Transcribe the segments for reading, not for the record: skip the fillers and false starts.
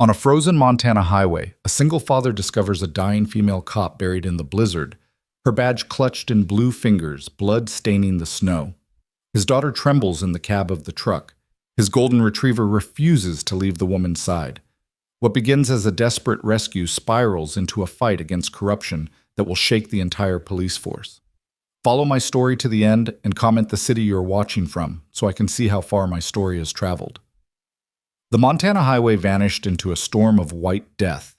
On a frozen Montana highway, a single father discovers a dying female cop buried in the blizzard, her badge clutched in blue fingers, blood staining the snow. His daughter trembles in the cab of the truck. His golden retriever refuses to leave the woman's side. What begins as a desperate rescue spirals into a fight against corruption that will shake the entire police force. Follow my story to the end and comment the city you're watching from so I can see how far my story has traveled. The Montana highway vanished into a storm of white death.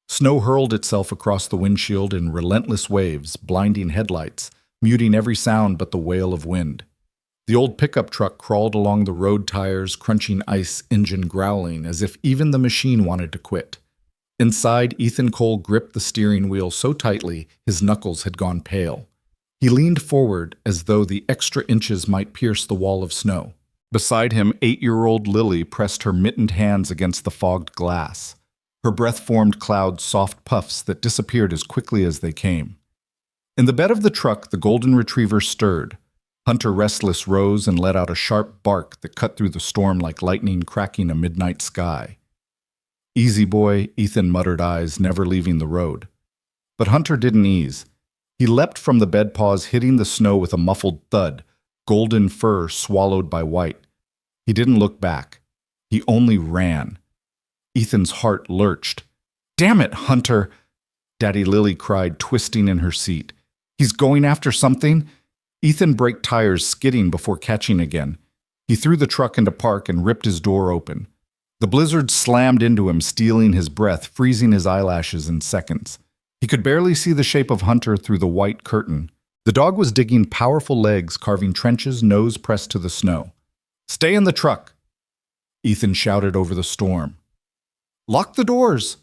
Snow hurled itself across the windshield in relentless waves, blinding headlights, muting every sound but the wail of wind. The old pickup truck crawled along the road tires, crunching ice, engine growling, as if even the machine wanted to quit. Inside, Ethan Cole gripped the steering wheel so tightly his knuckles had gone pale. He leaned forward as though the extra inches might pierce the wall of snow. Beside him, 8-year-old Lily pressed her mittened hands against the fogged glass. Her breath formed clouds, soft puffs that disappeared as quickly as they came. In the bed of the truck, the golden retriever stirred. Hunter, restless, rose and let out a sharp bark that cut through the storm like lightning cracking a midnight sky. "Easy, boy," Ethan muttered, eyes never leaving the road. But Hunter didn't ease. He leapt from the bedpaws, hitting the snow with a muffled thud, golden fur swallowed by white. He didn't look back. He only ran. Ethan's heart lurched. "Damn it, Hunter!" Daddy Lily cried, twisting in her seat. "He's going after something?" Ethan braked tires, skidding before catching again. He threw the truck into park and ripped his door open. The blizzard slammed into him, stealing his breath, freezing his eyelashes in seconds. He could barely see the shape of Hunter through the white curtain. The dog was digging powerful legs, carving trenches, nose pressed to the snow. "Stay in the truck!" Ethan shouted over the storm. "Lock the doors!"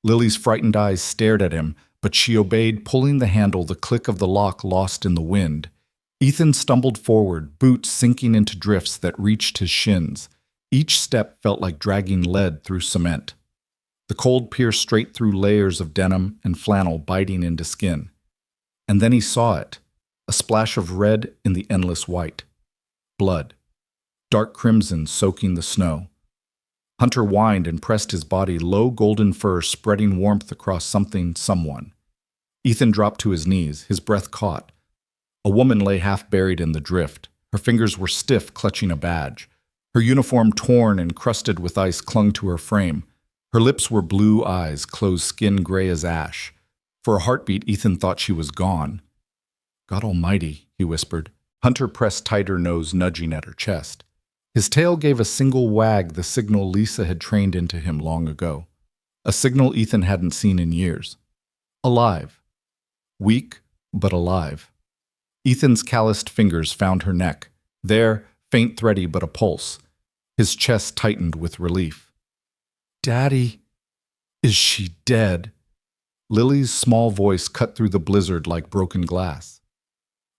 Lily's frightened eyes stared at him, but she obeyed, pulling the handle, the click of the lock lost in the wind. Ethan stumbled forward, boots sinking into drifts that reached his shins. Each step felt like dragging lead through cement. The cold pierced straight through layers of denim and flannel, biting into skin. And then he saw it, a splash of red in the endless white. Blood. Dark crimson soaking the snow. Hunter whined and pressed his body, low golden fur spreading warmth across someone. Ethan dropped to his knees, his breath caught. A woman lay half buried in the drift. Her fingers were stiff, clutching a badge. Her uniform, torn and crusted with ice, clung to her frame. Her lips were blue eyes, closed skin gray as ash. For a heartbeat, Ethan thought she was gone. "God almighty," he whispered. Hunter pressed tighter, nose nudging at her chest. His tail gave a single wag, the signal Lisa had trained into him long ago. A signal Ethan hadn't seen in years. Alive. Weak, but alive. Ethan's calloused fingers found her neck. There, faint, thready, but a pulse. His chest tightened with relief. "Daddy, is she dead?" Lily's small voice cut through the blizzard like broken glass.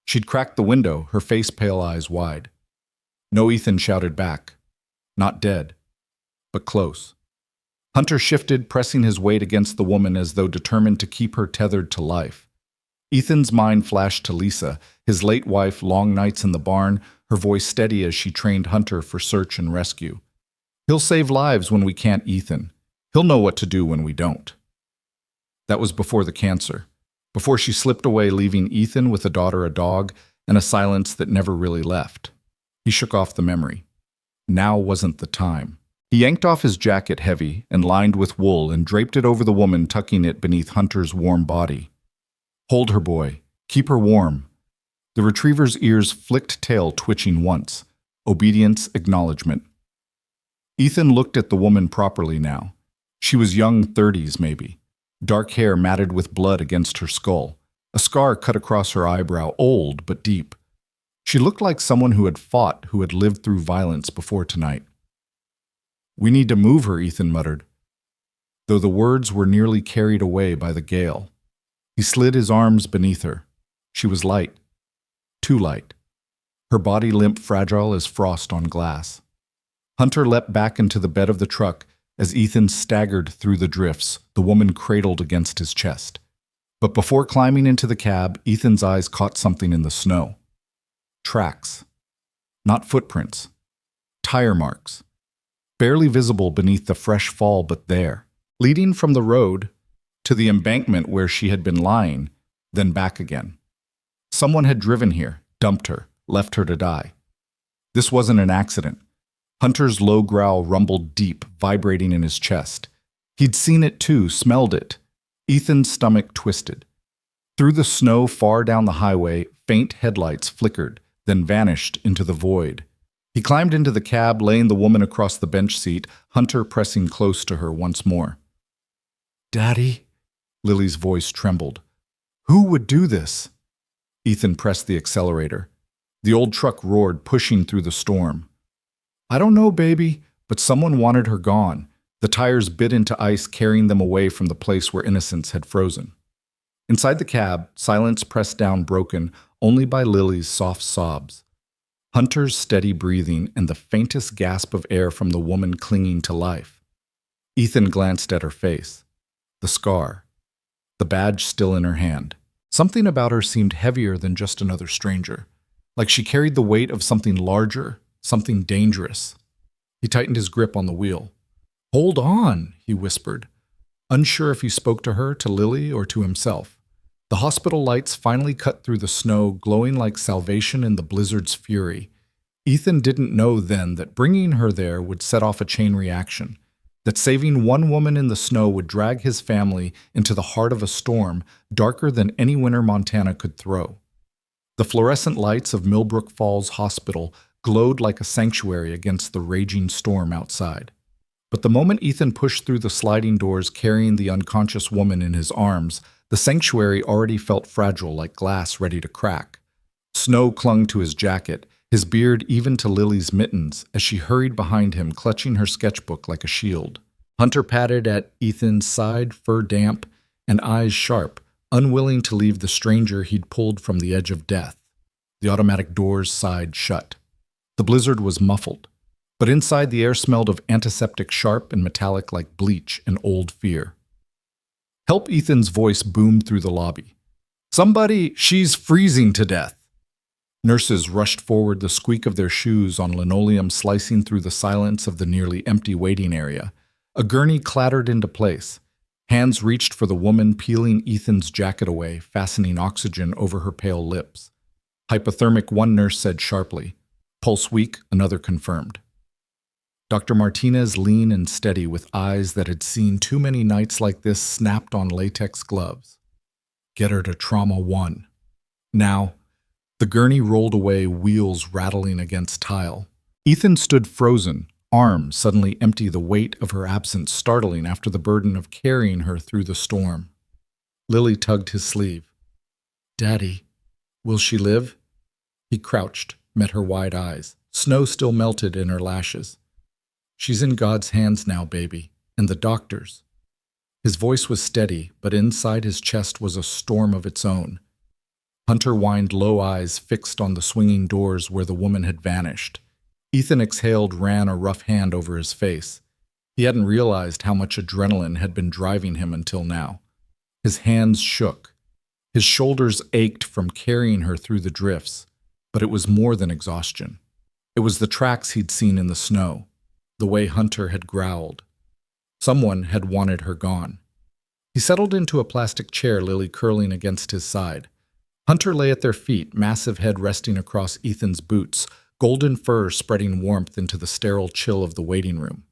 She'd cracked the window, her face pale, eyes wide. No, Ethan shouted back. Not dead, but close. Hunter shifted, pressing his weight against the woman as though determined to keep her tethered to life. Ethan's mind flashed to Lisa, his late wife, long nights in the barn, her voice steady as she trained Hunter for search and rescue. "He'll save lives when we can't, Ethan. He'll know what to do when we don't." That was before the cancer, before she slipped away, leaving Ethan with a daughter, a dog, and a silence that never really left. He shook off the memory. Now wasn't the time. He yanked off his jacket, heavy and lined with wool, and draped it over the woman, tucking it beneath Hunter's warm body. "Hold her, boy. Keep her warm." The retriever's ears flicked, tail twitching once. Obedience, acknowledgement. Ethan looked at the woman properly now. She was young 30s, maybe. Dark hair matted with blood against her skull. A scar cut across her eyebrow, old but deep. She looked like someone who had fought, who had lived through violence before tonight. "We need to move her," Ethan muttered, though the words were nearly carried away by the gale. He slid his arms beneath her. She was light. Too light. Her body limp, fragile as frost on glass. Hunter leapt back into the bed of the truck as Ethan staggered through the drifts, the woman cradled against his chest. But before climbing into the cab, Ethan's eyes caught something in the snow. Tracks. Not footprints. Tire marks. barely visible beneath the fresh fall, but there, leading from the road to the embankment where she had been lying, then back again. Someone had driven here, dumped her, left her to die. This wasn't an accident. Hunter's low growl rumbled deep, vibrating in his chest. He'd seen it too, smelled it. Ethan's stomach twisted. Through the snow far down the highway, faint headlights flickered, then vanished into the void. He climbed into the cab, laying the woman across the bench seat, Hunter pressing close to her once more. "Daddy?" Lily's voice trembled. "Who would do this?" Ethan pressed the accelerator. The old truck roared, pushing through the storm. "I don't know, baby, but someone wanted her gone." The tires bit into ice, carrying them away from the place where innocence had frozen. Inside the cab, silence pressed down, broken only by Lily's soft sobs, Hunter's steady breathing, and the faintest gasp of air from the woman clinging to life. Ethan glanced at her face. The scar. The badge still in her hand. Something about her seemed heavier than just another stranger, like she carried the weight of something larger, something dangerous. He tightened his grip on the wheel. "Hold on," he whispered, unsure if he spoke to her, to Lily, or to himself. The hospital lights finally cut through the snow, glowing like salvation in the blizzard's fury. Ethan didn't know then that bringing her there would set off a chain reaction, that saving one woman in the snow would drag his family into the heart of a storm darker than any winter Montana could throw. The fluorescent lights of Millbrook Falls Hospital glowed like a sanctuary against the raging storm outside. But the moment Ethan pushed through the sliding doors carrying the unconscious woman in his arms, the sanctuary already felt fragile, like glass ready to crack. Snow clung to his jacket, his beard even to Lily's mittens, as she hurried behind him, clutching her sketchbook like a shield. Hunter patted at Ethan's side, fur damp and eyes sharp, unwilling to leave the stranger he'd pulled from the edge of death. The automatic doors sighed shut. The blizzard was muffled, but inside the air smelled of antiseptic, sharp and metallic like bleach and old fear. "Help!" Ethan's voice boomed through the lobby. "Somebody, she's freezing to death." Nurses rushed forward, the squeak of their shoes on linoleum slicing through the silence of the nearly empty waiting area. A gurney clattered into place. Hands reached for the woman, peeling Ethan's jacket away, fastening oxygen over her pale lips. "Hypothermic," one nurse said sharply. "Pulse weak," another confirmed. Dr. Martinez, lean and steady, with eyes that had seen too many nights like this, snapped on latex gloves. "Get her to Trauma 1. Now." The gurney rolled away, wheels rattling against tile. Ethan stood frozen, arms suddenly empty, the weight of her absence startling after the burden of carrying her through the storm. Lily tugged his sleeve. "Daddy, will she live?" He crouched, met her wide eyes. Snow still melted in her lashes. "She's in God's hands now, baby, and the doctors." His voice was steady, but inside his chest was a storm of its own. Hunter whined, low eyes fixed on the swinging doors where the woman had vanished. Ethan exhaled, ran a rough hand over his face. He hadn't realized how much adrenaline had been driving him until now. His hands shook. His shoulders ached from carrying her through the drifts, but it was more than exhaustion. It was the tracks he'd seen in the snow, the way Hunter had growled. Someone had wanted her gone. He settled into a plastic chair, Lily curling against his side. Hunter lay at their feet, massive head resting across Ethan's boots, golden fur spreading warmth into the sterile chill of the waiting room.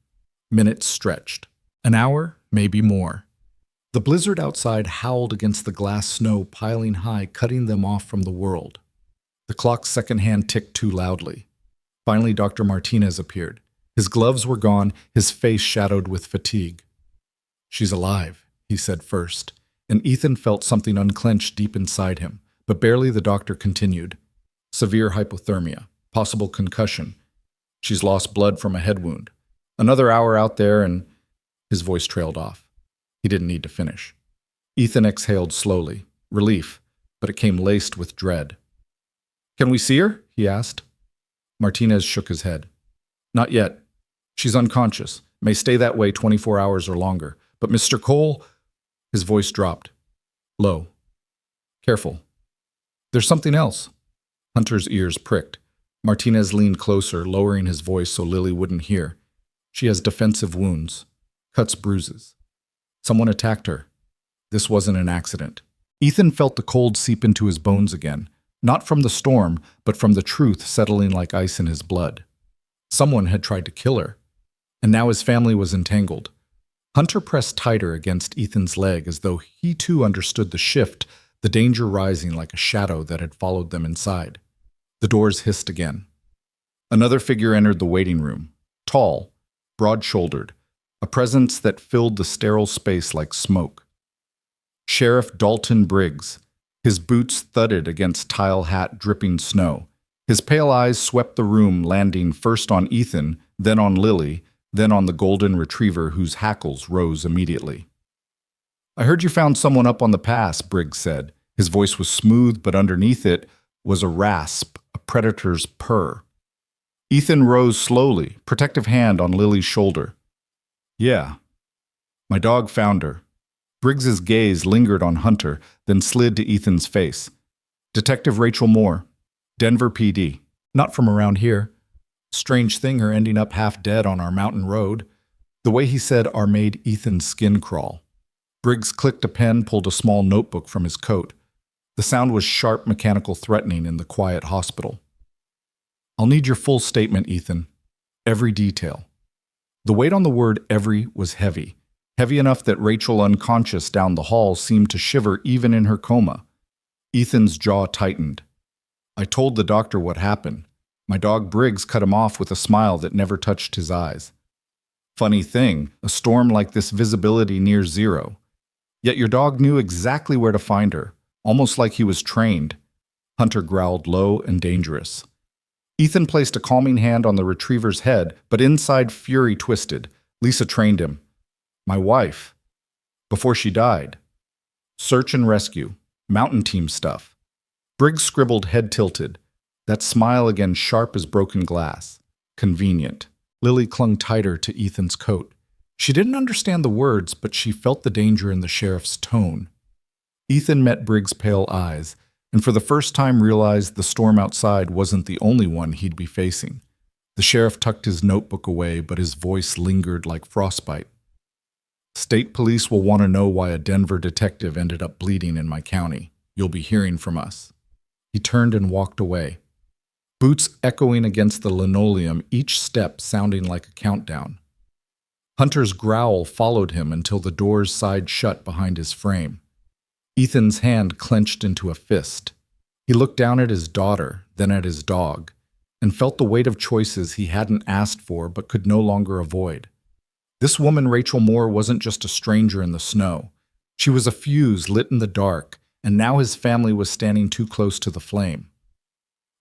Minutes stretched. An hour, maybe more. The blizzard outside howled against the glass snow piling high, cutting them off from the world. The clock's second hand ticked too loudly. Finally, Dr. Martinez appeared. His gloves were gone, his face shadowed with fatigue. "She's alive," he said first, and Ethan felt something unclench deep inside him. But barely. The doctor continued. "Severe hypothermia, possible concussion. She's lost blood from a head wound. Another hour out there and—" His voice trailed off. He didn't need to finish. Ethan exhaled slowly, relief, but it came laced with dread. "Can we see her?" he asked. Martinez shook his head. "Not yet. She's unconscious. May stay that way 24 hours or longer. But Mr. Cole—" His voice dropped. Low. "Careful. There's something else." Hunter's ears pricked. Martinez leaned closer, lowering his voice so Lily wouldn't hear. She has defensive wounds, cuts, bruises. Someone attacked her. This wasn't an accident. Ethan felt the cold seep into his bones again, not from the storm, but from the truth settling like ice in his blood. Someone had tried to kill her, and now his family was entangled. Hunter pressed tighter against Ethan's leg as though he too understood the shift, the danger rising like a shadow that had followed them inside. The doors hissed again. Another figure entered the waiting room, tall, broad-shouldered, a presence that filled the sterile space like smoke. Sheriff Dalton Briggs. His boots thudded against tile hat dripping snow. His pale eyes swept the room, landing first on Ethan, then on Lily, then on the golden retriever whose hackles rose immediately. "I heard you found someone up on the pass," Briggs said. His voice was smooth, but underneath it was a rasp, a predator's purr. Ethan rose slowly, protective hand on Lily's shoulder. "Yeah. My dog found her." Briggs's gaze lingered on Hunter, then slid to Ethan's face. "Detective Rachel Moore, Denver PD. Not from around here. Strange thing her ending up half dead on our mountain road." The way he said "our" made Ethan's skin crawl. Briggs clicked a pen, pulled a small notebook from his coat. The sound was sharp, mechanical, threatening in the quiet hospital. "I'll need your full statement, Ethan. Every detail." The weight on the word "every" was heavy. Heavy enough that Rachel, unconscious down the hall, seemed to shiver even in her coma. Ethan's jaw tightened. "I told the doctor what happened. My dog Briggs cut him off with a smile that never touched his eyes. Funny thing, a storm like this, visibility near zero. Yet your dog knew exactly where to find her, almost like he was trained." Hunter growled low and dangerous. Ethan placed a calming hand on the retriever's head, but inside fury twisted. Lisa trained him. "My wife. Before she died. Search and rescue. Mountain team stuff." Briggs scribbled, head tilted. That smile again sharp as broken glass. Convenient. Lily clung tighter to Ethan's coat. She didn't understand the words, but she felt the danger in the sheriff's tone. Ethan met Briggs' pale eyes, and for the first time realized the storm outside wasn't the only one he'd be facing. The sheriff tucked his notebook away, but his voice lingered like frostbite. "State police will want to know why a Denver detective ended up bleeding in my county. You'll be hearing from us." He turned and walked away. Boots echoing against the linoleum, each step sounding like a countdown. Hunter's growl followed him until the doors sighed shut behind his frame. Ethan's hand clenched into a fist. He looked down at his daughter, then at his dog, and felt the weight of choices he hadn't asked for but could no longer avoid. This woman, Rachel Moore, wasn't just a stranger in the snow. She was a fuse lit in the dark, and now his family was standing too close to the flame.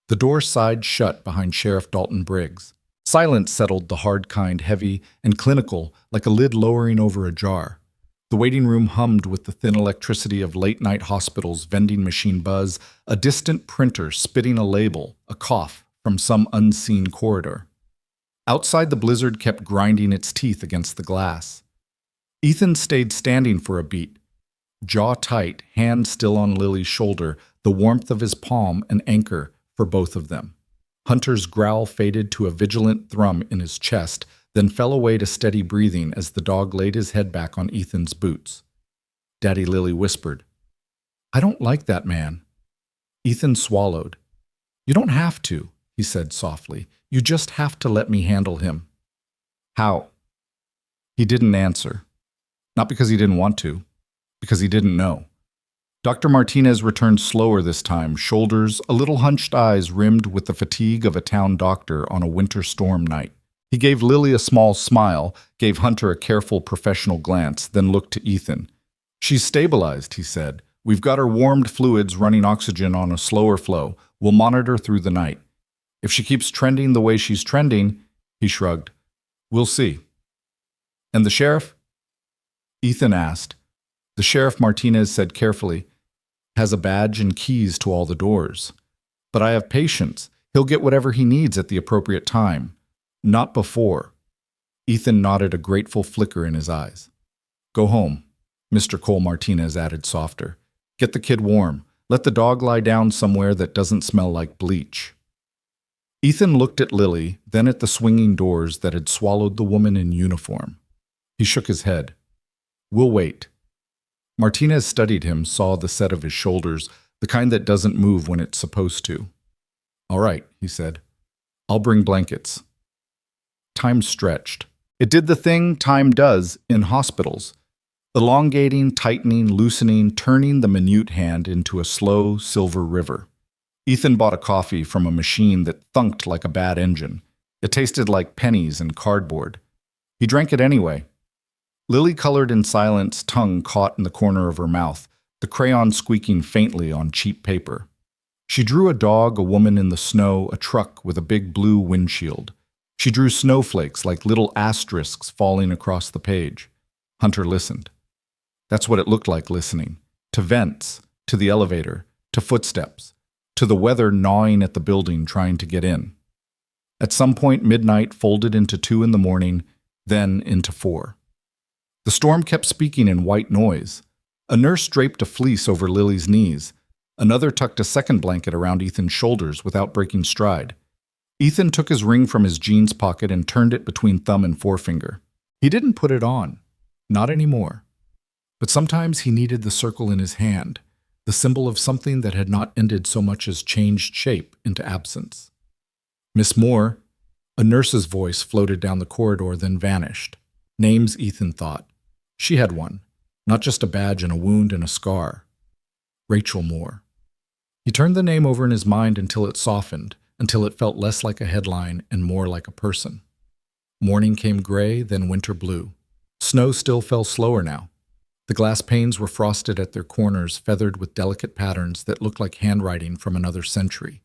The door sighed shut behind Sheriff Dalton Briggs. Silence settled, the hard kind, heavy and clinical, like a lid lowering over a jar. The waiting room hummed with the thin electricity of late-night hospitals, vending machine buzz, a distant printer spitting a label, a cough from some unseen corridor. Outside, the blizzard kept grinding its teeth against the glass. Ethan stayed standing for a beat, jaw tight, hand still on Lily's shoulder, the warmth of his palm an anchor for both of them. Hunter's growl faded to a vigilant thrum in his chest, then fell away to steady breathing as the dog laid his head back on Ethan's boots. Daddy, Lily whispered, "I don't like that man." Ethan swallowed. "You don't have to," he said softly. "You just have to let me handle him." "How?" He didn't answer. Not because he didn't want to, because he didn't know. Dr. Martinez returned slower this time, shoulders, a little hunched, eyes rimmed with the fatigue of a town doctor on a winter storm night. He gave Lily a small smile, gave Hunter a careful professional glance, then looked to Ethan. "She's stabilized," he said. "We've got her warmed fluids running oxygen on a slower flow. We'll monitor through the night. If she keeps trending the way she's trending," he shrugged, "we'll see." "And the sheriff?" Ethan asked. The sheriff, Martinez said carefully, "has a badge and keys to all the doors. But I have patience. He'll get whatever he needs at the appropriate time. Not before." Ethan nodded, a grateful flicker in his eyes. "Go home," Mr. Cole Martinez added softer. "Get the kid warm. Let the dog lie down somewhere that doesn't smell like bleach." Ethan looked at Lily, then at the swinging doors that had swallowed the woman in uniform. He shook his head. "We'll wait." Martinez studied him, saw the set of his shoulders, the kind that doesn't move when it's supposed to. "All right," he said. "I'll bring blankets." Time stretched. It did the thing time does in hospitals, elongating, tightening, loosening, turning the minute hand into a slow, silver river. Ethan bought a coffee from a machine that thunked like a bad engine. It tasted like pennies and cardboard. He drank it anyway. Lily colored in silence, tongue caught in the corner of her mouth, the crayon squeaking faintly on cheap paper. She drew a dog, a woman in the snow, a truck with a big blue windshield. She drew snowflakes like little asterisks falling across the page. Hunter listened. That's what it looked like listening. To vents, to the elevator, to footsteps, to the weather gnawing at the building trying to get in. At some point, midnight folded into 2 in the morning, then into 4. The storm kept speaking in white noise. A nurse draped a fleece over Lily's knees. Another tucked a second blanket around Ethan's shoulders without breaking stride. Ethan took his ring from his jeans pocket and turned it between thumb and forefinger. He didn't put it on. Not anymore. But sometimes he needed the circle in his hand, the symbol of something that had not ended so much as changed shape into absence. "Miss Moore," a nurse's voice floated down the corridor, then vanished. Names, Ethan thought. She had one, not just a badge and a wound and a scar. Rachel Moore. He turned the name over in his mind until it softened, until it felt less like a headline and more like a person. Morning came gray, then winter blue. Snow still fell slower now. The glass panes were frosted at their corners, feathered with delicate patterns that looked like handwriting from another century.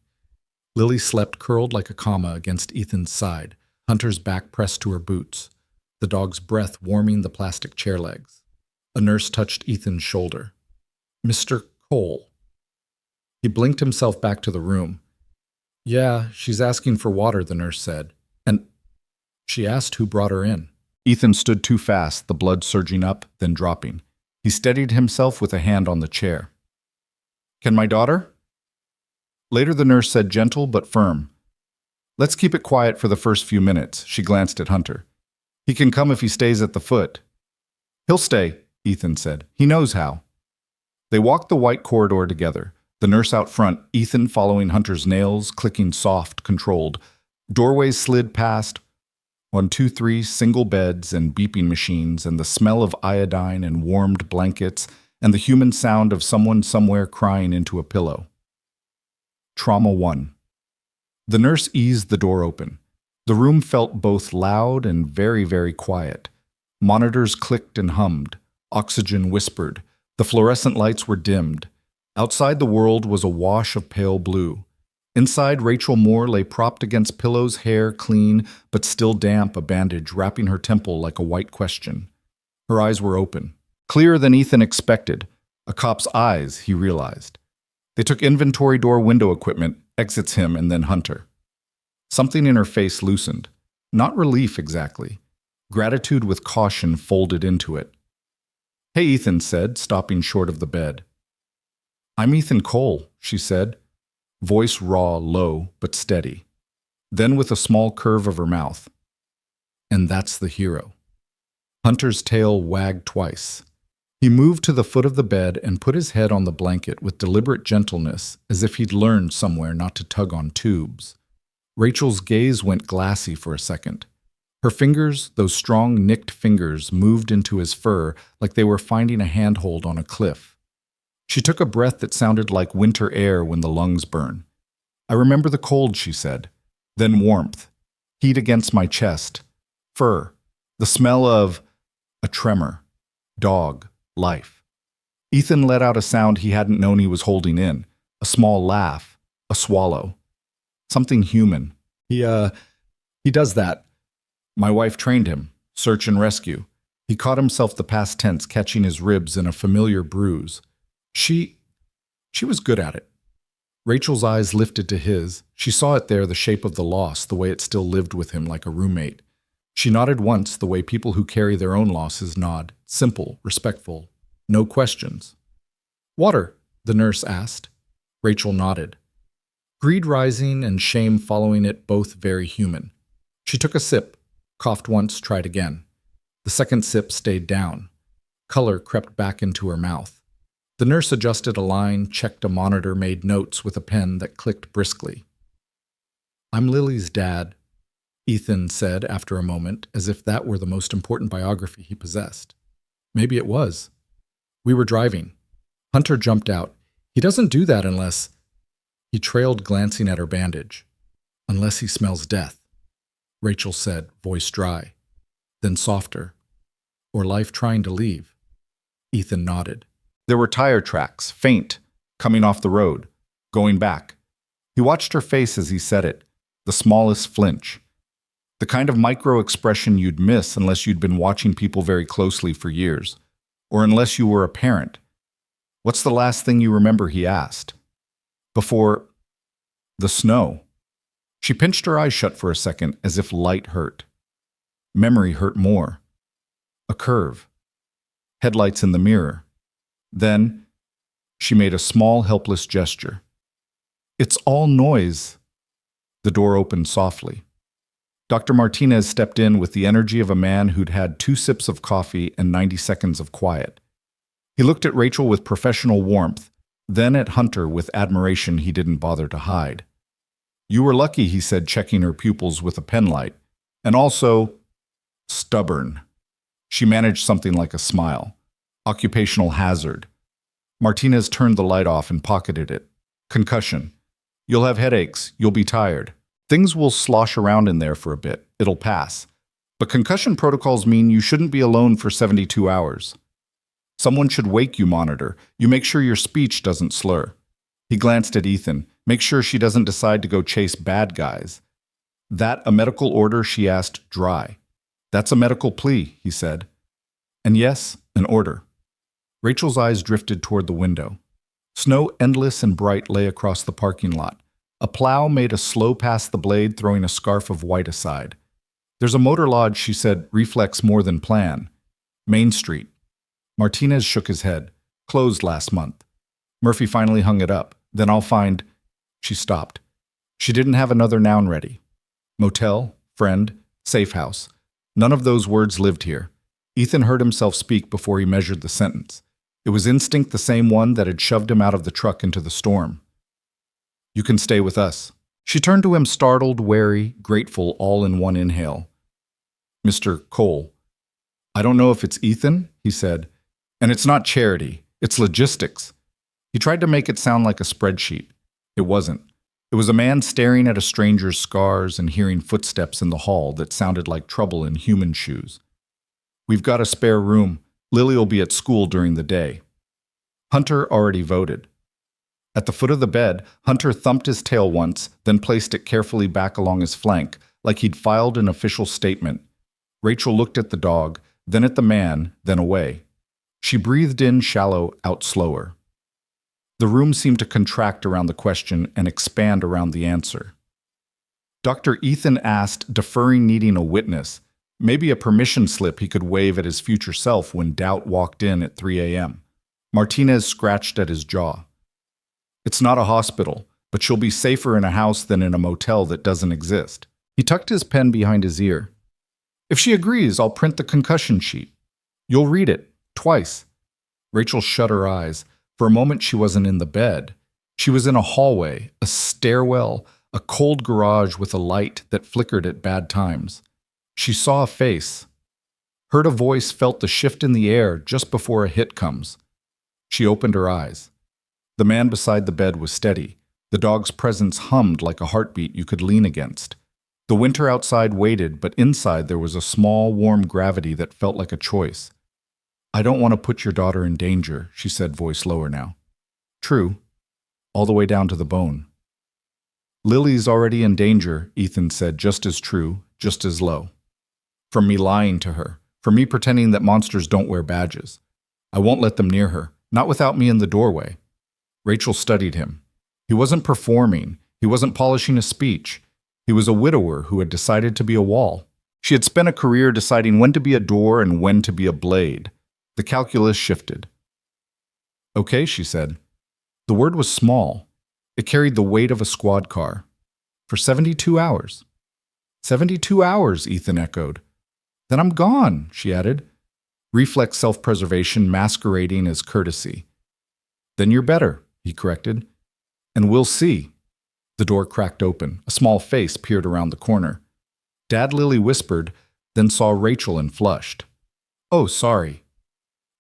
Lily slept curled like a comma against Ethan's side, Hunter's back pressed to her boots, the dog's breath warming the plastic chair legs. A nurse touched Ethan's shoulder. "Mr. Cole." He blinked himself back to the room. "Yeah, she's asking for water," the nurse said. "And she asked who brought her in." Ethan stood too fast, the blood surging up, then dropping. He steadied himself with a hand on the chair. "Can my daughter?" Later the nurse said, gentle but firm. "Let's keep it quiet for the first few minutes." She glanced at Hunter. "He can come if he stays at the foot." "He'll stay," Ethan said. "He knows how." They walked the white corridor together, the nurse out front, Ethan following Hunter's nails, clicking soft, controlled. Doorways slid past, 1, 2, 3 single beds and beeping machines, and the smell of iodine and warmed blankets, and the human sound of someone somewhere crying into a pillow. Trauma 1. The nurse eased the door open. The room felt both loud and very, very quiet. Monitors clicked and hummed. Oxygen whispered. The fluorescent lights were dimmed. Outside the world was a wash of pale blue. Inside, Rachel Moore lay propped against pillows, hair clean, but still damp, a bandage wrapping her temple like a white question. Her eyes were open. Clearer than Ethan expected. A cop's eyes, he realized. They took inventory door window equipment, exits him and then Hunter. Something in her face loosened. Not relief exactly. Gratitude with caution folded into it. "Hey," Ethan said, stopping short of the bed. "I'm Ethan Cole," she said. Voice raw, low, but steady. Then with a small curve of her mouth. "And that's the hero." Hunter's tail wagged twice. He moved to the foot of the bed and put his head on the blanket with deliberate gentleness, as if he'd learned somewhere not to tug on tubes. Rachel's gaze went glassy for a second. Her fingers, those strong, nicked fingers, moved into his fur like they were finding a handhold on a cliff. She took a breath that sounded like winter air when the lungs burn. "I remember the cold," she said. Then warmth. Heat against my chest. Fur. The smell of a tremor. Dog. Life. Ethan let out a sound he hadn't known he was holding in. A small laugh. A swallow. Something human. He does that. My wife trained him. Search and rescue. He caught himself the past tense, catching his ribs in a familiar bruise. She was good at it. Rachel's eyes lifted to his. She saw it there, the shape of the loss, the way it still lived with him like a roommate. She nodded once, the way people who carry their own losses nod. Simple, respectful, no questions. "Water?" the nurse asked. Rachel nodded. greed rising and shame following it, both very human. She took a sip, coughed once, tried again. The second sip stayed down. Color crept back into her mouth. The nurse adjusted a line, checked a monitor, made notes with a pen that clicked briskly. "I'm Lily's dad," Ethan said after a moment, as if that were the most important biography he possessed. Maybe it was. "We were driving." Hunter jumped out. "He doesn't do that unless—" He trailed, glancing at her bandage. "Unless he smells death," Rachel said, voice dry. Then softer. "Or life trying to leave." Ethan nodded. There were tire tracks, faint, coming off the road, going back. He watched her face as he said it, the smallest flinch. The kind of micro-expression you'd miss unless you'd been watching people very closely for years, or unless you were a parent. "What's the last thing you remember?" he asked. "Before the snow." She pinched her eyes shut for a second, as if light hurt. Memory hurt more. A curve. Headlights in the mirror. Then she made a small, helpless gesture. "It's all noise." The door opened softly. Dr. Martinez stepped in with the energy of a man who'd had 2 sips of coffee and 90 seconds of quiet. He looked at Rachel with professional warmth, then at Hunter with admiration he didn't bother to hide. "You were lucky," he said, checking her pupils with a penlight. "And also, stubborn." She managed something like a smile. "Occupational hazard." Martinez turned the light off and pocketed it. "Concussion. You'll have headaches. You'll be tired. Things will slosh around in there for a bit. It'll pass. But concussion protocols mean you shouldn't be alone for 72 hours. Someone should wake you, monitor. You make sure your speech doesn't slur." He glanced at Ethan. "Make sure she doesn't decide to go chase bad guys." "That a medical order?" she asked, dry. "That's a medical plea," he said. "And yes, an order." Rachel's eyes drifted toward the window. Snow, endless and bright, lay across the parking lot. A plow made a slow pass the blade, throwing a scarf of white aside. "There's a motor lodge," she said, "reflex more than plan. Main Street." Martinez shook his head. "Closed last month." Murphy finally hung it up. "Then I'll find—" She stopped. She didn't have another noun ready. Motel, friend, safe house. None of those words lived here. Ethan heard himself speak before he measured the sentence. It was instinct, the same one that had shoved him out of the truck into the storm. "You can stay with us." She turned to him, startled, wary, grateful, all in one inhale. "Mr. Cole." "I don't know if it's Ethan," he said. "And it's not charity. It's logistics." He tried to make it sound like a spreadsheet. It wasn't. It was a man staring at a stranger's scars and hearing footsteps in the hall that sounded like trouble in human shoes. "We've got a spare room. Lily will be at school during the day." Hunter already voted. At the foot of the bed, Hunter thumped his tail once, then placed it carefully back along his flank, like he'd filed an official statement. Rachel looked at the dog, then at the man, then away. She breathed in shallow, out slower. The room seemed to contract around the question and expand around the answer. Dr. Ethan asked, deferring, needing a witness, maybe a permission slip he could wave at his future self when doubt walked in at 3 a.m. Martinez scratched at his jaw. "It's not a hospital, but she'll be safer in a house than in a motel that doesn't exist." He tucked his pen behind his ear. "If she agrees, I'll print the concussion sheet. You'll read it, twice." Rachel shut her eyes. For a moment she wasn't in the bed. She was in a hallway, a stairwell, a cold garage with a light that flickered at bad times. She saw a face, heard a voice, felt the shift in the air just before a hit comes. She opened her eyes. The man beside the bed was steady. The dog's presence hummed like a heartbeat you could lean against. The winter outside waited, but inside there was a small, warm gravity that felt like a choice. "I don't want to put your daughter in danger," she said, voice lower now. "True. All the way down to the bone." "Lily's already in danger," Ethan said, just as true, just as low. "From me lying to her. From me pretending that monsters don't wear badges. I won't let them near her, not without me in the doorway." Rachel studied him. He wasn't performing. He wasn't polishing a speech. He was a widower who had decided to be a wall. She had spent a career deciding when to be a door and when to be a blade. The calculus shifted. "Okay," she said. The word was small. It carried the weight of a squad car. For 72 hours. 72 hours, Ethan echoed. Then I'm gone, she added. Reflex self-preservation masquerading as courtesy. Then you're better, he corrected. And we'll see. The door cracked open. A small face peered around the corner. Dad, Lily whispered, then saw Rachel and flushed. Oh, sorry.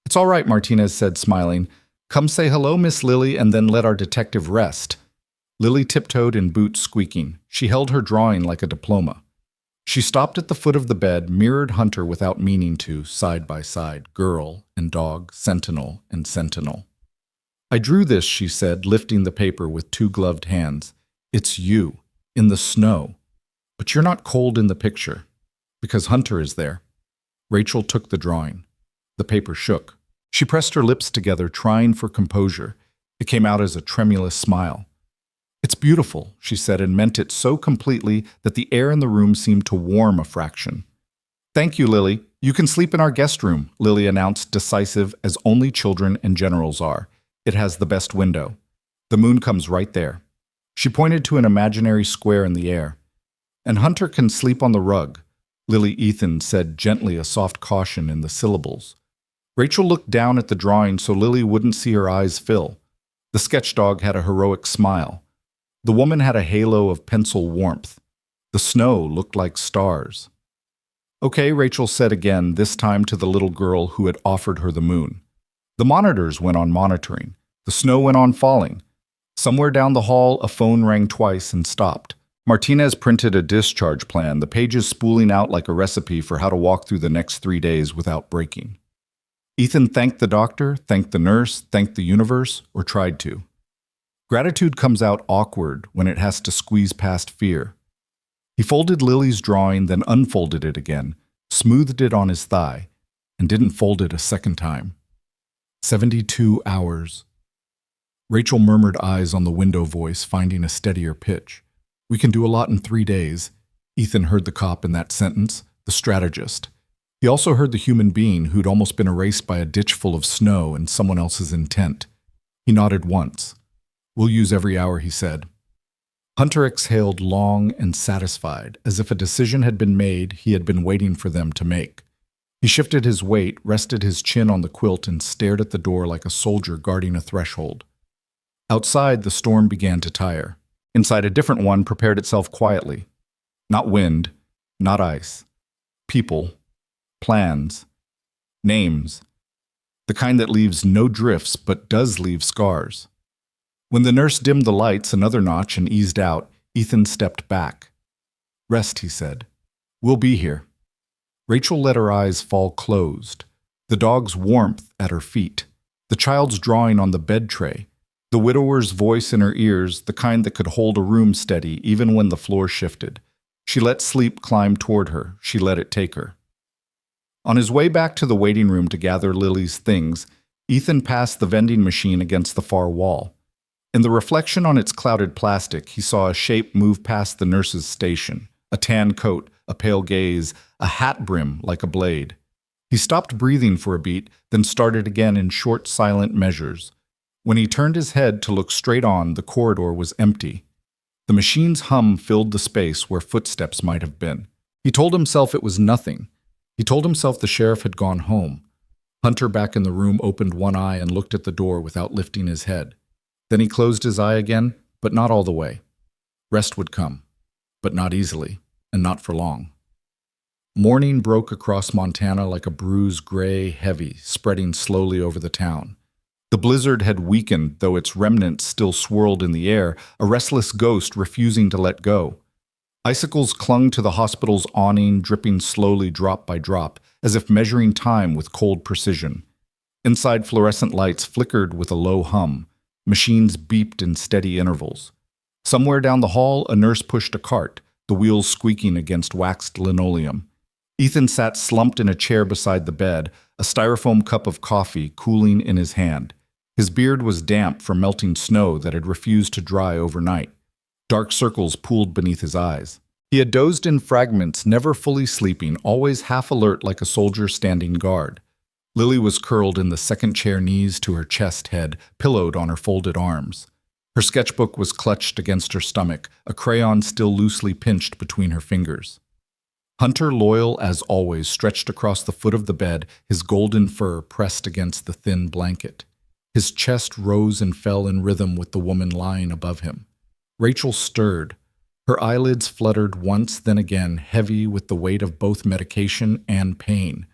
It's all right, Martinez said, smiling. Come say hello, Miss Lily, and then let our detective rest. Lily tiptoed in boots squeaking. She held her drawing like a diploma. She stopped at the foot of the bed, mirrored Hunter without meaning to, side by side, girl and dog, sentinel and sentinel. I drew this, she said, lifting the paper with two gloved hands. It's you, in the snow. But you're not cold in the picture, because Hunter is there. Rachel took the drawing. The paper shook. She pressed her lips together, trying for composure. It came out as a tremulous smile. It's beautiful, she said, and meant it so completely that the air in the room seemed to warm a fraction. Thank you, Lily. You can sleep in our guest room, Lily announced, decisive as only children and generals are. It has the best window. The moon comes right there. She pointed to an imaginary square in the air. And Hunter can sleep on the rug, Lily Ethan said gently, a soft caution in the syllables. Rachel looked down at the drawing so Lily wouldn't see her eyes fill. The sketch dog had a heroic smile. The woman had a halo of pencil warmth. The snow looked like stars. Okay, Rachel said again, this time to the little girl who had offered her the moon. The monitors went on monitoring. The snow went on falling. Somewhere down the hall, a phone rang twice and stopped. Martinez printed a discharge plan, the pages spooling out like a recipe for how to walk through the next 3 days without breaking. Ethan thanked the doctor, thanked the nurse, thanked the universe, or tried to. Gratitude comes out awkward when it has to squeeze past fear. He folded Lily's drawing, then unfolded it again, smoothed it on his thigh, and didn't fold it a second time. 72 hours. Rachel murmured, eyes on the window voice, finding a steadier pitch. We can do a lot in 3 days. Ethan heard the cop in that sentence, the strategist. He also heard the human being who'd almost been erased by a ditch full of snow and someone else's intent. He nodded once. We'll use every hour, he said. Hunter exhaled long and satisfied, as if a decision had been made he had been waiting for them to make. He shifted his weight, rested his chin on the quilt, and stared at the door like a soldier guarding a threshold. Outside, the storm began to tire. Inside, a different one prepared itself quietly. Not wind, not ice. People, plans, names. The kind that leaves no drifts but does leave scars. When the nurse dimmed the lights another notch and eased out, Ethan stepped back. Rest, he said. We'll be here. Rachel let her eyes fall closed. The dog's warmth at her feet. The child's drawing on the bed tray. The widower's voice in her ears, the kind that could hold a room steady even when the floor shifted. She let sleep climb toward her. She let it take her. On his way back to the waiting room to gather Lily's things, Ethan passed the vending machine against the far wall. In the reflection on its clouded plastic, he saw a shape move past the nurse's station. A tan coat, a pale gaze, a hat brim like a blade. He stopped breathing for a beat, then started again in short, silent measures. When he turned his head to look straight on, the corridor was empty. The machine's hum filled the space where footsteps might have been. He told himself it was nothing. He told himself the sheriff had gone home. Hunter, back in the room, opened one eye and looked at the door without lifting his head. Then he closed his eye again, but not all the way. Rest would come, but not easily, and not for long. Morning broke across Montana like a bruise, gray, heavy, spreading slowly over the town. The blizzard had weakened, though its remnants still swirled in the air, a restless ghost refusing to let go. Icicles clung to the hospital's awning, dripping slowly drop by drop, as if measuring time with cold precision. Inside, fluorescent lights flickered with a low hum. Machines beeped in steady intervals. Somewhere down the hall, a nurse pushed a cart, the wheels squeaking against waxed linoleum. Ethan sat slumped in a chair beside the bed, a styrofoam cup of coffee cooling in his hand. His beard was damp from melting snow that had refused to dry overnight. Dark circles pooled beneath his eyes. He had dozed in fragments, never fully sleeping, always half alert like a soldier standing guard. Lily was curled in the second chair, knees to her chest head, pillowed on her folded arms. Her sketchbook was clutched against her stomach, a crayon still loosely pinched between her fingers. Hunter, loyal as always, stretched across the foot of the bed, his golden fur pressed against the thin blanket. His chest rose and fell in rhythm with the woman lying above him. Rachel stirred. Her eyelids fluttered once, then again, heavy with the weight of both medication and pain.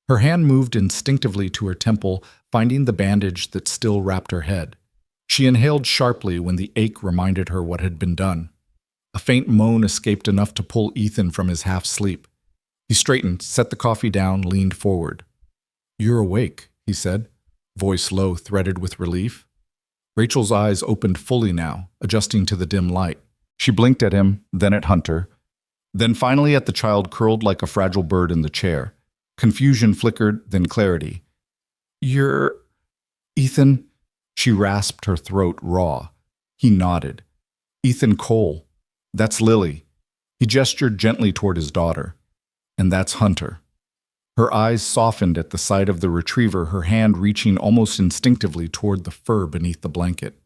Her hand moved instinctively to her temple, finding the bandage that still wrapped her head. She inhaled sharply when the ache reminded her what had been done. A faint moan escaped enough to pull Ethan from his half-sleep. He straightened, set the coffee down, leaned forward. "You're awake," he said, voice low, threaded with relief. Rachel's eyes opened fully now, adjusting to the dim light. She blinked at him, then at Hunter, then finally at the child curled like a fragile bird in the chair. Confusion flickered, then clarity. "You're... Ethan..." She rasped, her throat raw. He nodded. "Ethan Cole. That's Lily." He gestured gently toward his daughter. "And that's Hunter." Her eyes softened at the sight of the retriever, her hand reaching almost instinctively toward the fur beneath the blanket.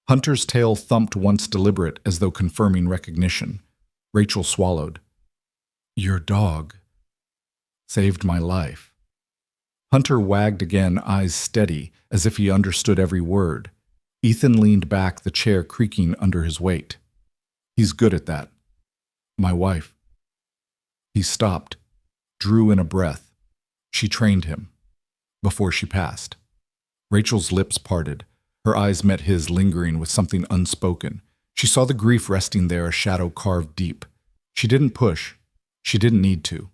Hunter's tail thumped once deliberate, as though confirming recognition. Rachel swallowed. "Your dog saved my life." Hunter wagged again, eyes steady, as if he understood every word. Ethan leaned back, the chair creaking under his weight. "He's good at that. My wife." He stopped, drew in a breath. She trained him. Before she passed. Rachel's lips parted. Her eyes met his, lingering with something unspoken. She saw the grief resting there, a shadow carved deep. She didn't push. She didn't need to.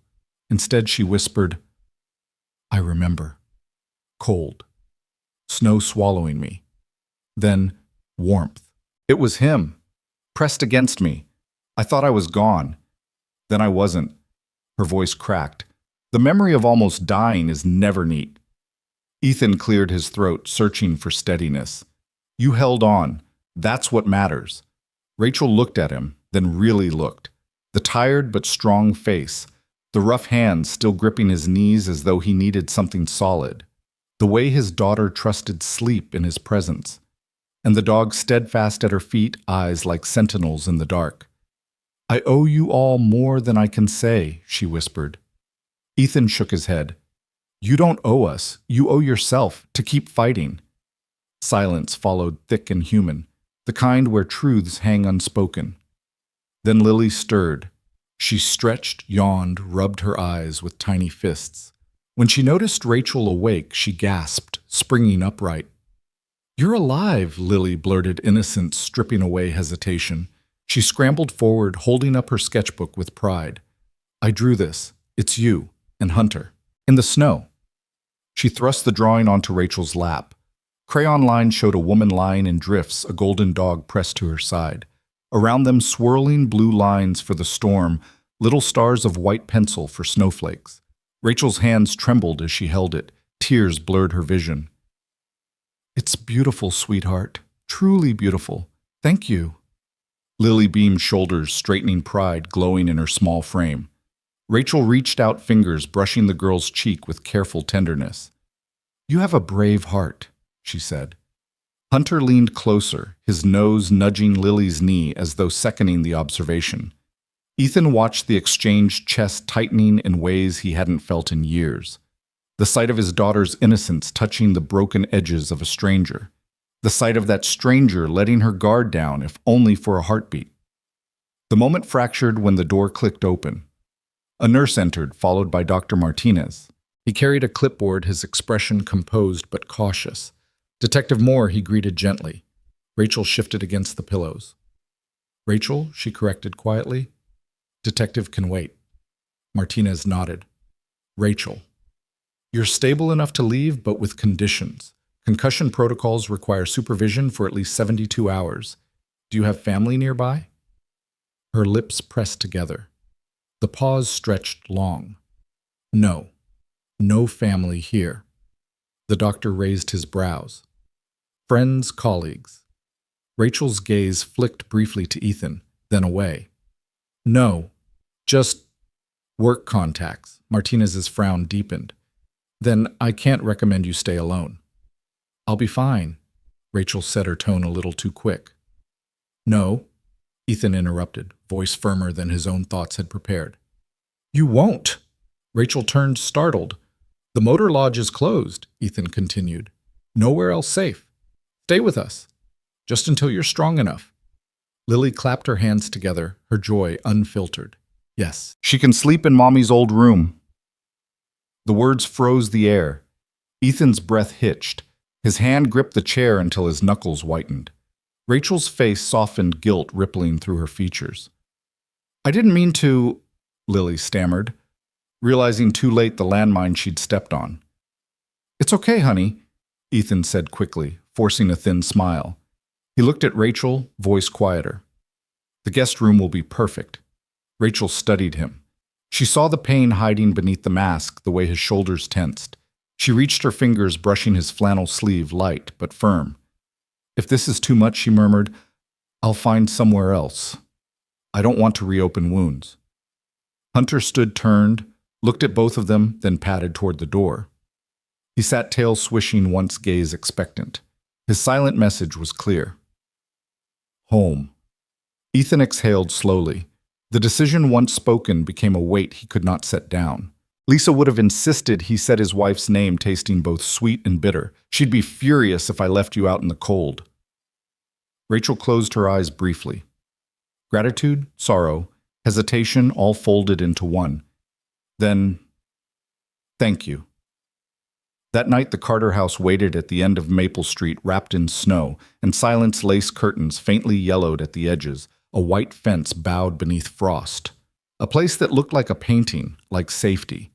Instead, she whispered, "I remember. Cold. Snow swallowing me. Then, warmth. It was him. Pressed against me. I thought I was gone. Then I wasn't." Her voice cracked. "The memory of almost dying is never neat." Ethan cleared his throat, searching for steadiness. "You held on. That's what matters." Rachel looked at him, then really looked. The tired but strong face, the rough hands still gripping his knees as though he needed something solid. The way his daughter trusted sleep in his presence. And the dog steadfast at her feet, eyes like sentinels in the dark. "I owe you all more than I can say," she whispered. Ethan shook his head. "You don't owe us. You owe yourself to keep fighting." Silence followed, thick and human, the kind where truths hang unspoken. Then Lily stirred. She stretched, yawned, rubbed her eyes with tiny fists. When she noticed Rachel awake, she gasped, springing upright. "You're alive," Lily blurted, innocent, stripping away hesitation. She scrambled forward, holding up her sketchbook with pride. "I drew this. It's you and Hunter. In the snow." She thrust the drawing onto Rachel's lap. Crayon lines showed a woman lying in drifts, a golden dog pressed to her side. Around them, swirling blue lines for the storm, little stars of white pencil for snowflakes. Rachel's hands trembled as she held it. Tears blurred her vision. "It's beautiful, sweetheart. Truly beautiful. Thank you." Lily beamed shoulders, straightening pride glowing in her small frame. Rachel reached out fingers, brushing the girl's cheek with careful tenderness. "You have a brave heart," she said. Hunter leaned closer, his nose nudging Lily's knee as though seconding the observation. Ethan watched the exchanged chest tightening in ways he hadn't felt in years. The sight of his daughter's innocence touching the broken edges of a stranger. The sight of that stranger letting her guard down, if only for a heartbeat. The moment fractured when the door clicked open. A nurse entered, followed by Dr. Martinez. He carried a clipboard, his expression composed but cautious. "Detective Moore," he greeted gently. Rachel shifted against the pillows. "Rachel," she corrected quietly. "Detective can wait." Martinez nodded. "Rachel, you're stable enough to leave, but with conditions. Concussion protocols require supervision for at least 72 hours. Do you have family nearby?" Her lips pressed together. The pause stretched long. "No. No family here." The doctor raised his brows. "Friends, colleagues." Rachel's gaze flicked briefly to Ethan, then away. "No. Just work contacts." Martinez's frown deepened. "Then I can't recommend you stay alone." "I'll be fine." Rachel set her tone a little too quick. No, Ethan interrupted, voice firmer than his own thoughts had prepared. You won't. Rachel turned, startled. The motor lodge is closed, Ethan continued. Nowhere else safe. Stay with us, just until you're strong enough. Lily clapped her hands together, her joy unfiltered. Yes, she can sleep in Mommy's old room. The words froze the air. Ethan's breath hitched. His hand gripped the chair until his knuckles whitened. Rachel's face softened, guilt rippling through her features. I didn't mean to, Lily stammered, realizing too late the landmine she'd stepped on. It's okay, honey, Ethan said quickly, forcing a thin smile. He looked at Rachel, voice quieter. The guest room will be perfect. Rachel studied him. She saw the pain hiding beneath the mask, the way his shoulders tensed. She reached her fingers, brushing his flannel sleeve, light but firm. If this is too much, she murmured, I'll find somewhere else. I don't want to reopen wounds. Hunter stood turned, looked at both of them, then padded toward the door. He sat tail swishing, once gaze expectant. His silent message was clear. Home. Ethan exhaled slowly. The decision once spoken became a weight he could not set down. Lisa would have insisted he said his wife's name, tasting both sweet and bitter. She'd be furious if I left you out in the cold. Rachel closed her eyes briefly. Gratitude, sorrow, hesitation all folded into one. Then, thank you. That night the Carter house waited at the end of Maple Street, wrapped in snow, and silence lace curtains faintly yellowed at the edges, a white fence bowed beneath frost. A place that looked like a painting, like safety.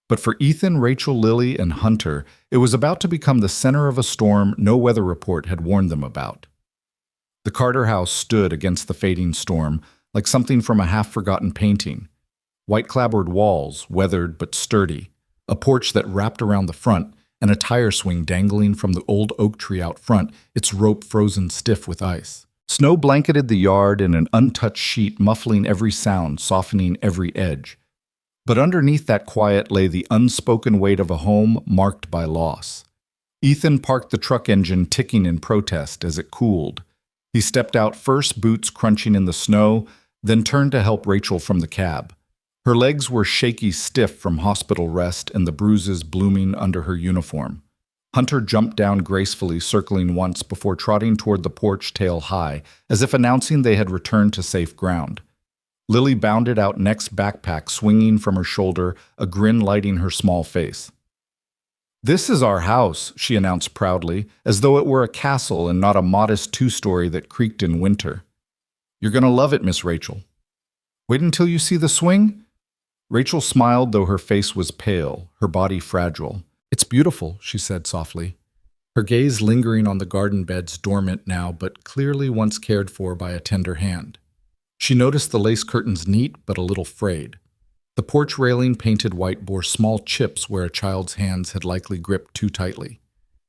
But for Ethan, Rachel, Lily, and Hunter, it was about to become the center of a storm no weather report had warned them about. The Carter house stood against the fading storm, like something from a half-forgotten painting. White-clapboard walls, weathered but sturdy, a porch that wrapped around the front, and a tire swing dangling from the old oak tree out front, its rope frozen stiff with ice. Snow blanketed the yard in an untouched sheet, muffling every sound, softening every edge. But underneath that quiet lay the unspoken weight of a home marked by loss. Ethan parked the truck engine, ticking in protest as it cooled. He stepped out first, boots crunching in the snow, then turned to help Rachel from the cab. Her legs were shaky stiff from hospital rest and the bruises blooming under her uniform. Hunter jumped down gracefully, circling once before trotting toward the porch, tail high, as if announcing they had returned to safe ground. Lily bounded out next, backpack swinging from her shoulder, a grin lighting her small face. This is our house, she announced proudly, as though it were a castle and not a modest two-story that creaked in winter. You're going to love it, Miss Rachel. Wait until you see the swing? Rachel smiled, though her face was pale, her body fragile. It's beautiful, she said softly, her gaze lingering on the garden beds, dormant now, but clearly once cared for by a tender hand. She noticed the lace curtains neat but a little frayed. The porch railing, painted white, bore small chips where a child's hands had likely gripped too tightly,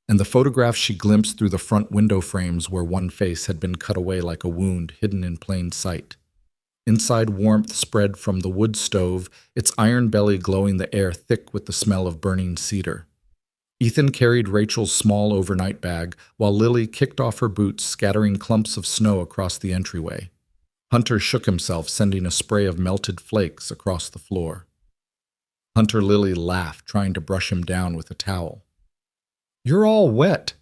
and the photographs she glimpsed through the front window frames where one face had been cut away like a wound hidden in plain sight. Inside, warmth spread from the wood stove, its iron belly glowing the air thick with the smell of burning cedar. Ethan carried Rachel's small overnight bag, while Lily kicked off her boots, scattering clumps of snow across the entryway. Hunter shook himself, sending a spray of melted flakes across the floor. Lily laughed, trying to brush him down with a towel. You're all wet.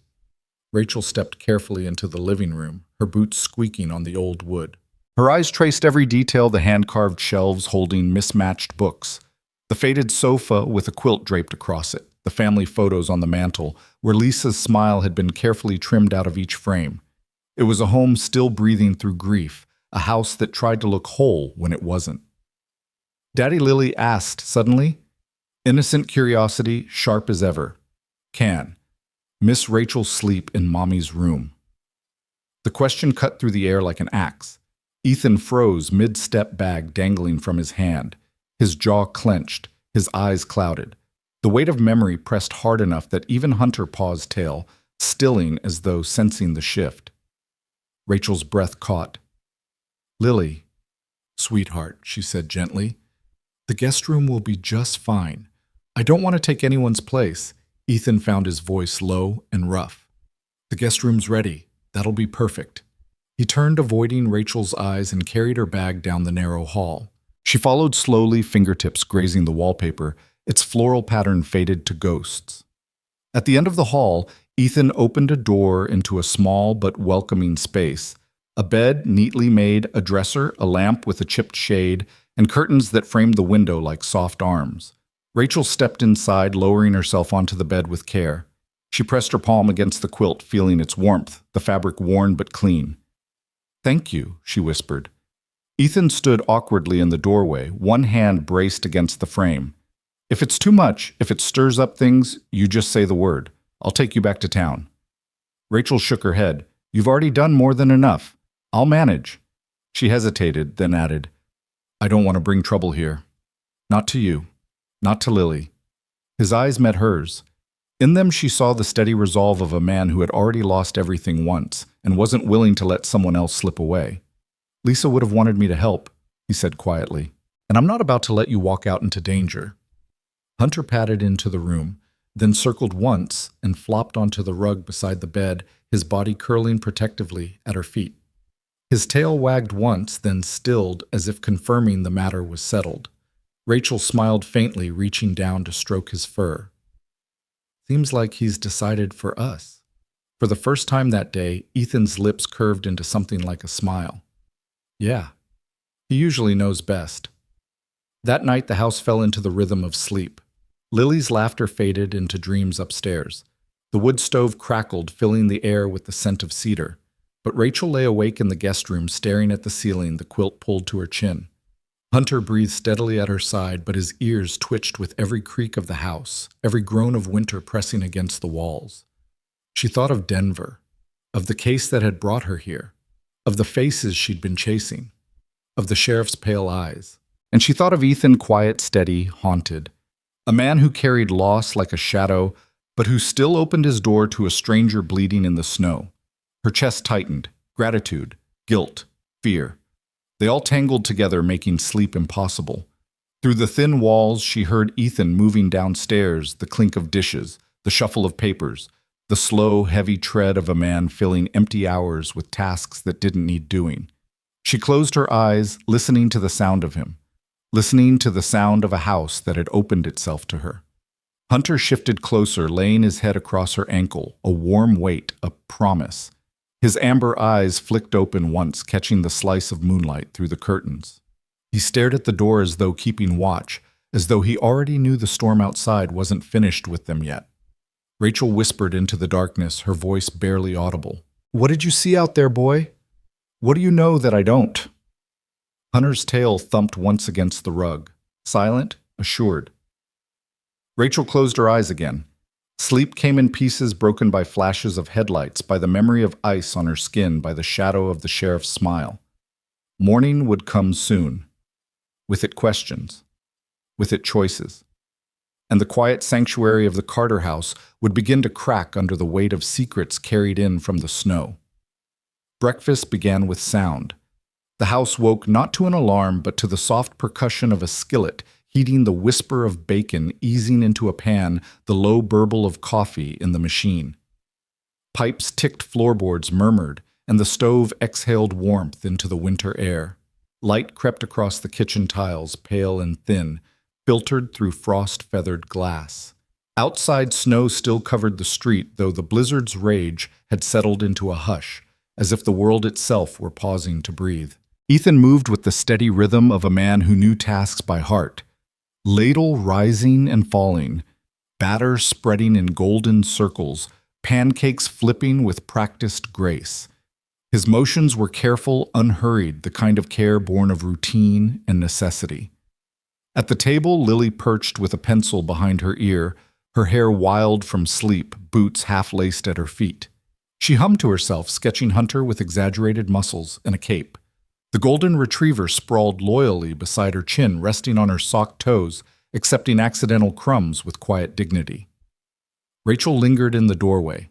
Rachel stepped carefully into the living room, her boots squeaking on the old wood. Her eyes traced every detail, the hand-carved shelves holding mismatched books, the faded sofa with a quilt draped across it, the family photos on the mantel, where Lisa's smile had been carefully trimmed out of each frame. It was a home still breathing through grief, a house that tried to look whole when it wasn't. Daddy, Lily asked suddenly, innocent curiosity, sharp as ever. Can Miss Rachel sleep in Mommy's room? The question cut through the air like an axe. Ethan froze, mid-step, bag dangling from his hand, his jaw clenched, his eyes clouded. The weight of memory pressed hard enough that even Hunter paused tail, stilling as though sensing the shift. Rachel's breath caught. Lily, sweetheart, she said gently, the guest room will be just fine. I don't want to take anyone's place. Ethan found his voice low and rough. The guest room's ready. That'll be perfect. He turned, avoiding Rachel's eyes, and carried her bag down the narrow hall. She followed slowly, fingertips grazing the wallpaper, its floral pattern faded to ghosts. At the end of the hall, Ethan opened a door into a small but welcoming space. A bed, neatly made, a dresser, a lamp with a chipped shade, and curtains that framed the window like soft arms. Rachel stepped inside, lowering herself onto the bed with care. She pressed her palm against the quilt, feeling its warmth, the fabric worn but clean. "Thank you," she whispered. Ethan stood awkwardly in the doorway, one hand braced against the frame. "If it's too much, if it stirs up things, you just say the word. I'll take you back to town." Rachel shook her head. "You've already done more than enough. I'll manage." She hesitated, then added, "I don't want to bring trouble here. Not to you. Not to Lily." His eyes met hers. In them she saw the steady resolve of a man who had already lost everything once and wasn't willing to let someone else slip away. "Lisa would have wanted me to help," he said quietly, "and I'm not about to let you walk out into danger." Hunter padded into the room, then circled once and flopped onto the rug beside the bed, his body curling protectively at her feet. His tail wagged once, then stilled as if confirming the matter was settled. Rachel smiled faintly, reaching down to stroke his fur. "Seems like he's decided for us." For the first time that day, Ethan's lips curved into something like a smile. "Yeah, he usually knows best." That night the house fell into the rhythm of sleep. Lily's laughter faded into dreams upstairs. The wood stove crackled, filling the air with the scent of cedar. But Rachel lay awake in the guest room, staring at the ceiling, the quilt pulled to her chin. Hunter breathed steadily at her side, but his ears twitched with every creak of the house, every groan of winter pressing against the walls. She thought of Denver, of the case that had brought her here, of the faces she'd been chasing, of the sheriff's pale eyes. And she thought of Ethan, quiet, steady, haunted. A man who carried loss like a shadow, but who still opened his door to a stranger bleeding in the snow. Her chest tightened. Gratitude, guilt, fear. They all tangled together, making sleep impossible. Through the thin walls, she heard Ethan moving downstairs, the clink of dishes, the shuffle of papers, the slow, heavy tread of a man filling empty hours with tasks that didn't need doing. She closed her eyes, listening to the sound of him, listening to the sound of a house that had opened itself to her. Hunter shifted closer, laying his head across her ankle, a warm weight, a promise. His amber eyes flicked open once, catching the slice of moonlight through the curtains. He stared at the door as though keeping watch, as though he already knew the storm outside wasn't finished with them yet. Rachel whispered into the darkness, her voice barely audible. "What did you see out there, boy? What do you know that I don't?" Hunter's tail thumped once against the rug, silent, assured. Rachel closed her eyes again. Sleep came in pieces, broken by flashes of headlights, by the memory of ice on her skin, by the shadow of the sheriff's smile. Morning would come soon. With it questions. With it choices. And the quiet sanctuary of the Carter house would begin to crack under the weight of secrets carried in from the snow. Breakfast began with sound. The house woke not to an alarm, but to the soft percussion of a skillet, heating, the whisper of bacon easing into a pan, the low burble of coffee in the machine. Pipes ticked, floorboards murmured, and the stove exhaled warmth into the winter air. Light crept across the kitchen tiles, pale and thin, filtered through frost-feathered glass. Outside, snow still covered the street, though the blizzard's rage had settled into a hush, as if the world itself were pausing to breathe. Ethan moved with the steady rhythm of a man who knew tasks by heart. Ladle rising and falling, batter spreading in golden circles, pancakes flipping with practiced grace. His motions were careful, unhurried, the kind of care born of routine and necessity. At the table, Lily perched with a pencil behind her ear, her hair wild from sleep, boots half-laced at her feet. She hummed to herself, sketching Hunter with exaggerated muscles and a cape. The golden retriever sprawled loyally beside her chin, resting on her socked toes, accepting accidental crumbs with quiet dignity. Rachel lingered in the doorway.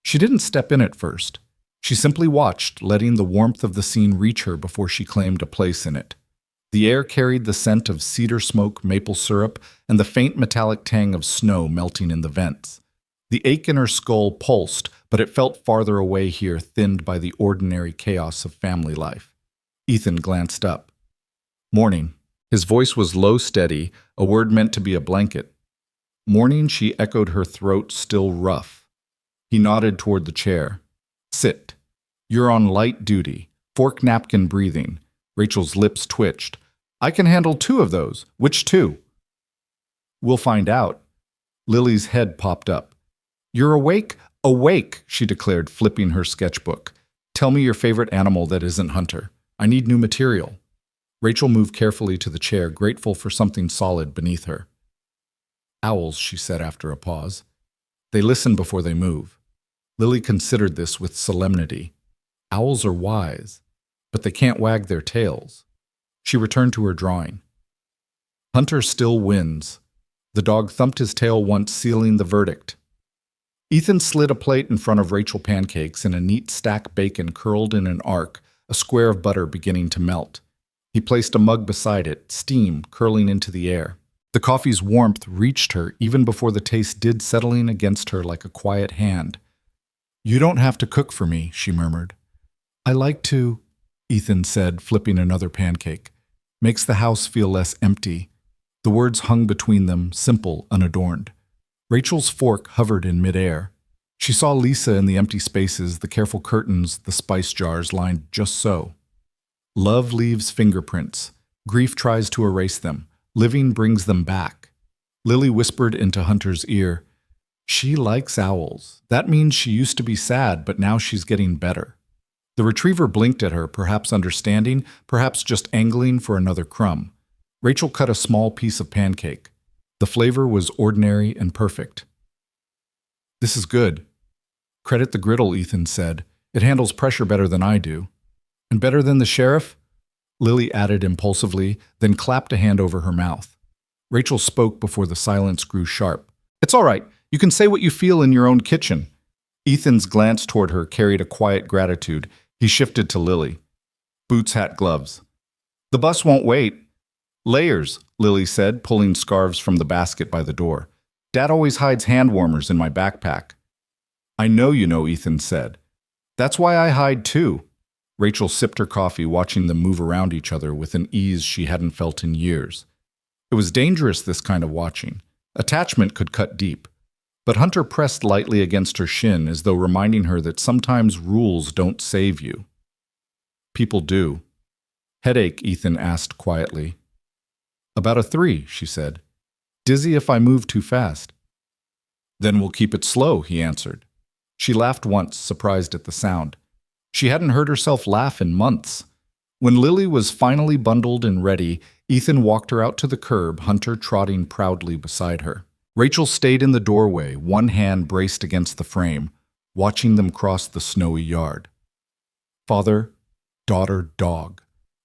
She didn't step in at first. She simply watched, letting the warmth of the scene reach her before she claimed a place in it. The air carried the scent of cedar smoke, maple syrup, and the faint metallic tang of snow melting in the vents. The ache in her skull pulsed, but it felt farther away here, thinned by the ordinary chaos of family life. Ethan glanced up. "Morning." His voice was low, steady, a word meant to be a blanket. "Morning," she echoed, her throat still rough. He nodded toward the chair. "Sit. You're on light duty. Fork napkin breathing." Rachel's lips twitched. "I can handle 2 of those. Which 2? "We'll find out." Lily's head popped up. "You're awake?" "Awake," she declared, flipping her sketchbook. "Tell me your favorite animal that isn't Hunter. I need new material." Rachel moved carefully to the chair, grateful for something solid beneath her. "Owls," she said after a pause. "They listen before they move." Lily considered this with solemnity. Owls are wise, but they can't wag their tails. She returned to her drawing. Hunter still wins. The dog thumped his tail once, sealing the verdict. Ethan slid a plate in front of Rachel pancakes and a neat stack bacon curled in an arc, a square of butter beginning to melt. He placed a mug beside it, steam curling into the air. The coffee's warmth reached her even before the taste did, settling against her like a quiet hand. "You don't have to cook for me," she murmured. "I like to," Ethan said, flipping another pancake. "Makes the house feel less empty." The words hung between them, simple, unadorned. Rachel's fork hovered in midair. She saw Lisa in the empty spaces, the careful curtains, the spice jars lined just so. Love leaves fingerprints. Grief tries to erase them. Living brings them back. Lily whispered into Hunter's ear, "She likes owls. That means she used to be sad, but now she's getting better." The retriever blinked at her, perhaps understanding, perhaps just angling for another crumb. Rachel cut a small piece of pancake. The flavor was ordinary and perfect. "This is good." "Credit the griddle," Ethan said. "It handles pressure better than I do." "And better than the sheriff?" Lily added impulsively, then clapped a hand over her mouth. Rachel spoke before the silence grew sharp. "It's all right. You can say what you feel in your own kitchen." Ethan's glance toward her carried a quiet gratitude. He shifted to Lily. "Boots, hat, gloves." "The bus won't wait." "Layers," Lily said, pulling scarves from the basket by the door. "Dad always hides hand warmers in my backpack." "I know you know," Ethan said. "That's why I hide too." Rachel sipped her coffee, watching them move around each other with an ease she hadn't felt in years. It was dangerous, this kind of watching. Attachment could cut deep. But Hunter pressed lightly against her shin, as though reminding her that sometimes rules don't save you. "People do." "Headache?" Ethan asked quietly. "About a 3, she said. "Dizzy if I move too fast." "Then we'll keep it slow," he answered. She laughed once, surprised at the sound. She hadn't heard herself laugh in months. When Lily was finally bundled and ready, Ethan walked her out to the curb, Hunter trotting proudly beside her. Rachel stayed in the doorway, one hand braced against the frame, watching them cross the snowy yard. Father, daughter, dog,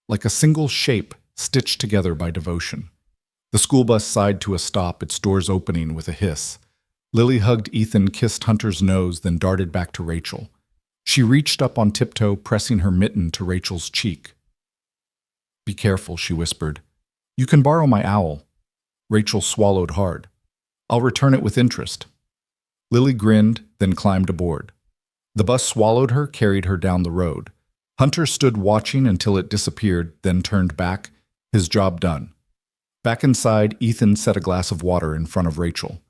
like a single shape stitched together by devotion. The school bus sighed to a stop, its doors opening with a hiss. Lily hugged Ethan, kissed Hunter's nose, then darted back to Rachel. She reached up on tiptoe, pressing her mitten to Rachel's cheek. "Be careful," she whispered. "You can borrow my owl." Rachel swallowed hard. "I'll return it with interest." Lily grinned, then climbed aboard. The bus swallowed her, carried her down the road. Hunter stood watching until it disappeared, then turned back, his job done. Back inside, Ethan set a glass of water in front of Rachel.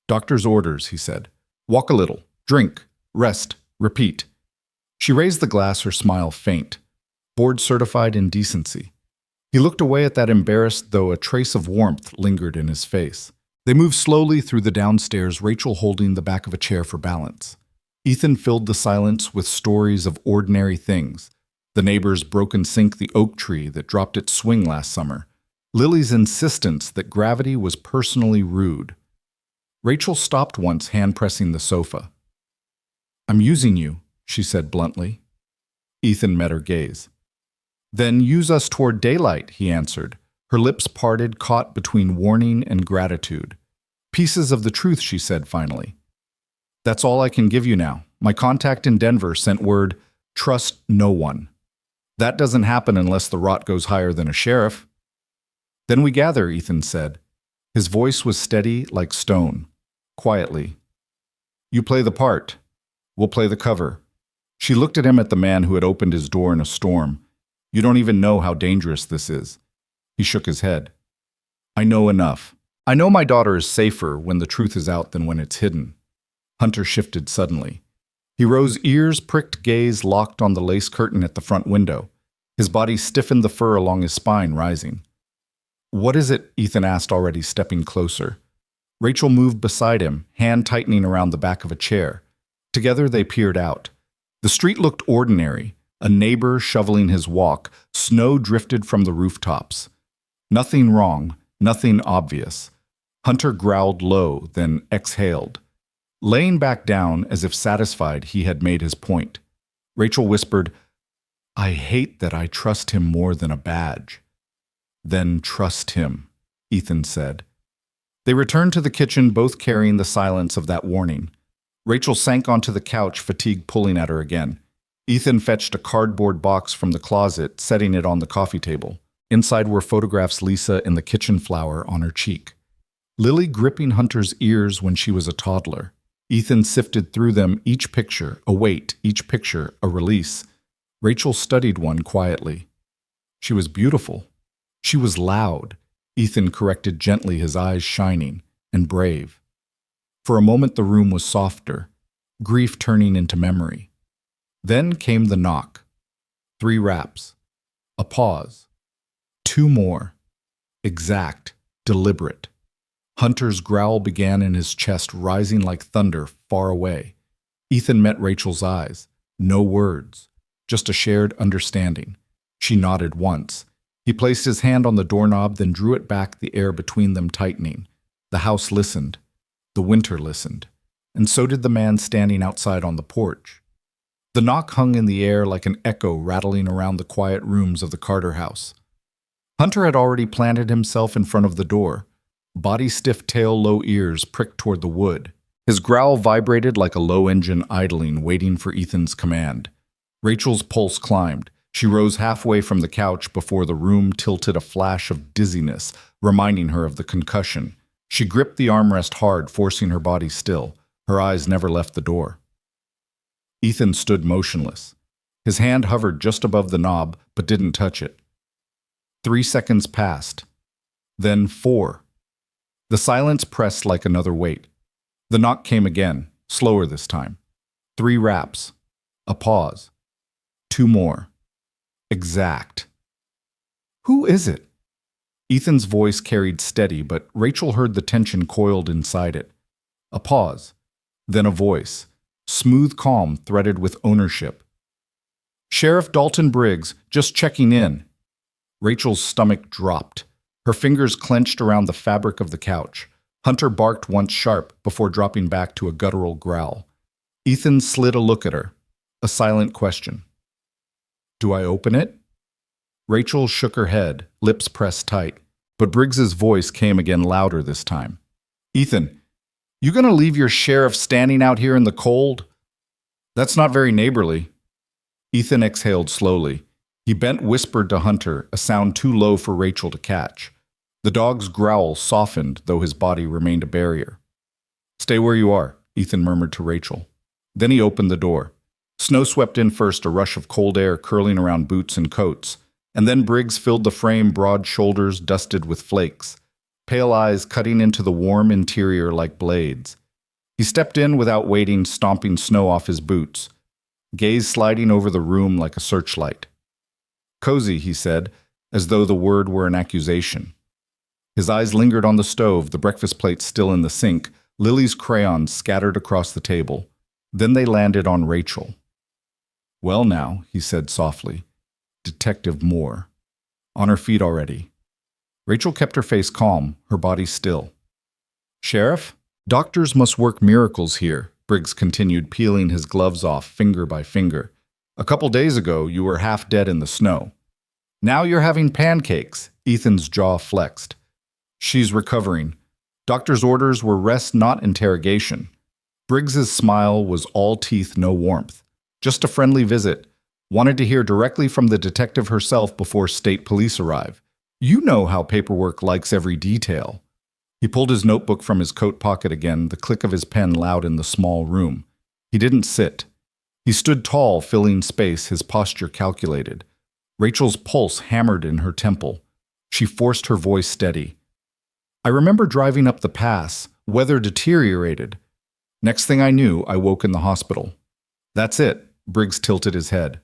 "Doctor's orders," he said. "Walk a little, drink, rest, repeat." She raised the glass, her smile faint. Board-certified in decency. He looked away at that, embarrassed, though a trace of warmth lingered in his face. They moved slowly through the downstairs, Rachel holding the back of a chair for balance. Ethan filled the silence with stories of ordinary things. The neighbor's broken sink, the oak tree that dropped its swing last summer. Lily's insistence that gravity was personally rude. Rachel stopped once, hand-pressing the sofa. "I'm using you," she said bluntly. Ethan met her gaze. "Then use us toward daylight," he answered. Her lips parted, caught between warning and gratitude. "Pieces of the truth," she said finally. "That's all I can give you now. My contact in Denver sent word, trust no one. That doesn't happen unless the rot goes higher than a sheriff." "Then we gather," Ethan said. His voice was steady like stone. Quietly. You play the part. We'll play the cover. She looked at him at the man who had opened his door in a storm. You don't even know how dangerous this is. He shook his head. I know enough. I know my daughter is safer when the truth is out than when it's hidden. Hunter shifted suddenly. He rose, ears pricked, gaze locked on the lace curtain at the front window. His body stiffened, the fur along his spine rising. What is it? Ethan asked, already stepping closer. Rachel moved beside him, hand tightening around the back of a chair. Together they peered out. The street looked ordinary, a neighbor shoveling his walk, snow drifted from the rooftops. Nothing wrong, nothing obvious. Hunter growled low, then exhaled, laying back down as if satisfied he had made his point. Rachel whispered, I hate that I trust him more than a badge. Then trust him, Ethan said. They returned to the kitchen, both carrying the silence of that warning. Rachel sank onto the couch, fatigue pulling at her again. Ethan fetched a cardboard box from the closet, setting it on the coffee table. Inside were photographs Lisa in the kitchen flower on her cheek. Lily gripping Hunter's ears when she was a toddler. Ethan sifted through them, each picture a weight, each picture a release. Rachel studied one quietly. She was beautiful. She was loud. Ethan corrected gently, his eyes shining, and brave. For a moment the room was softer, grief turning into memory. Then came the knock. 3 raps. A pause. 2 more. Exact, deliberate. Hunter's growl began in his chest, rising like thunder far away. Ethan met Rachel's eyes. No words, just a shared understanding. She nodded once. He placed his hand on the doorknob, then drew it back, the air between them tightening. The house listened. The winter listened. And so did the man standing outside on the porch. The knock hung in the air like an echo rattling around the quiet rooms of the Carter house. Hunter had already planted himself in front of the door. Body stiff, tail low, ears pricked toward the wood. His growl vibrated like a low engine idling, waiting for Ethan's command. Rachel's pulse climbed. She rose halfway from the couch before the room tilted, a flash of dizziness, reminding her of the concussion. She gripped the armrest hard, forcing her body still. Her eyes never left the door. Ethan stood motionless. His hand hovered just above the knob, but didn't touch it. 3 seconds passed. Then 4. The silence pressed like another weight. The knock came again, slower this time. 3 raps. A pause. 2 more. Exact. Who is it? Ethan's voice carried steady, but Rachel heard the tension coiled inside it. A pause. Then a voice. Smooth calm, threaded with ownership. Sheriff Dalton Briggs, just checking in. Rachel's stomach dropped. Her fingers clenched around the fabric of the couch. Hunter barked once sharp before dropping back to a guttural growl. Ethan slid a look at her. A silent question. Do I open it? Rachel shook her head, lips pressed tight, but Briggs's voice came again, louder this time. Ethan, you gonna leave your sheriff standing out here in the cold? That's not very neighborly. Ethan exhaled slowly. He bent, whispered to Hunter, a sound too low for Rachel to catch. The dog's growl softened, though his body remained a barrier. Stay where you are, Ethan murmured to Rachel. Then he opened the door. Snow swept in first, a rush of cold air curling around boots and coats, and then Briggs filled the frame, broad shoulders dusted with flakes, pale eyes cutting into the warm interior like blades. He stepped in without waiting, stomping snow off his boots, gaze sliding over the room like a searchlight. Cozy, he said, as though the word were an accusation. His eyes lingered on the stove, the breakfast plate still in the sink, Lily's crayons scattered across the table. Then they landed on Rachel. Well now, he said softly. Detective Moore. On her feet already. Rachel kept her face calm, her body still. Sheriff? Doctors must work miracles here, Briggs continued, peeling his gloves off finger by finger. A couple days ago, you were half dead in the snow. Now you're having pancakes. Ethan's jaw flexed. She's recovering. Doctor's orders were rest, not interrogation. Briggs's smile was all teeth, no warmth. Just a friendly visit. Wanted to hear directly from the detective herself before state police arrive. You know how paperwork likes every detail. He pulled his notebook from his coat pocket again, the click of his pen loud in the small room. He didn't sit. He stood tall, filling space, his posture calculated. Rachel's pulse hammered in her temple. She forced her voice steady. I remember driving up the pass. Weather deteriorated. Next thing I knew, I woke in the hospital. That's it. Briggs tilted his head.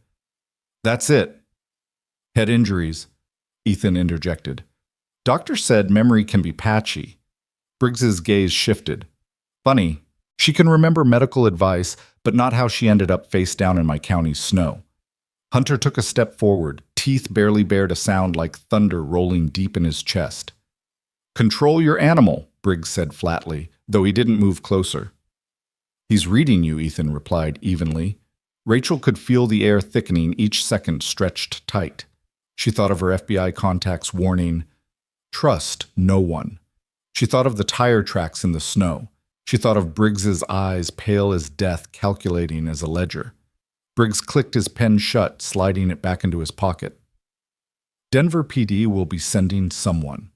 That's it. Head injuries, Ethan interjected. Doctor said memory can be patchy. Briggs's gaze shifted. Funny, she can remember medical advice, but not how she ended up face down in my county's snow. Hunter took a step forward, teeth barely bared a sound like thunder rolling deep in his chest. Control your animal, Briggs said flatly, though he didn't move closer. He's reading you, Ethan replied evenly. Rachel could feel the air thickening, each second stretched tight. She thought of her FBI contact's warning, trust no one. She thought of the tire tracks in the snow. She thought of Briggs's eyes, pale as death, calculating as a ledger. Briggs clicked his pen shut, sliding it back into his pocket. Denver PD will be sending someone.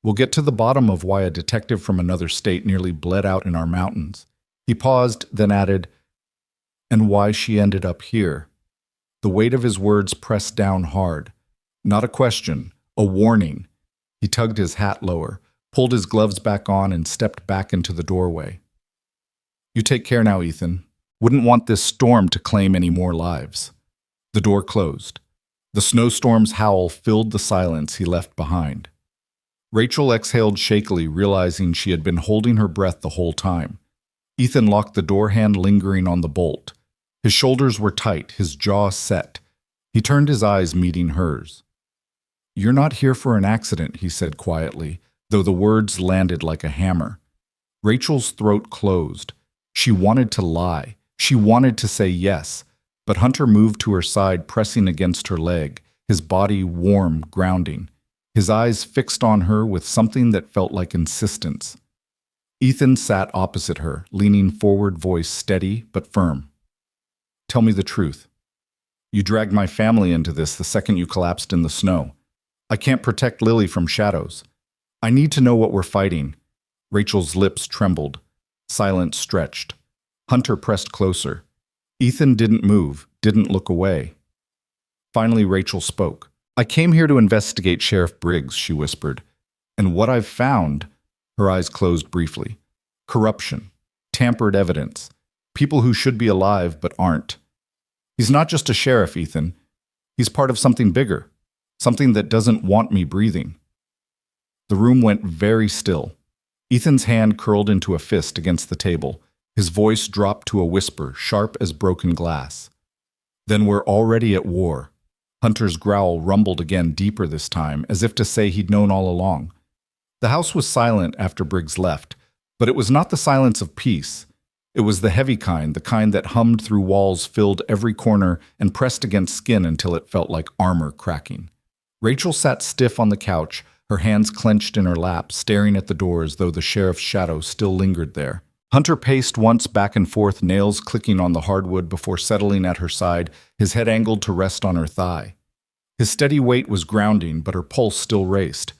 We'll get to the bottom of why a detective from another state nearly bled out in our mountains. He paused, then added, and why she ended up here. The weight of his words pressed down hard. Not a question, a warning. He tugged his hat lower, pulled his gloves back on, and stepped back into the doorway. You take care now, Ethan. Wouldn't want this storm to claim any more lives. The door closed. The snowstorm's howl filled the silence he left behind. Rachel exhaled shakily, realizing she had been holding her breath the whole time. Ethan locked the door hand, lingering on the bolt. His shoulders were tight, his jaw set. He turned his eyes, meeting hers. You're not here for an accident, he said quietly, though the words landed like a hammer. Rachel's throat closed. She wanted to lie. She wanted to say yes, but Hunter moved to her side, pressing against her leg, his body warm, grounding, his eyes fixed on her with something that felt like insistence. Ethan sat opposite her, leaning forward, voice steady but firm. Tell me the truth. You dragged my family into this the second you collapsed in the snow. I can't protect Lily from shadows. I need to know what we're fighting. Rachel's lips trembled. Silence stretched. Hunter pressed closer. Ethan didn't move, didn't look away. Finally, Rachel spoke. I came here to investigate Sheriff Briggs, she whispered. And what I've found, her eyes closed briefly. Corruption, tampered evidence, people who should be alive but aren't. He's not just a sheriff, Ethan. He's part of something bigger, something that doesn't want me breathing. The room went very still. Ethan's hand curled into a fist against the table. His voice dropped to a whisper, sharp as broken glass. Then we're already at war. Hunter's growl rumbled again, deeper this time, as if to say he'd known all along. The house was silent after Briggs left, but it was not the silence of peace. It was the heavy kind, the kind that hummed through walls, filled every corner, and pressed against skin until it felt like armor cracking. Rachel sat stiff on the couch, her hands clenched in her lap, staring at the door as though the sheriff's shadow still lingered there. Hunter paced once back and forth, nails clicking on the hardwood before settling at her side, his head angled to rest on her thigh. His steady weight was grounding, but her pulse still raced.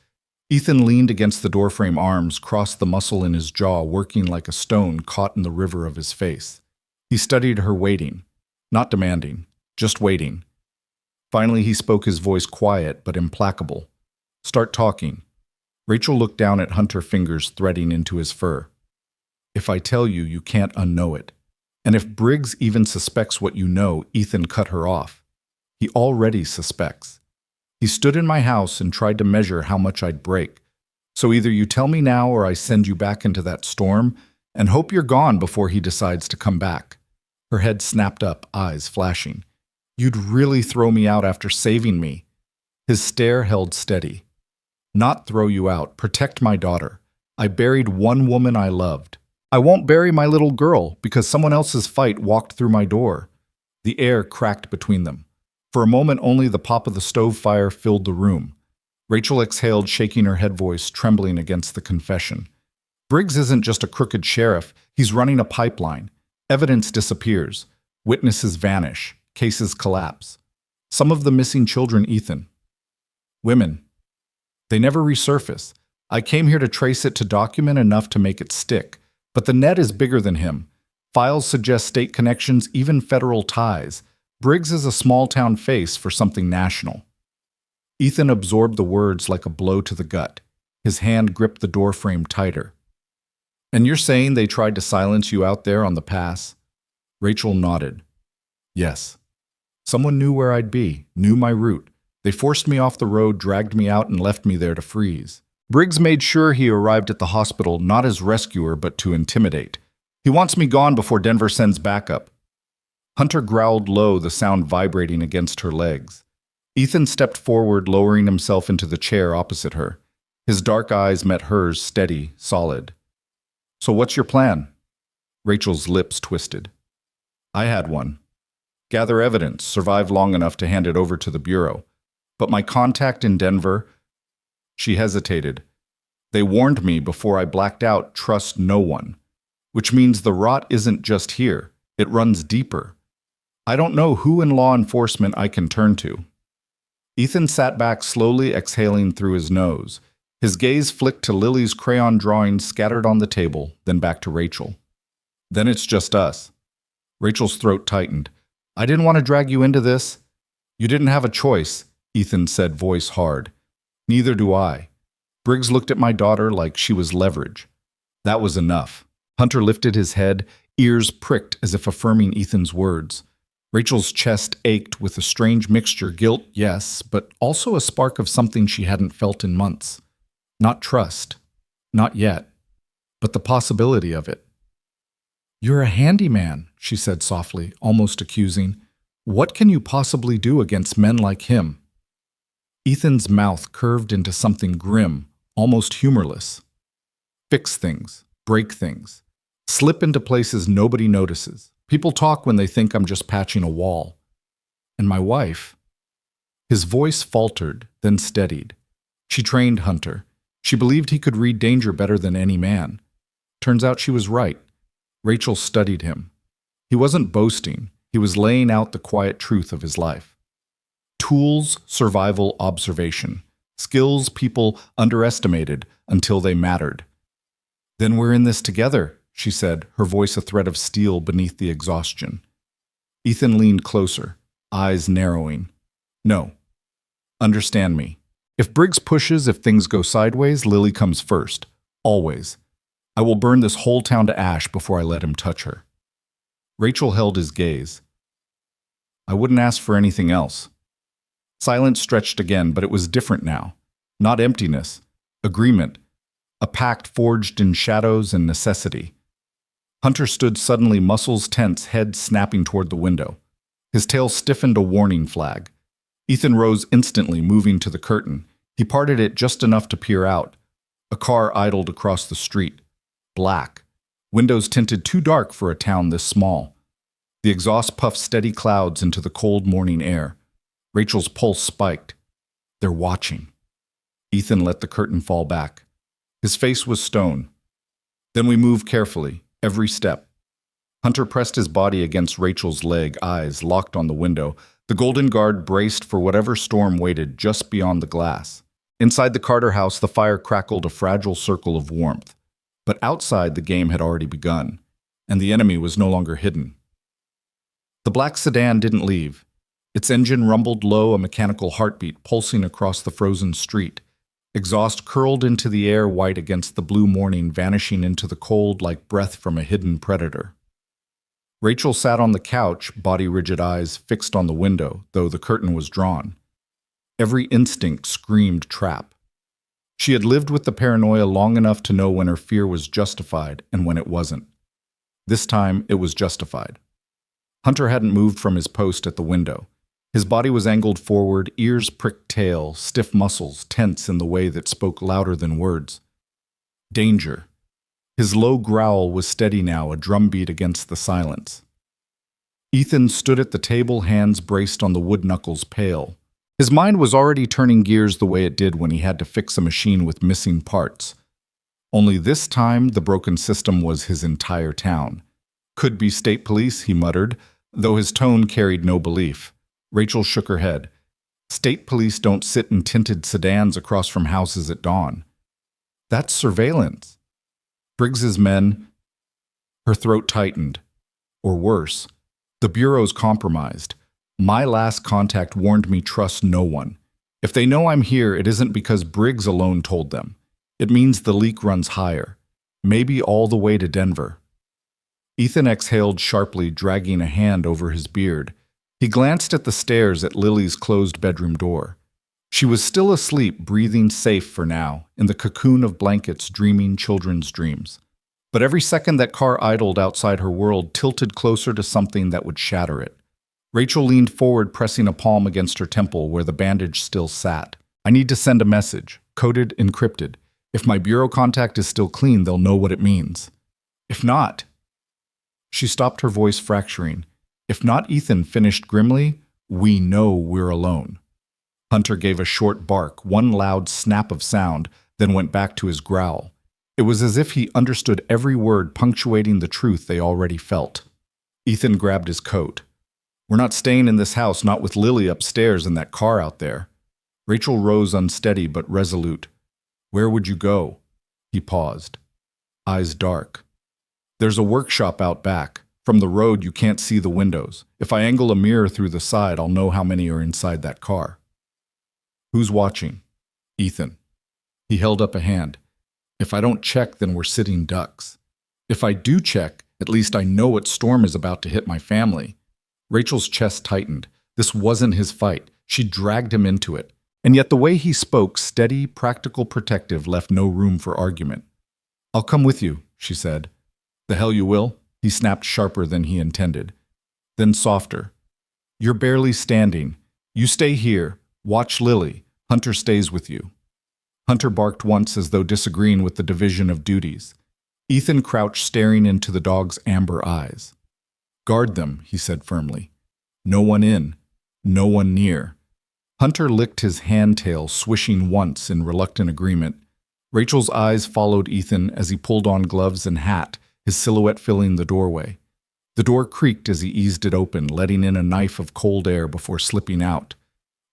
Ethan leaned against the doorframe, arms crossed, the muscle in his jaw working like a stone caught in the river of his face. He studied her, waiting, not demanding, just waiting. Finally, he spoke, his voice quiet but implacable. Start talking. Rachel looked down at Hunter, fingers threading into his fur. If I tell you, you can't unknow it. And if Briggs even suspects what you know, Ethan cut her off. He already suspects. He stood in my house and tried to measure how much I'd break. So either you tell me now or I send you back into that storm and hope you're gone before he decides to come back. Her head snapped up, eyes flashing. You'd really throw me out after saving me. His stare held steady. Not throw you out, protect my daughter. I buried one woman I loved. I won't bury my little girl because someone else's fight walked through my door. The air cracked between them. For a moment, only the pop of the stove fire filled the room. Rachel exhaled, shaking her head, voice trembling against the confession. Briggs isn't just a crooked sheriff. He's running a pipeline. Evidence disappears. Witnesses vanish. Cases collapse. Some of the missing children, Ethan. Women. They never resurface. I came here to trace it to document enough to make it stick. But the net is bigger than him. Files suggest state connections, even federal ties. Briggs is a small-town face for something national. Ethan absorbed the words like a blow to the gut. His hand gripped the doorframe tighter. And you're saying they tried to silence you out there on the pass? Rachel nodded. Yes. Someone knew where I'd be, knew my route. They forced me off the road, dragged me out, and left me there to freeze. Briggs made sure he arrived at the hospital not as rescuer but to intimidate. He wants me gone before Denver sends backup. Hunter growled low, the sound vibrating against her legs. Ethan stepped forward, lowering himself into the chair opposite her. His dark eyes met hers, steady, solid. So what's your plan? Rachel's lips twisted. I had one. Gather evidence, survive long enough to hand it over to the Bureau. But my contact in Denver... She hesitated. They warned me before I blacked out, trust no one. Which means the rot isn't just here. It runs deeper. I don't know who in law enforcement I can turn to. Ethan sat back, slowly exhaling through his nose. His gaze flicked to Lily's crayon drawings scattered on the table, then back to Rachel. Then it's just us. Rachel's throat tightened. I didn't want to drag you into this. You didn't have a choice, Ethan said, voice hard. Neither do I. Briggs looked at my daughter like she was leverage. That was enough. Hunter lifted his head, ears pricked as if affirming Ethan's words. Rachel's chest ached with a strange mixture, guilt, yes, but also a spark of something she hadn't felt in months. Not trust. Not yet. But the possibility of it. You're a handyman, she said softly, almost accusing. What can you possibly do against men like him? Ethan's mouth curved into something grim, almost humorless. Fix things, break things, slip into places nobody notices. People talk when they think I'm just patching a wall. And my wife? His voice faltered, then steadied. She trained Hunter. She believed he could read danger better than any man. Turns out she was right. Rachel studied him. He wasn't boasting. He was laying out the quiet truth of his life. Tools, survival, observation. Skills people underestimated until they mattered. Then we're in this together, she said, her voice a thread of steel beneath the exhaustion. Ethan leaned closer, eyes narrowing. No. Understand me. If Briggs pushes, if things go sideways, Lily comes first. Always. I will burn this whole town to ash before I let him touch her. Rachel held his gaze. I wouldn't ask for anything else. Silence stretched again, but it was different now. Not emptiness. Agreement. A pact forged in shadows and necessity. Hunter stood suddenly, muscles tense, head snapping toward the window. His tail stiffened, a warning flag. Ethan rose instantly, moving to the curtain. He parted it just enough to peer out. A car idled across the street. Black. Windows tinted too dark for a town this small. The exhaust puffed steady clouds into the cold morning air. Rachel's pulse spiked. They're watching. Ethan let the curtain fall back. His face was stone. Then we moved carefully, every step. Hunter pressed his body against Rachel's leg, eyes locked on the window. The Golden Guard braced for whatever storm waited just beyond the glass. Inside the Carter house, the fire crackled a fragile circle of warmth. But outside, the game had already begun, and the enemy was no longer hidden. The black sedan didn't leave. Its engine rumbled low, a mechanical heartbeat pulsing across the frozen street. Exhaust curled into the air, white against the blue morning, vanishing into the cold like breath from a hidden predator. Rachel sat on the couch, body-rigid eyes fixed on the window, though the curtain was drawn. Every instinct screamed trap. She had lived with the paranoia long enough to know when her fear was justified and when it wasn't. This time, it was justified. Hunter hadn't moved from his post at the window. His body was angled forward, ears pricked tail, stiff muscles tense in the way that spoke louder than words. Danger. His low growl was steady now, a drumbeat against the silence. Ethan stood at the table, hands braced on the wood knuckles, pale. His mind was already turning gears the way it did when he had to fix a machine with missing parts. Only this time, the broken system was his entire town. Could be state police, he muttered, though his tone carried no belief. Rachel shook her head. State police don't sit in tinted sedans across from houses at dawn. That's surveillance. Briggs's men, her throat tightened. Or worse, the Bureau's compromised. My last contact warned me trust no one. If they know I'm here, it isn't because Briggs alone told them. It means the leak runs higher, maybe all the way to Denver. Ethan exhaled sharply, dragging a hand over his beard. He glanced at the stairs at Lily's closed bedroom door. She was still asleep, breathing safe for now, in the cocoon of blankets, dreaming children's dreams. But every second that car idled outside her world tilted closer to something that would shatter it. Rachel leaned forward, pressing a palm against her temple where the bandage still sat. I need to send a message, coded, encrypted. If my bureau contact is still clean, they'll know what it means. If not... She stopped, her voice fracturing. If not, Ethan finished grimly, we know we're alone. Hunter gave a short bark, one loud snap of sound, then went back to his growl. It was as if he understood every word, punctuating the truth they already felt. Ethan grabbed his coat. We're not staying in this house, not with Lily upstairs in that car out there. Rachel rose unsteady but resolute. Where would you go? He paused, eyes dark. There's a workshop out back. From the road, you can't see the windows. If I angle a mirror through the side, I'll know how many are inside that car. Who's watching? Ethan. He held up a hand. If I don't check, then we're sitting ducks. If I do check, at least I know what storm is about to hit my family. Rachel's chest tightened. This wasn't his fight. She dragged him into it. And yet the way he spoke, steady, practical, protective, left no room for argument. I'll come with you, she said. The hell you will? He snapped sharper than he intended. Then softer. You're barely standing. You stay here. Watch Lily. Hunter stays with you. Hunter barked once as though disagreeing with the division of duties. Ethan crouched, staring into the dog's amber eyes. Guard them, he said firmly. No one in. No one near. Hunter licked his hand-tail, swishing once in reluctant agreement. Rachel's eyes followed Ethan as he pulled on gloves and hat, his silhouette filling the doorway. The door creaked as he eased it open, letting in a knife of cold air before slipping out.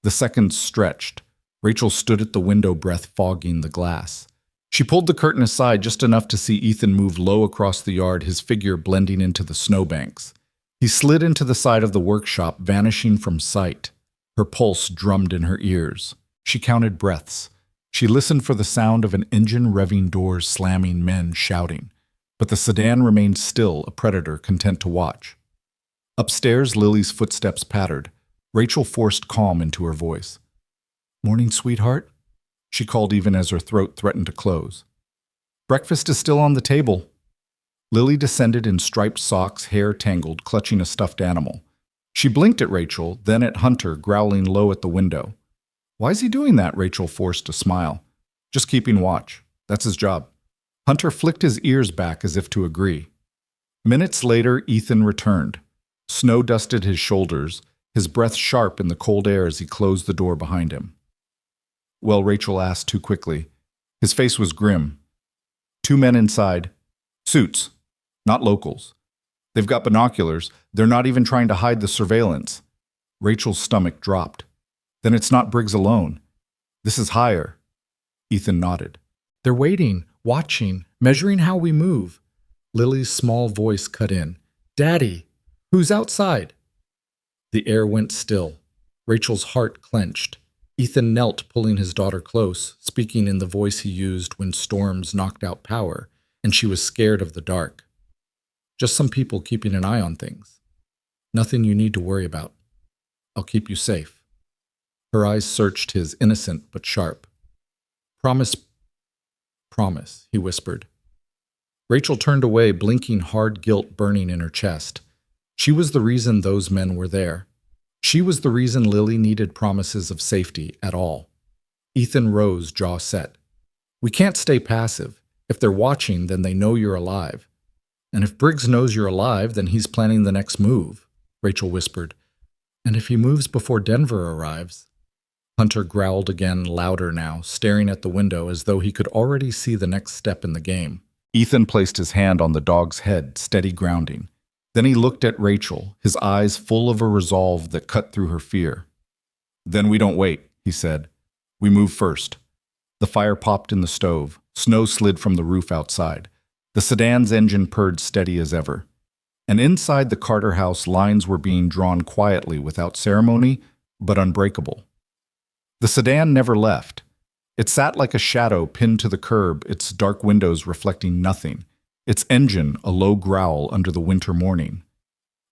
The seconds stretched. Rachel stood at the window, breath fogging the glass. She pulled the curtain aside just enough to see Ethan move low across the yard, his figure blending into the snowbanks. He slid into the side of the workshop, vanishing from sight. Her pulse drummed in her ears. She counted breaths. She listened for the sound of an engine revving, doors slamming, men shouting. But the sedan remained still, a predator content to watch. Upstairs, Lily's footsteps pattered. Rachel forced calm into her voice. Morning, sweetheart, she called even as her throat threatened to close. Breakfast is still on the table. Lily descended in striped socks, hair tangled, clutching a stuffed animal. She blinked at Rachel, then at Hunter, growling low at the window. Why is he doing that? Rachel forced a smile. Just keeping watch. That's his job. Hunter flicked his ears back as if to agree. Minutes later, Ethan returned. Snow dusted his shoulders, his breath sharp in the cold air as he closed the door behind him. Well, Rachel asked too quickly. His face was grim. 2 men inside. Suits. Not locals. They've got binoculars. They're not even trying to hide the surveillance. Rachel's stomach dropped. Then it's not Briggs alone. This is higher. Ethan nodded. They're waiting, watching, measuring how we move. Lily's small voice cut in. Daddy, who's outside? The air went still. Rachel's heart clenched. Ethan knelt, pulling his daughter close, speaking in the voice he used when storms knocked out power, and she was scared of the dark. Just some people keeping an eye on things. Nothing you need to worry about. I'll keep you safe. Her eyes searched his, innocent but sharp. Promise, he whispered. Rachel turned away, blinking, hard guilt burning in her chest. She was the reason those men were there. She was the reason Lily needed promises of safety at all. Ethan rose, jaw set. We can't stay passive. If they're watching, then they know you're alive. And if Briggs knows you're alive, then he's planning the next move, Rachel whispered. And if he moves before Denver arrives? Hunter growled again, louder now, staring at the window as though he could already see the next step in the game. Ethan placed his hand on the dog's head, steady grounding. Then he looked at Rachel, his eyes full of a resolve that cut through her fear. Then we don't wait, he said. We move first. The fire popped in the stove. Snow slid from the roof outside. The sedan's engine purred steady as ever. And inside the Carter house, lines were being drawn quietly without ceremony, but unbreakable. The sedan never left. It sat like a shadow pinned to the curb, its dark windows reflecting nothing, its engine a low growl under the winter morning.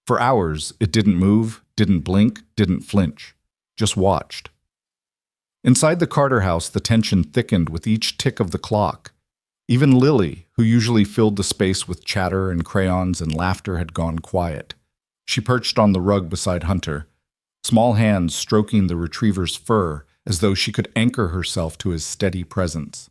For hours, it didn't move, didn't blink, didn't flinch, just watched. Inside the Carter house, the tension thickened with each tick of the clock. Even Lily, who usually filled the space with chatter and crayons and laughter, had gone quiet. She perched on the rug beside Hunter, small hands stroking the retriever's fur as though she could anchor herself to his steady presence.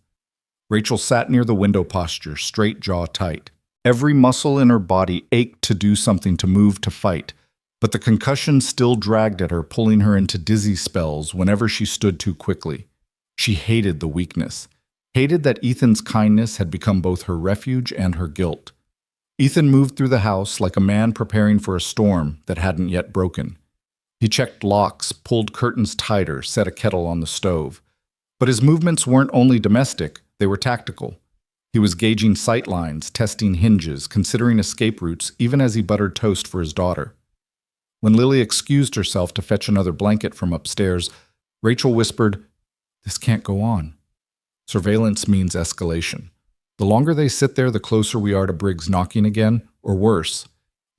Rachel sat near the window posture, straight jaw tight. Every muscle in her body ached to do something, to move, to fight, but the concussion still dragged at her, pulling her into dizzy spells whenever she stood too quickly. She hated the weakness, hated that Ethan's kindness had become both her refuge and her guilt. Ethan moved through the house like a man preparing for a storm that hadn't yet broken. He checked locks, pulled curtains tighter, set a kettle on the stove. But his movements weren't only domestic, they were tactical. He was gauging sight lines, testing hinges, considering escape routes, even as he buttered toast for his daughter. When Lily excused herself to fetch another blanket from upstairs, Rachel whispered, "This can't go on. Surveillance means escalation. The longer they sit there, the closer we are to Briggs knocking again, or worse."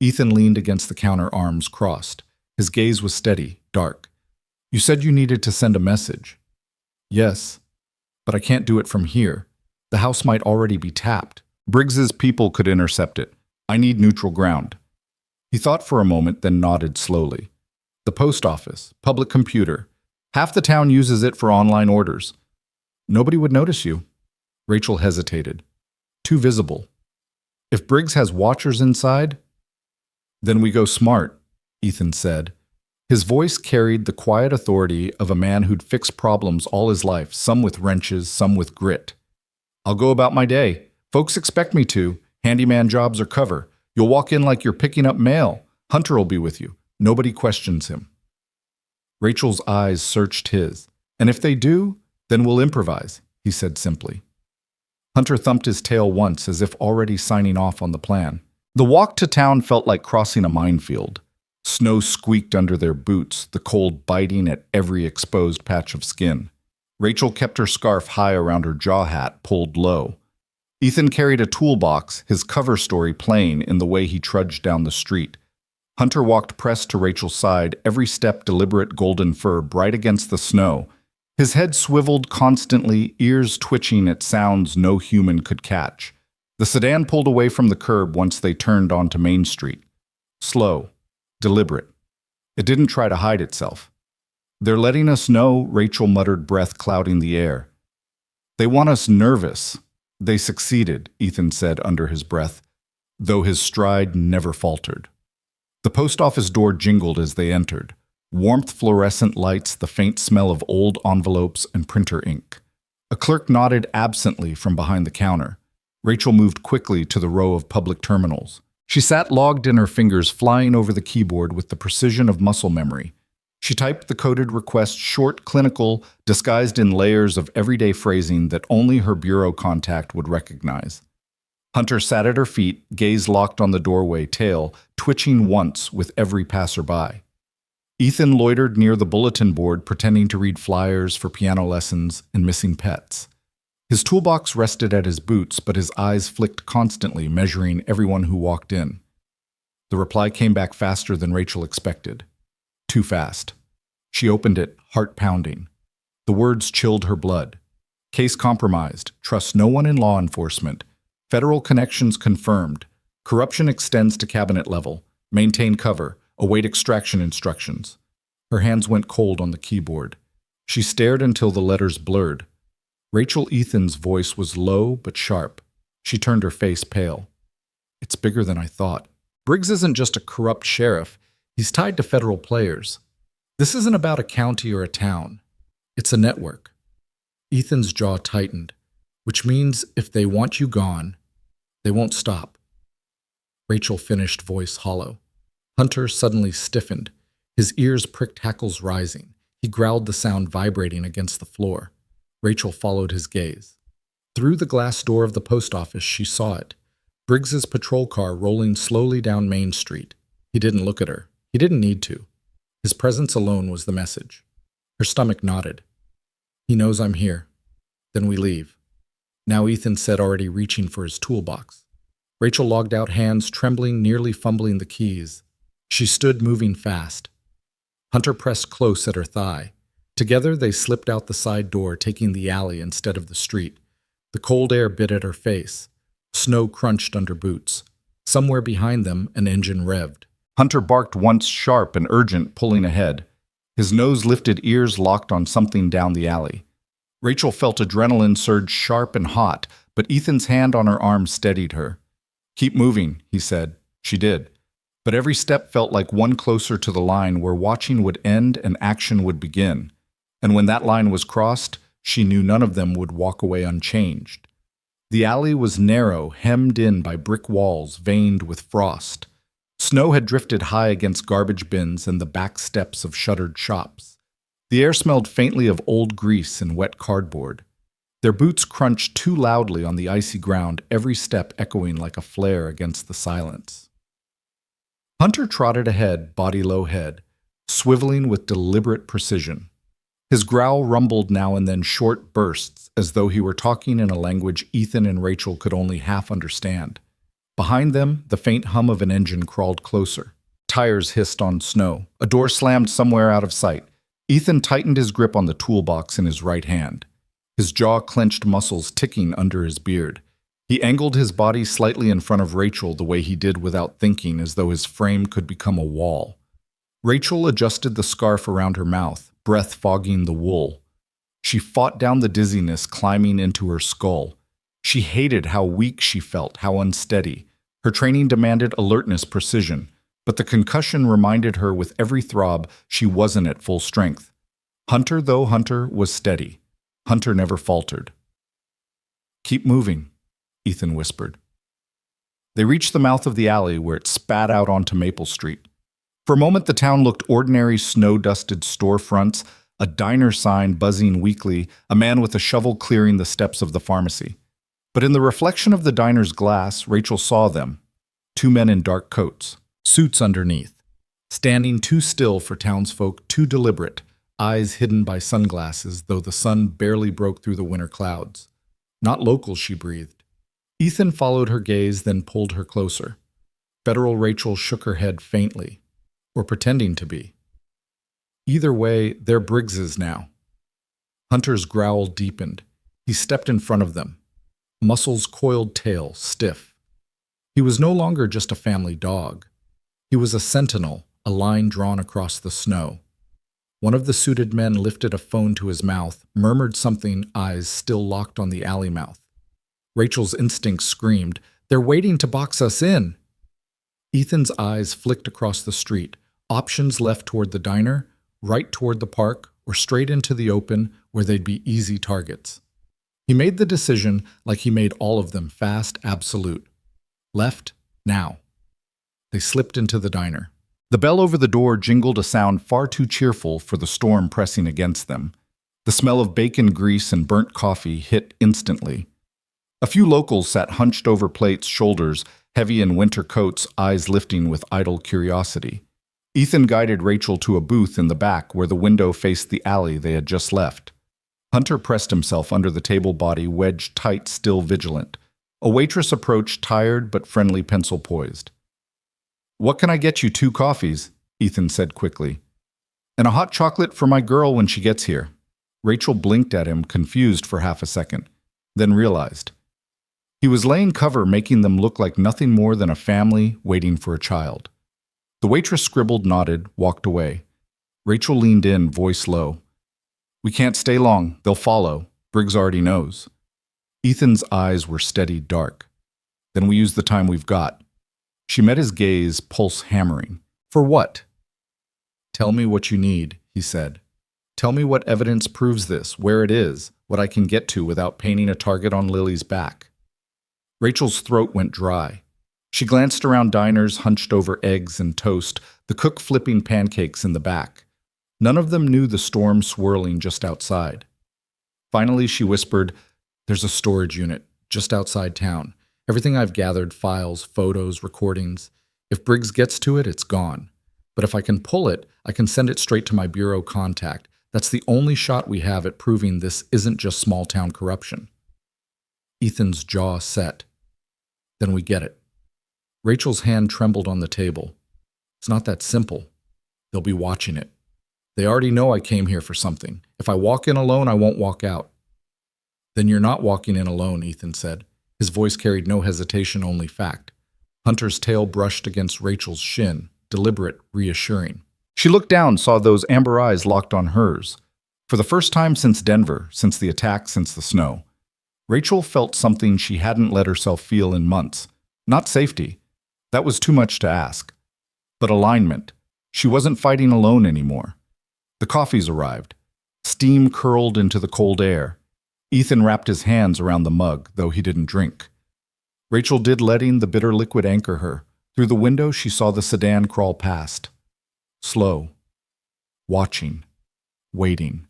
Ethan leaned against the counter, arms crossed. His gaze was steady, dark. "You said you needed to send a message." "Yes, but I can't do it from here. The house might already be tapped. Briggs's people could intercept it. I need neutral ground." He thought for a moment, then nodded slowly. "The post office, public computer. Half the town uses it for online orders. Nobody would notice you." Rachel hesitated. "Too visible. If Briggs has watchers inside?" "Then we go smart," Ethan said. His voice carried the quiet authority of a man who'd fixed problems all his life, some with wrenches, some with grit. "I'll go about my day. Folks expect me to. Handyman jobs or cover. You'll walk in like you're picking up mail. Hunter will be with you. Nobody questions him." Rachel's eyes searched his. "And if they do, then we'll improvise," he said simply. Hunter thumped his tail once, as if already signing off on the plan. The walk to town felt like crossing a minefield. Snow squeaked under their boots, the cold biting at every exposed patch of skin. Rachel kept her scarf high around her jaw hat, pulled low. Ethan carried a toolbox, his cover story playing in the way he trudged down the street. Hunter walked pressed to Rachel's side, every step deliberate golden fur bright against the snow. His head swiveled constantly, ears twitching at sounds no human could catch. The sedan pulled away from the curb once they turned onto Main Street. Slow, deliberate. It didn't try to hide itself. "They're letting us know," Rachel muttered, breath clouding the air. "They want us nervous." "They succeeded," Ethan said under his breath, though his stride never faltered. The post office door jingled as they entered. Warmth, fluorescent lights, the faint smell of old envelopes and printer ink. A clerk nodded absently from behind the counter. Rachel moved quickly to the row of public terminals. She sat logged in, her fingers flying over the keyboard with the precision of muscle memory. She typed the coded request, short, clinical, disguised in layers of everyday phrasing that only her bureau contact would recognize. Hunter sat at her feet, gaze locked on the doorway, tail twitching once with every passerby. Ethan loitered near the bulletin board, pretending to read flyers for piano lessons and missing pets. His toolbox rested at his boots, but his eyes flicked constantly, measuring everyone who walked in. The reply came back faster than Rachel expected. Too fast. She opened it, heart pounding. The words chilled her blood. Case compromised. Trust no one in law enforcement. Federal connections confirmed. Corruption extends to cabinet level. Maintain cover. Await extraction instructions. Her hands went cold on the keyboard. She stared until the letters blurred. Rachel Ethan's voice was low but sharp. She turned her face pale. "It's bigger than I thought. Briggs isn't just a corrupt sheriff. He's tied to federal players. This isn't about a county or a town. It's a network." Ethan's jaw tightened, which means if they want you gone, they won't stop. Rachel finished, voice hollow. Hunter suddenly stiffened. His ears pricked, hackles rising. He growled, the sound vibrating against the floor. Rachel followed his gaze. Through the glass door of the post office, she saw it. Briggs's patrol car rolling slowly down Main Street. He didn't look at her. He didn't need to. His presence alone was the message. Her stomach nodded. He knows I'm here. Then we leave. Now Ethan said, already reaching for his toolbox. Rachel logged out, hands trembling, nearly fumbling the keys. She stood moving fast. Hunter pressed close at her thigh. Together they slipped out the side door, taking the alley instead of the street. The cold air bit at her face. Snow crunched under boots. Somewhere behind them, an engine revved. Hunter barked once, sharp and urgent, pulling ahead. His nose-lifted ears locked on something down the alley. Rachel felt adrenaline surge sharp and hot, but Ethan's hand on her arm steadied her. "Keep moving," he said. She did. But every step felt like one closer to the line where watching would end and action would begin. And when that line was crossed, she knew none of them would walk away unchanged. The alley was narrow, hemmed in by brick walls veined with frost. Snow had drifted high against garbage bins and the back steps of shuttered shops. The air smelled faintly of old grease and wet cardboard. Their boots crunched too loudly on the icy ground, every step echoing like a flare against the silence. Hunter trotted ahead, body low head, swiveling with deliberate precision. His growl rumbled now and then, short bursts, as though he were talking in a language Ethan and Rachel could only half understand. Behind them, the faint hum of an engine crawled closer. Tires hissed on snow. A door slammed somewhere out of sight. Ethan tightened his grip on the toolbox in his right hand. His jaw-clenched muscles ticking under his beard. He angled his body slightly in front of Rachel the way he did without thinking, as though his frame could become a wall. Rachel adjusted the scarf around her mouth, breath fogging the wool. She fought down the dizziness climbing into her skull. She hated how weak she felt, how unsteady. Her training demanded alertness, precision, but the concussion reminded her with every throb she wasn't at full strength. Hunter, though Hunter, was steady. Hunter never faltered. "Keep moving," Ethan whispered. They reached the mouth of the alley where it spat out onto Maple Street. For a moment the town looked ordinary, snow-dusted storefronts, a diner sign buzzing weakly, a man with a shovel clearing the steps of the pharmacy. But in the reflection of the diner's glass, Rachel saw them. Two men in dark coats, suits underneath, standing too still for townsfolk, too deliberate, eyes hidden by sunglasses, though the sun barely broke through the winter clouds. "Not local," she breathed. Ethan followed her gaze, then pulled her closer. Federal Rachel shook her head faintly, or pretending to be. Either way, they're Briggs's now. Hunter's growl deepened. He stepped in front of them. Muscles coiled, tail stiff. He was no longer just a family dog. He was a sentinel, a line drawn across the snow. One of the suited men lifted a phone to his mouth, murmured something, eyes still locked on the alley mouth. Rachel's instincts screamed, "They're waiting to box us in!" Ethan's eyes flicked across the street, options left toward the diner, right toward the park, or straight into the open where they'd be easy targets. He made the decision like he made all of them, fast, absolute. Left, now. They slipped into the diner. The bell over the door jingled a sound far too cheerful for the storm pressing against them. The smell of bacon grease and burnt coffee hit instantly. A few locals sat hunched over plates, shoulders heavy in winter coats, eyes lifting with idle curiosity. Ethan guided Rachel to a booth in the back where the window faced the alley they had just left. Hunter pressed himself under the table body, wedged tight, still vigilant. A waitress approached, tired but friendly, pencil poised. "What can I get you? 2 coffees?" Ethan said quickly. "And a hot chocolate for my girl when she gets here." Rachel blinked at him, confused for half a second, then realized. He was laying cover, making them look like nothing more than a family waiting for a child. The waitress scribbled, nodded, walked away. Rachel leaned in, voice low. "We can't stay long. They'll follow. Briggs already knows." Ethan's eyes were steady, dark. "Then we use the time we've got." She met his gaze, pulse hammering. "For what?" "Tell me what you need," he said. "Tell me what evidence proves this, where it is, what I can get to without painting a target on Lily's back." Rachel's throat went dry. She glanced around diners, hunched over eggs and toast, the cook flipping pancakes in the back. None of them knew the storm swirling just outside. Finally, she whispered, "There's a storage unit just outside town. Everything I've gathered, files, photos, recordings. If Briggs gets to it, it's gone. But if I can pull it, I can send it straight to my bureau contact. That's the only shot we have at proving this isn't just small-town corruption." Ethan's jaw set. "Then we get it." Rachel's hand trembled on the table. "It's not that simple. They'll be watching it. They already know I came here for something. If I walk in alone, I won't walk out." "Then you're not walking in alone," Ethan said. His voice carried no hesitation, only fact. Hunter's tail brushed against Rachel's shin, deliberate, reassuring. She looked down, saw those amber eyes locked on hers. For the first time since Denver, since the attack, since the snow, Rachel felt something she hadn't let herself feel in months. Not safety. That was too much to ask. But alignment. She wasn't fighting alone anymore. The coffees arrived. Steam curled into the cold air. Ethan wrapped his hands around the mug, though he didn't drink. Rachel did, letting the bitter liquid anchor her. Through the window, she saw the sedan crawl past. Slow. Watching. Waiting.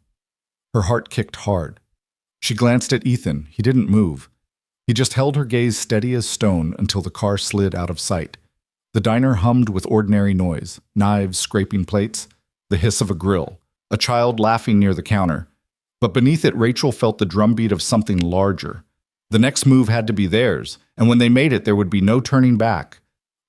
Her heart kicked hard. She glanced at Ethan. He didn't move. He just held her gaze steady as stone until the car slid out of sight. The diner hummed with ordinary noise, knives scraping plates, the hiss of a grill, a child laughing near the counter. But beneath it, Rachel felt the drumbeat of something larger. The next move had to be theirs, and when they made it, there would be no turning back.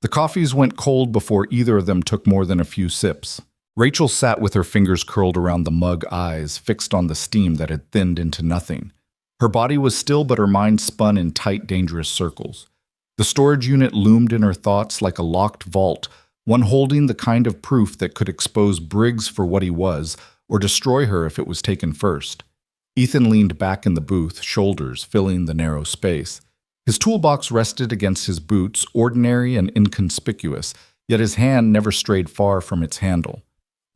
The coffees went cold before either of them took more than a few sips. Rachel sat with her fingers curled around the mug eyes, fixed on the steam that had thinned into nothing. Her body was still, but her mind spun in tight, dangerous circles. The storage unit loomed in her thoughts like a locked vault, one holding the kind of proof that could expose Briggs for what he was, or destroy her if it was taken first. Ethan leaned back in the booth, shoulders filling the narrow space. His toolbox rested against his boots, ordinary and inconspicuous, yet his hand never strayed far from its handle.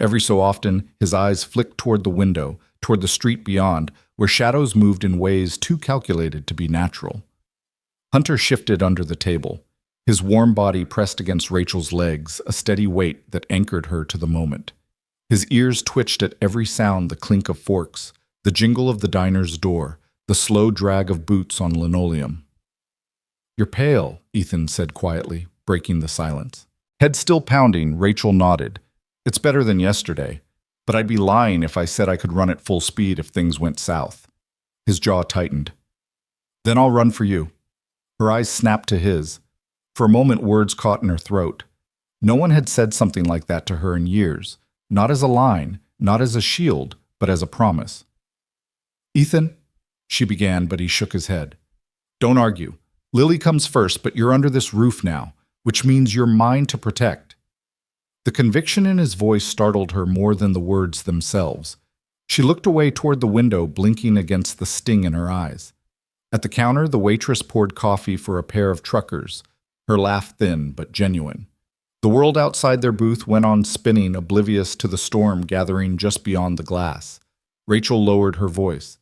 Every so often, his eyes flicked toward the window, toward the street beyond, where shadows moved in ways too calculated to be natural. Hunter shifted under the table. His warm body pressed against Rachel's legs, a steady weight that anchored her to the moment. His ears twitched at every sound, the clink of forks, the jingle of the diner's door, the slow drag of boots on linoleum. "You're pale," Ethan said quietly, breaking the silence. Head still pounding, Rachel nodded. "It's better than yesterday, but I'd be lying if I said I could run at full speed if things went south." His jaw tightened. "Then I'll run for you." Her eyes snapped to his. For a moment, words caught in her throat. No one had said something like that to her in years. Not as a line, not as a shield, but as a promise. "Ethan," she began, but he shook his head. "Don't argue. Lily comes first, but you're under this roof now, which means you're mine to protect." The conviction in his voice startled her more than the words themselves. She looked away toward the window, blinking against the sting in her eyes. At the counter, the waitress poured coffee for a pair of truckers, her laugh thin but genuine. The world outside their booth went on spinning, oblivious to the storm gathering just beyond the glass. Rachel lowered her voice.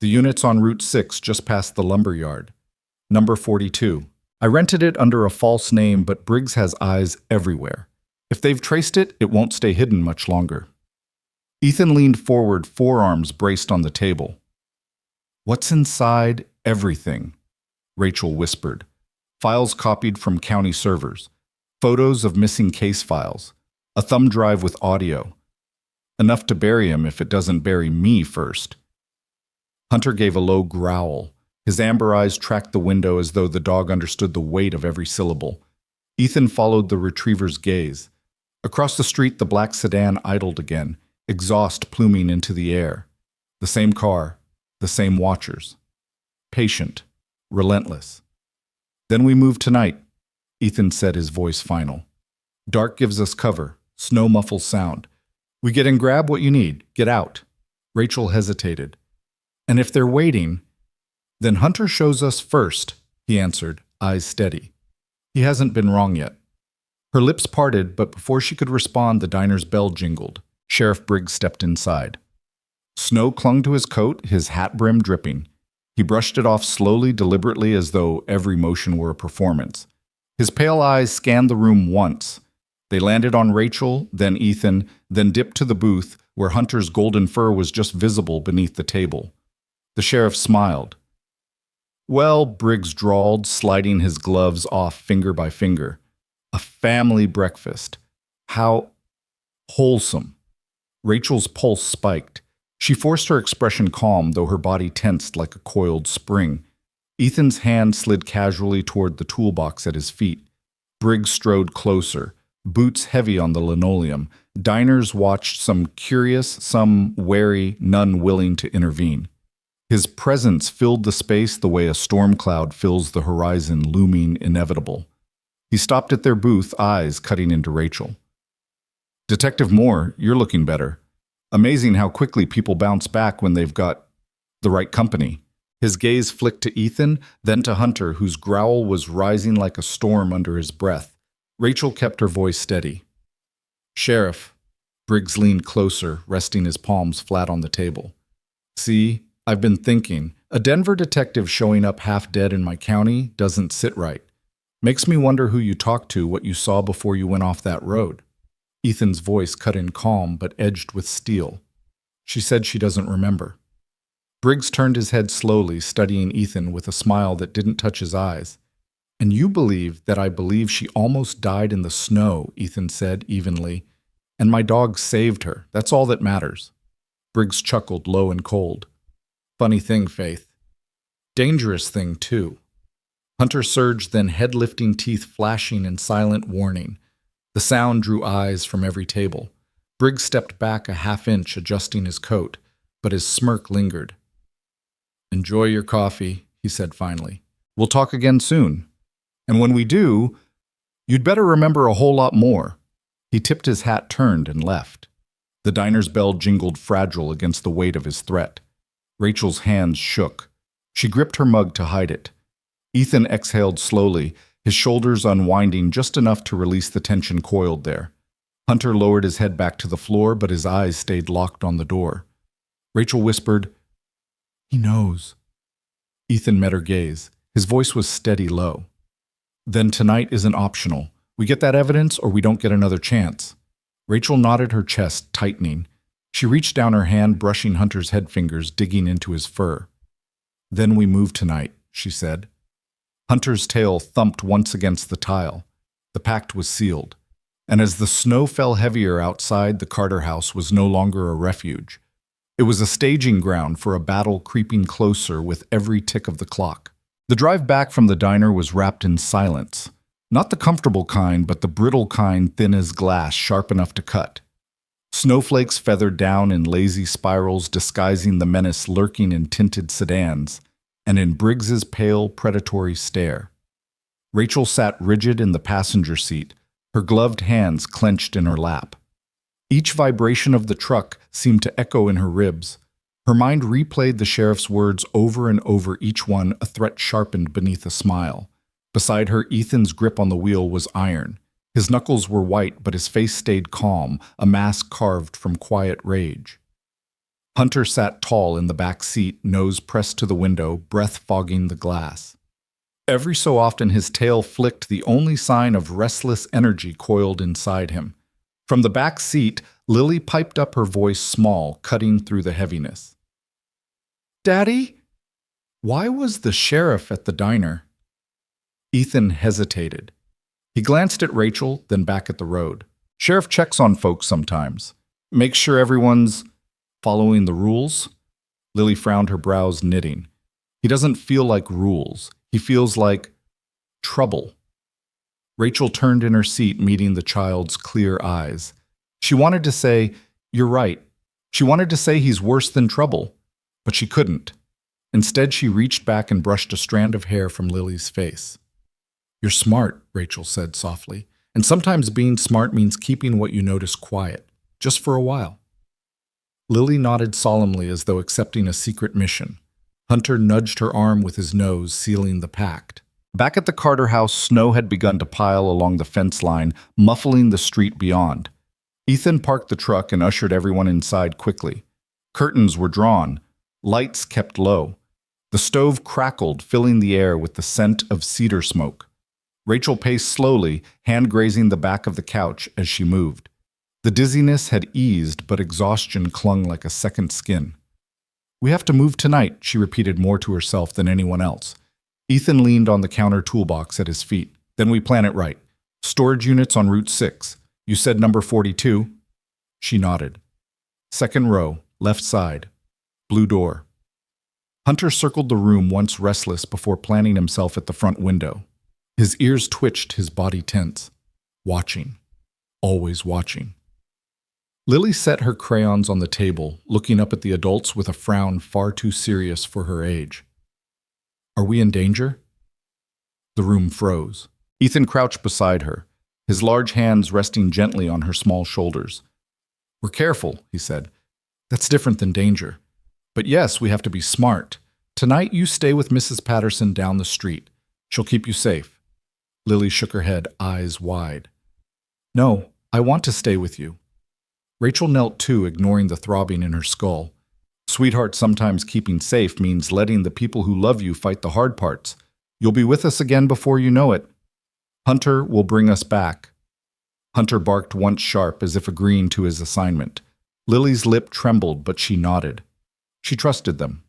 "The unit's on Route 6, just past the lumber yard. Number 42. I rented it under a false name, but Briggs has eyes everywhere. If they've traced it, it won't stay hidden much longer." Ethan leaned forward, forearms braced on the table. "What's inside everything?" Rachel whispered. "Files copied from county servers. Photos of missing case files. A thumb drive with audio. Enough to bury him if it doesn't bury me first." Hunter gave a low growl. His amber eyes tracked the window as though the dog understood the weight of every syllable. Ethan followed the retriever's gaze. Across the street, the black sedan idled again, exhaust pluming into the air. The same car, the same watchers. Patient, relentless. "Then we move tonight," Ethan said, his voice final. "Dark gives us cover, snow muffles sound. We get in, grab what you need, get out." Rachel hesitated. "And if they're waiting, then Hunter shows us first," he answered, eyes steady. He hasn't been wrong yet. Her lips parted, but before she could respond, the diner's bell jingled. Sheriff Briggs stepped inside. Snow clung to his coat, his hat brim dripping. He brushed it off slowly, deliberately, as though every motion were a performance. His pale eyes scanned the room once. They landed on Rachel, then Ethan, then dipped to the booth, where Hunter's golden fur was just visible beneath the table. The sheriff smiled. Well, Briggs drawled, sliding his gloves off finger by finger. A family breakfast. How wholesome. Rachel's pulse spiked. She forced her expression calm, though her body tensed like a coiled spring. Ethan's hand slid casually toward the toolbox at his feet. Briggs strode closer, boots heavy on the linoleum. Diners watched, some curious, some wary, none willing to intervene. His presence filled the space the way a storm cloud fills the horizon, looming inevitable. He stopped at their booth, eyes cutting into Rachel. Detective Moore, you're looking better. Amazing how quickly people bounce back when they've got the right company. His gaze flicked to Ethan, then to Hunter, whose growl was rising like a storm under his breath. Rachel kept her voice steady. Sheriff. Briggs leaned closer, resting his palms flat on the table. See, I've been thinking. A Denver detective showing up half dead in my county doesn't sit right. Makes me wonder who you talked to, what you saw before you went off that road. Ethan's voice cut in calm but edged with steel. She said she doesn't remember. Briggs turned his head slowly, studying Ethan with a smile that didn't touch his eyes. And you believe that I believe she almost died in the snow, Ethan said evenly. And my dog saved her. That's all that matters. Briggs chuckled, low and cold. Funny thing, Faith. Dangerous thing, too. Hunter surged, then head-lifting teeth flashing in silent warning. The sound drew eyes from every table. Briggs stepped back a half-inch, adjusting his coat, but his smirk lingered. Enjoy your coffee, he said finally. We'll talk again soon. And when we do, you'd better remember a whole lot more. He tipped his hat, turned, and left. The diner's bell jingled fragile against the weight of his threat. Rachel's hands shook. She gripped her mug to hide it. Ethan exhaled slowly, his shoulders unwinding just enough to release the tension coiled there. Hunter lowered his head back to the floor, but his eyes stayed locked on the door. Rachel whispered, He knows. Ethan met her gaze. His voice was steady low. Then tonight isn't optional. We get that evidence or we don't get another chance. Rachel nodded, her chest tightening. She reached down her hand, brushing Hunter's head fingers, digging into his fur. Then we move tonight, she said. Hunter's tail thumped once against the tile. The pact was sealed. And as the snow fell heavier outside, the Carter house was no longer a refuge. It was a staging ground for a battle creeping closer with every tick of the clock. The drive back from the diner was wrapped in silence. Not the comfortable kind, but the brittle kind, thin as glass, sharp enough to cut. Snowflakes feathered down in lazy spirals, disguising the menace lurking in tinted sedans, and in Briggs's pale, predatory stare. Rachel sat rigid in the passenger seat, her gloved hands clenched in her lap. Each vibration of the truck seemed to echo in her ribs. Her mind replayed the sheriff's words over and over, each one a threat sharpened beneath a smile. Beside her, Ethan's grip on the wheel was iron. His knuckles were white, but his face stayed calm, a mask carved from quiet rage. Hunter sat tall in the back seat, nose pressed to the window, breath fogging the glass. Every so often his tail flicked, the only sign of restless energy coiled inside him. From the back seat, Lily piped up, her voice small, cutting through the heaviness. Daddy? Why was the sheriff at the diner? Ethan hesitated. He glanced at Rachel, then back at the road. Sheriff checks on folks sometimes. Makes sure everyone's following the rules. Lily frowned, her brows knitting. He doesn't feel like rules. He feels like trouble. Rachel turned in her seat, meeting the child's clear eyes. She wanted to say, You're right. She wanted to say he's worse than trouble, but she couldn't. Instead, she reached back and brushed a strand of hair from Lily's face. You're smart, Rachel said softly, and sometimes being smart means keeping what you notice quiet, just for a while. Lily nodded solemnly as though accepting a secret mission. Hunter nudged her arm with his nose, sealing the pact. Back at the Carter house, snow had begun to pile along the fence line, muffling the street beyond. Ethan parked the truck and ushered everyone inside quickly. Curtains were drawn, lights kept low. The stove crackled, filling the air with the scent of cedar smoke. Rachel paced slowly, hand grazing the back of the couch as she moved. The dizziness had eased, but exhaustion clung like a second skin. We have to move tonight, she repeated more to herself than anyone else. Ethan leaned on the counter toolbox at his feet. Then we plan it right. Storage units on Route 6. You said number 42? She nodded. Second row, left side. Blue door. Hunter circled the room once restless before planting himself at the front window. His ears twitched, his body tense. Watching. Always watching. Lily set her crayons on the table, looking up at the adults with a frown far too serious for her age. Are we in danger? The room froze. Ethan crouched beside her, his large hands resting gently on her small shoulders. We're careful, he said. That's different than danger. But yes, we have to be smart. Tonight you stay with Mrs. Patterson down the street. She'll keep you safe. Lily shook her head, eyes wide. No, I want to stay with you. Rachel knelt too, ignoring the throbbing in her skull. Sweetheart, sometimes keeping safe means letting the people who love you fight the hard parts. You'll be with us again before you know it. Hunter will bring us back. Hunter barked once sharp, as if agreeing to his assignment. Lily's lip trembled, but she nodded. She trusted them.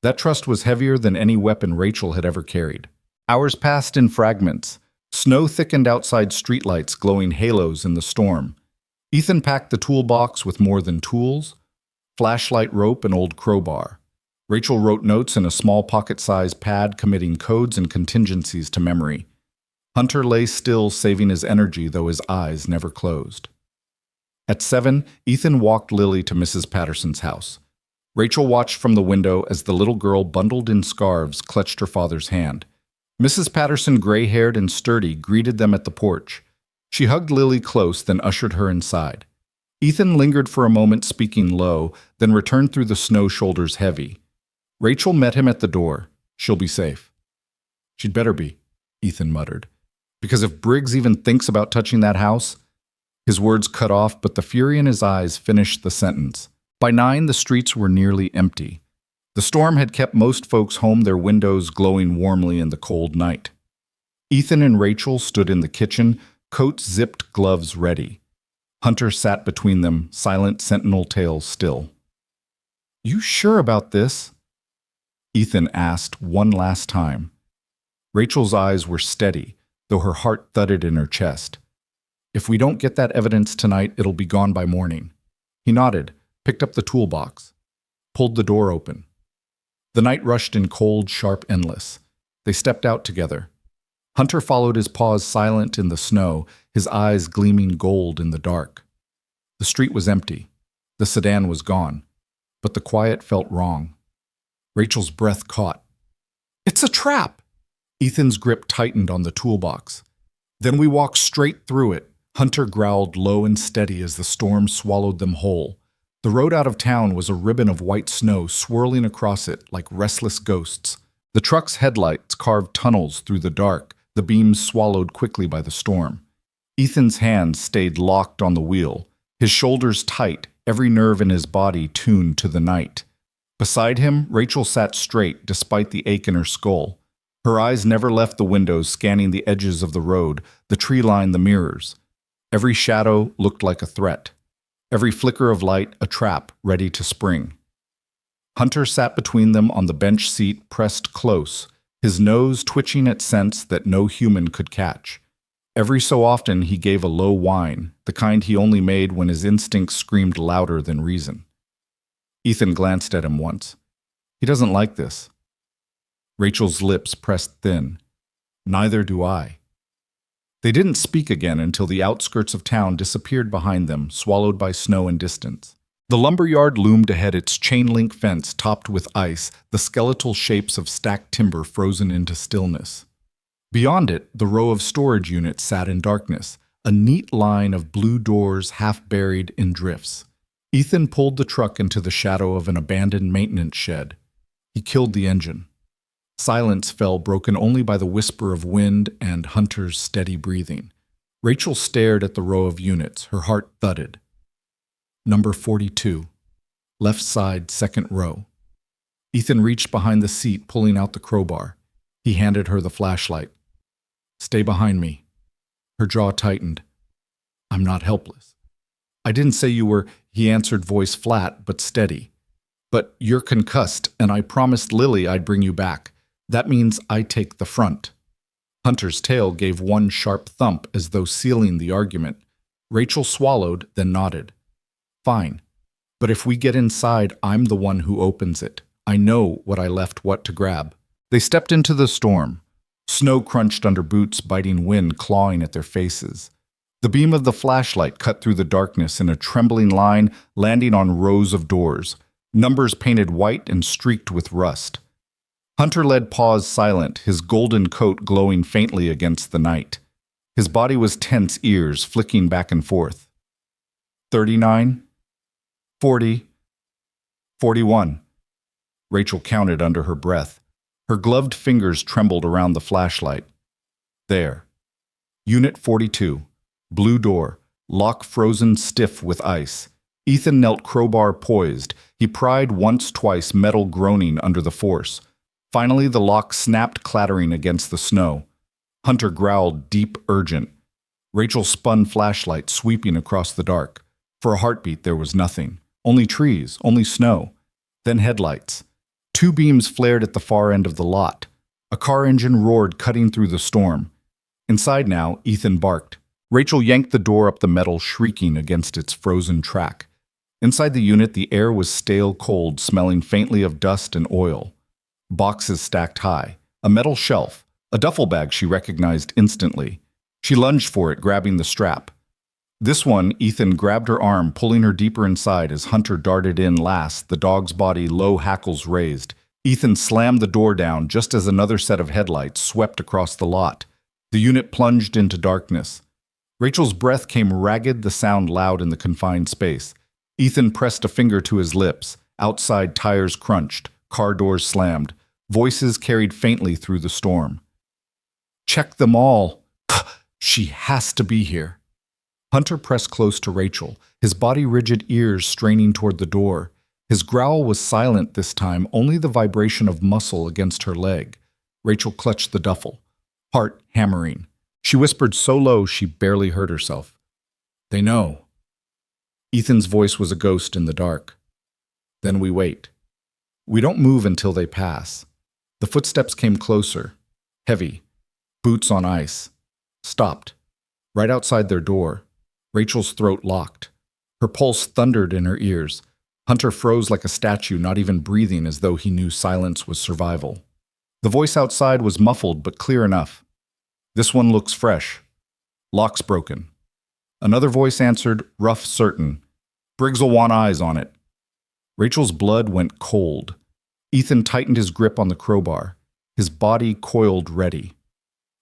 That trust was heavier than any weapon Rachel had ever carried. Hours passed in fragments. Snow thickened outside streetlights, glowing halos in the storm. Ethan packed the toolbox with more than tools, flashlight, rope, and old crowbar. Rachel wrote notes in a small pocket-sized pad, committing codes and contingencies to memory. Hunter lay still, saving his energy, though his eyes never closed. At 7, Ethan walked Lily to Mrs. Patterson's house. Rachel watched from the window as the little girl, bundled in scarves, clutched her father's hand. Mrs. Patterson, gray-haired and sturdy, greeted them at the porch. She hugged Lily close, then ushered her inside. Ethan lingered for a moment, speaking low, then returned through the snow, shoulders heavy. Rachel met him at the door. She'll be safe. She'd better be, Ethan muttered. Because if Briggs even thinks about touching that house... His words cut off, but the fury in his eyes finished the sentence. By 9, the streets were nearly empty. The storm had kept most folks home, their windows glowing warmly in the cold night. Ethan and Rachel stood in the kitchen, coats zipped, gloves ready. Hunter sat between them, silent, sentinel tails still. You sure about this? Ethan asked one last time. Rachel's eyes were steady, though her heart thudded in her chest. If we don't get that evidence tonight, it'll be gone by morning. He nodded, picked up the toolbox, pulled the door open. The night rushed in cold, sharp, endless. They stepped out together. Hunter followed his paws, silent in the snow, his eyes gleaming gold in the dark. The street was empty. The sedan was gone. But the quiet felt wrong. Rachel's breath caught. It's a trap! Ethan's grip tightened on the toolbox. Then we walked straight through it. Hunter growled low and steady as the storm swallowed them whole. The road out of town was a ribbon of white snow swirling across it like restless ghosts. The truck's headlights carved tunnels through the dark, the beams swallowed quickly by the storm. Ethan's hands stayed locked on the wheel, his shoulders tight, every nerve in his body tuned to the night. Beside him, Rachel sat straight despite the ache in her skull. Her eyes never left the windows, scanning the edges of the road, the tree line, the mirrors. Every shadow looked like a threat. Every flicker of light a trap ready to spring. Hunter sat between them on the bench seat, pressed close, his nose twitching at scents that no human could catch. Every so often he gave a low whine, the kind he only made when his instincts screamed louder than reason. Ethan glanced at him once. He doesn't like this. Rachel's lips pressed thin. Neither do I. They didn't speak again until the outskirts of town disappeared behind them, swallowed by snow and distance. The lumberyard loomed ahead, its chain-link fence topped with ice, the skeletal shapes of stacked timber frozen into stillness. Beyond it, the row of storage units sat in darkness, a neat line of blue doors half buried in drifts. Ethan pulled the truck into the shadow of an abandoned maintenance shed. He killed the engine. Silence fell, broken only by the whisper of wind and Hunter's steady breathing. Rachel stared at the row of units, her heart thudded. Number 42. Left side, second row. Ethan reached behind the seat, pulling out the crowbar. He handed her the flashlight. Stay behind me. Her jaw tightened. I'm not helpless. I didn't say you were, he answered, voice flat but steady. But you're concussed, and I promised Lily I'd bring you back. That means I take the front." Hunter's tail gave one sharp thump as though sealing the argument. Rachel swallowed, then nodded. "Fine. But if we get inside, I'm the one who opens it. I know what I left what to grab." They stepped into the storm. Snow crunched under boots, biting wind clawing at their faces. The beam of the flashlight cut through the darkness in a trembling line, landing on rows of doors, numbers painted white and streaked with rust. Hunter led Paws silent, his golden coat glowing faintly against the night. His body was tense, ears flicking back and forth. 39, 40, 41. Rachel counted under her breath. Her gloved fingers trembled around the flashlight. There. Unit 42. Blue door. Lock frozen stiff with ice. Ethan knelt, crowbar poised. He pried once, twice, metal groaning under the force. Finally, the lock snapped, clattering against the snow. Hunter growled, deep, urgent. Rachel spun flashlight, sweeping across the dark. For a heartbeat, there was nothing. Only trees, only snow. Then headlights. Two beams flared at the far end of the lot. A car engine roared, cutting through the storm. Inside now, Ethan barked. Rachel yanked the door up the metal, shrieking against its frozen track. Inside the unit, the air was stale cold, smelling faintly of dust and oil. Boxes stacked high. A metal shelf. A duffel bag she recognized instantly. She lunged for it, grabbing the strap. This one, Ethan grabbed her arm, pulling her deeper inside as Hunter darted in last, the dog's body low, hackles raised. Ethan slammed the door down just as another set of headlights swept across the lot. The unit plunged into darkness. Rachel's breath came ragged, the sound loud in the confined space. Ethan pressed a finger to his lips. Outside, tires crunched. Car doors slammed. Voices carried faintly through the storm. "Check them all. She has to be here." Hunter pressed close to Rachel, his body rigid, ears straining toward the door. His growl was silent this time, only the vibration of muscle against her leg. Rachel clutched the duffel, heart hammering. She whispered so low she barely heard herself. "They know." Ethan's voice was a ghost in the dark. "Then we wait. We don't move until they pass." The footsteps came closer, heavy, boots on ice. Stopped, right outside their door. Rachel's throat locked. Her pulse thundered in her ears. Hunter froze like a statue, not even breathing, as though he knew silence was survival. The voice outside was muffled but clear enough. "This one looks fresh. Lock's broken." Another voice answered, rough, certain. "Briggs'll want eyes on it." Rachel's blood went cold. Ethan tightened his grip on the crowbar. His body coiled ready.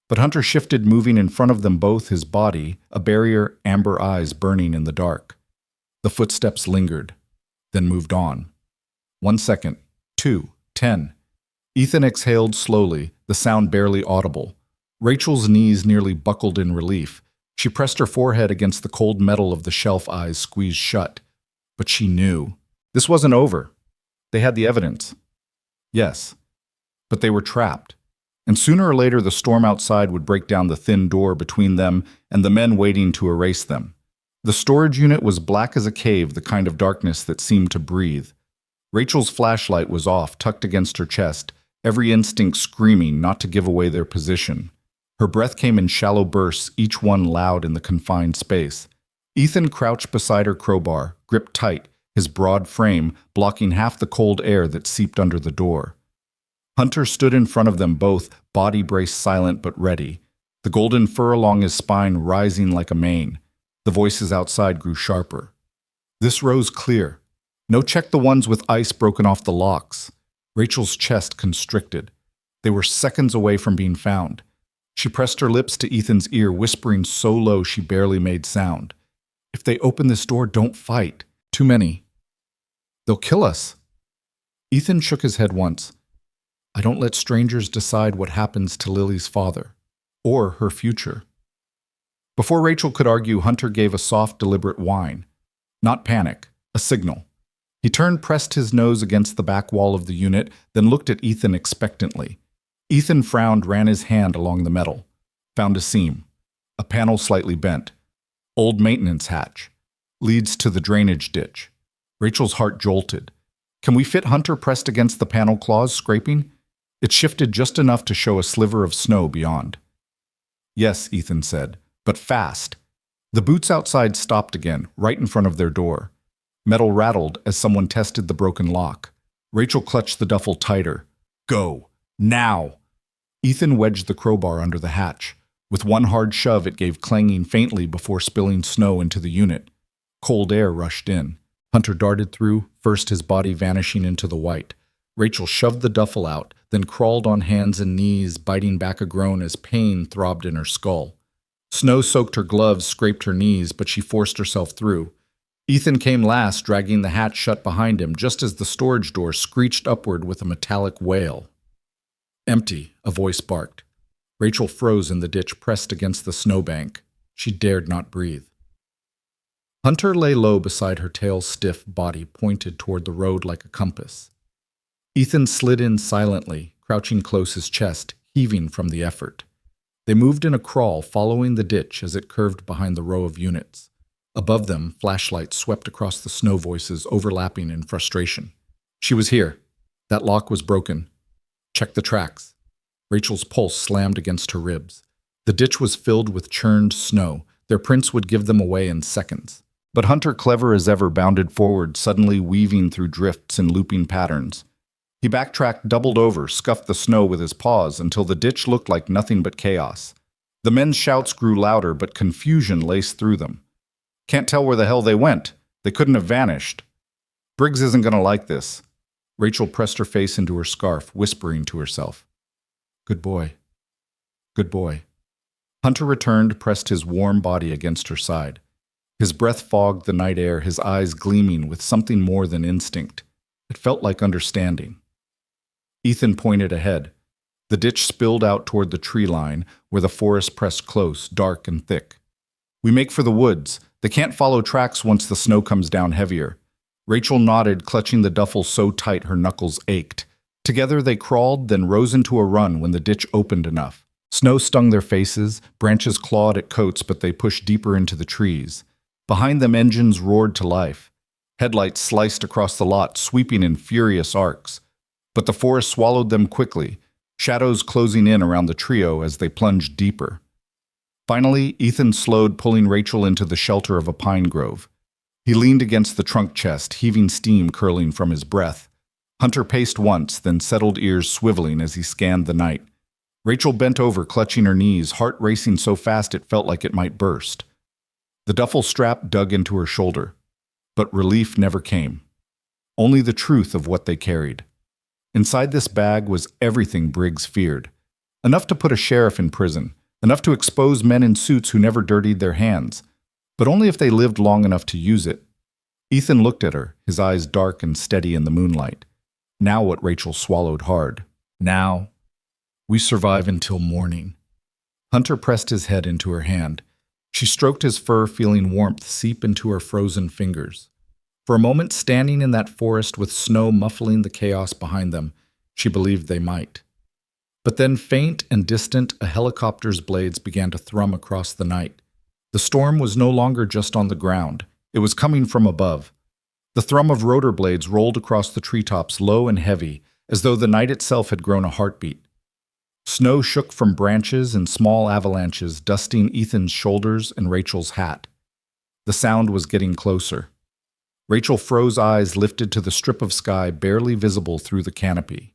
But Hunter shifted, moving in front of them both, his body, a barrier, amber eyes burning in the dark. The footsteps lingered, then moved on. 1 second, 2, 10. Ethan exhaled slowly, the sound barely audible. Rachel's knees nearly buckled in relief. She pressed her forehead against the cold metal of the shelf, eyes squeezed shut. But she knew. This wasn't over. They had the evidence. Yes. But they were trapped. And sooner or later the storm outside would break down the thin door between them and the men waiting to erase them. The storage unit was black as a cave, the kind of darkness that seemed to breathe. Rachel's flashlight was off, tucked against her chest, every instinct screaming not to give away their position. Her breath came in shallow bursts, each one loud in the confined space. Ethan crouched beside her crowbar, gripped tight, his broad frame blocking half the cold air that seeped under the door. Hunter stood in front of them both, body braced, silent but ready, the golden fur along his spine rising like a mane. The voices outside grew sharper. This rose clear. "No, check the ones with ice broken off the locks." Rachel's chest constricted. They were seconds away from being found. She pressed her lips to Ethan's ear, whispering so low she barely made sound. "If they open this door, don't fight. Too many. They'll kill us." Ethan shook his head once. "I don't let strangers decide what happens to Lily's father, or her future." Before Rachel could argue, Hunter gave a soft, deliberate whine. Not panic, a signal. He turned, pressed his nose against the back wall of the unit, then looked at Ethan expectantly. Ethan frowned, ran his hand along the metal. Found a seam. A panel slightly bent. Old maintenance hatch. Leads to the drainage ditch. Rachel's heart jolted. Can we fit Hunter pressed against the panel claws, scraping? It shifted just enough to show a sliver of snow beyond. Yes, Ethan said, but fast. The boots outside stopped again, right in front of their door. Metal rattled as someone tested the broken lock. Rachel clutched the duffel tighter. Go. Now. Ethan wedged the crowbar under the hatch. With one hard shove, it gave clanging faintly before spilling snow into the unit. Cold air rushed in. Hunter darted through, first his body vanishing into the white. Rachel shoved the duffel out, then crawled on hands and knees, biting back a groan as pain throbbed in her skull. Snow soaked her gloves, scraped her knees, but she forced herself through. Ethan came last, dragging the hatch shut behind him, just as the storage door screeched upward with a metallic wail. Empty, a voice barked. Rachel froze in the ditch pressed against the snowbank. She dared not breathe. Hunter lay low beside her tail-stiff body pointed toward the road like a compass. Ethan slid in silently, crouching close his chest, heaving from the effort. They moved in a crawl, following the ditch as it curved behind the row of units. Above them, flashlights swept across the snow, voices overlapping in frustration. She was here. That lock was broken. Check the tracks. Rachel's pulse slammed against her ribs. The ditch was filled with churned snow. Their prints would give them away in seconds. But Hunter, clever as ever, bounded forward, suddenly weaving through drifts and looping patterns. He backtracked, doubled over, scuffed the snow with his paws until the ditch looked like nothing but chaos. The men's shouts grew louder, but confusion laced through them. Can't tell where the hell they went. They couldn't have vanished. Briggs isn't going to like this. Rachel pressed her face into her scarf, whispering to herself. Good boy. Good boy. Hunter returned, pressed his warm body against her side. His breath fogged the night air, his eyes gleaming with something more than instinct. It felt like understanding. Ethan pointed ahead. The ditch spilled out toward the tree line, where the forest pressed close, dark and thick. We make for the woods. They can't follow tracks once the snow comes down heavier. Rachel nodded, clutching the duffel so tight her knuckles ached. Together they crawled, then rose into a run when the ditch opened enough. Snow stung their faces, branches clawed at coats, but they pushed deeper into the trees. Behind them, engines roared to life. Headlights sliced across the lot, sweeping in furious arcs. But the forest swallowed them quickly, shadows closing in around the trio as they plunged deeper. Finally, Ethan slowed, pulling Rachel into the shelter of a pine grove. He leaned against the trunk chest, heaving steam curling from his breath. Hunter paced once, then settled, ears swiveling as he scanned the night. Rachel bent over, clutching her knees, heart racing so fast it felt like it might burst. The duffel strap dug into her shoulder, but relief never came. Only the truth of what they carried. Inside this bag was everything Briggs feared. Enough to put a sheriff in prison, enough to expose men in suits who never dirtied their hands, but only if they lived long enough to use it. Ethan looked at her, his eyes dark and steady in the moonlight. Now what Rachel swallowed hard. Now, we survive until morning. Hunter pressed his head into her hand. She stroked his fur, feeling warmth seep into her frozen fingers. For a moment, standing in that forest with snow muffling the chaos behind them, she believed they might. But then, faint and distant, a helicopter's blades began to thrum across the night. The storm was no longer just on the ground. It was coming from above. The thrum of rotor blades rolled across the treetops, low and heavy, as though the night itself had grown a heartbeat. Snow shook from branches in small avalanches, dusting Ethan's shoulders and Rachel's hat. The sound was getting closer. Rachel froze, eyes lifted to the strip of sky barely visible through the canopy.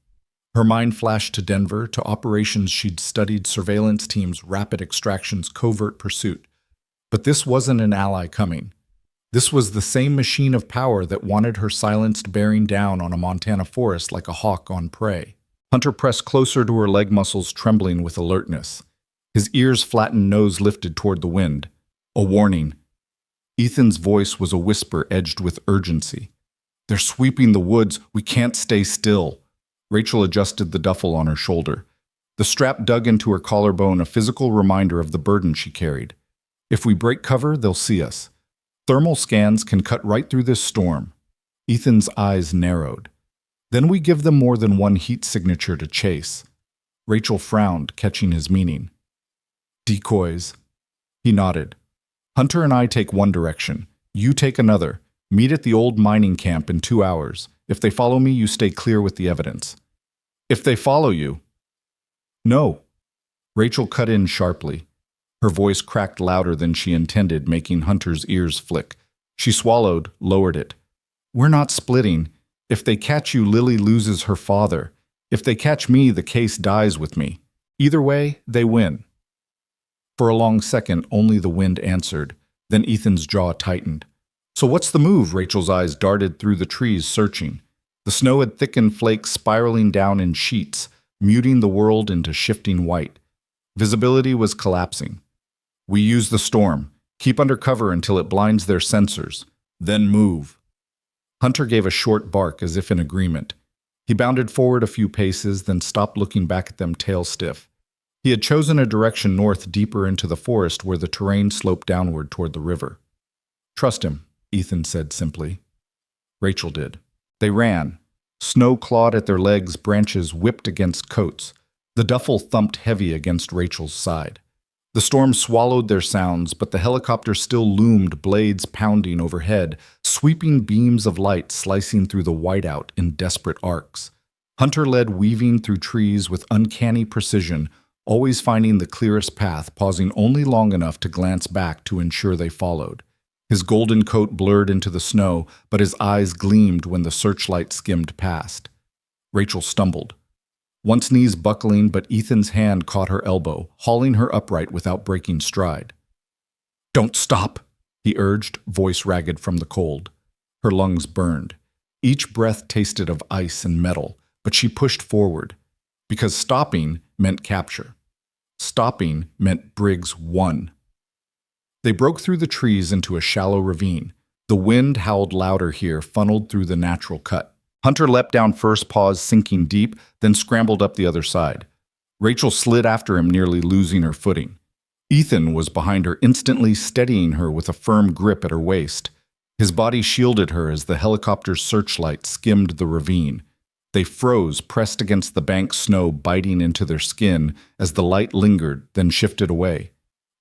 Her mind flashed to Denver, to operations she'd studied, surveillance teams, rapid extractions, covert pursuit. But this wasn't an ally coming. This was the same machine of power that wanted her silenced, bearing down on a Montana forest like a hawk on prey. Hunter pressed closer to her, leg muscles trembling with alertness. His ears flattened, nose lifted toward the wind. A warning. Ethan's voice was a whisper edged with urgency. They're sweeping the woods. We can't stay still. Rachel adjusted the duffel on her shoulder. The strap dug into her collarbone, a physical reminder of the burden she carried. If we break cover, they'll see us. Thermal scans can cut right through this storm. Ethan's eyes narrowed. Then we give them more than one heat signature to chase. Rachel frowned, catching his meaning. Decoys. He nodded. Hunter and I take one direction. You take another. Meet at the old mining camp in 2 hours. If they follow me, you stay clear with the evidence. If they follow you? No. Rachel cut in sharply. Her voice cracked louder than she intended, making Hunter's ears flick. She swallowed, lowered it. We're not splitting. If they catch you, Lily loses her father. If they catch me, the case dies with me. Either way, they win. For a long second, only the wind answered. Then Ethan's jaw tightened. So what's the move? Rachel's eyes darted through the trees, searching. The snow had thickened flakes spiraling down in sheets, muting the world into shifting white. Visibility was collapsing. We use the storm. Keep under cover until it blinds their sensors. Then move. Hunter gave a short bark as if in agreement. He bounded forward a few paces, then stopped looking back at them, tail stiff. He had chosen a direction north, deeper into the forest where the terrain sloped downward toward the river. Trust him, Ethan said simply. Rachel did. They ran. Snow clawed at their legs, branches whipped against coats. The duffel thumped heavy against Rachel's side. The storm swallowed their sounds, but the helicopter still loomed, blades pounding overhead, sweeping beams of light slicing through the whiteout in desperate arcs. Hunter led, weaving through trees with uncanny precision, always finding the clearest path, pausing only long enough to glance back to ensure they followed. His golden coat blurred into the snow, but his eyes gleamed when the searchlight skimmed past. Rachel stumbled. Once knees buckling, but Ethan's hand caught her elbow, hauling her upright without breaking stride. Don't stop, he urged, voice ragged from the cold. Her lungs burned. Each breath tasted of ice and metal, but she pushed forward. Because stopping meant capture. Stopping meant Briggs won. They broke through the trees into a shallow ravine. The wind howled louder here, funneled through the natural cut. Hunter leapt down first, paws sinking deep, then scrambled up the other side. Rachel slid after him, nearly losing her footing. Ethan was behind her, instantly steadying her with a firm grip at her waist. His body shielded her as the helicopter's searchlight skimmed the ravine. They froze, pressed against the bank snow, biting into their skin as the light lingered, then shifted away.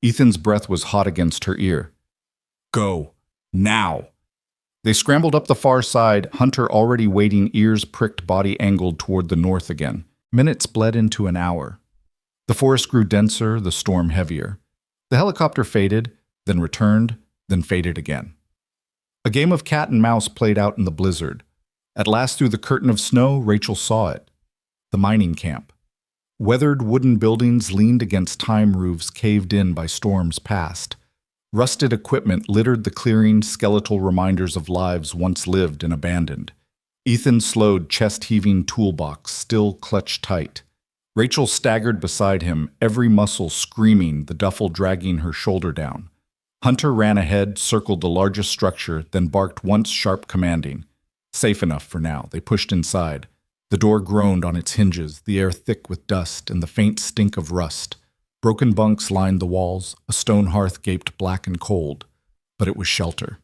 Ethan's breath was hot against her ear. Go. Now. They scrambled up the far side, Hunter already waiting, ears pricked, body angled toward the north again. Minutes bled into an hour. The forest grew denser, the storm heavier. The helicopter faded, then returned, then faded again. A game of cat and mouse played out in the blizzard. At last, through the curtain of snow, Rachel saw it. The mining camp. Weathered wooden buildings leaned against time roofs caved in by storms past. Rusted equipment littered the clearing, skeletal reminders of lives once lived and abandoned. Ethan slowed, chest-heaving toolbox, still clutched tight. Rachel staggered beside him, every muscle screaming, the duffel dragging her shoulder down. Hunter ran ahead, circled the largest structure, then barked once, sharp, commanding. Safe enough for now. They pushed inside. The door groaned on its hinges, the air thick with dust and the faint stink of rust. Broken bunks lined the walls, a stone hearth gaped black and cold, but it was shelter.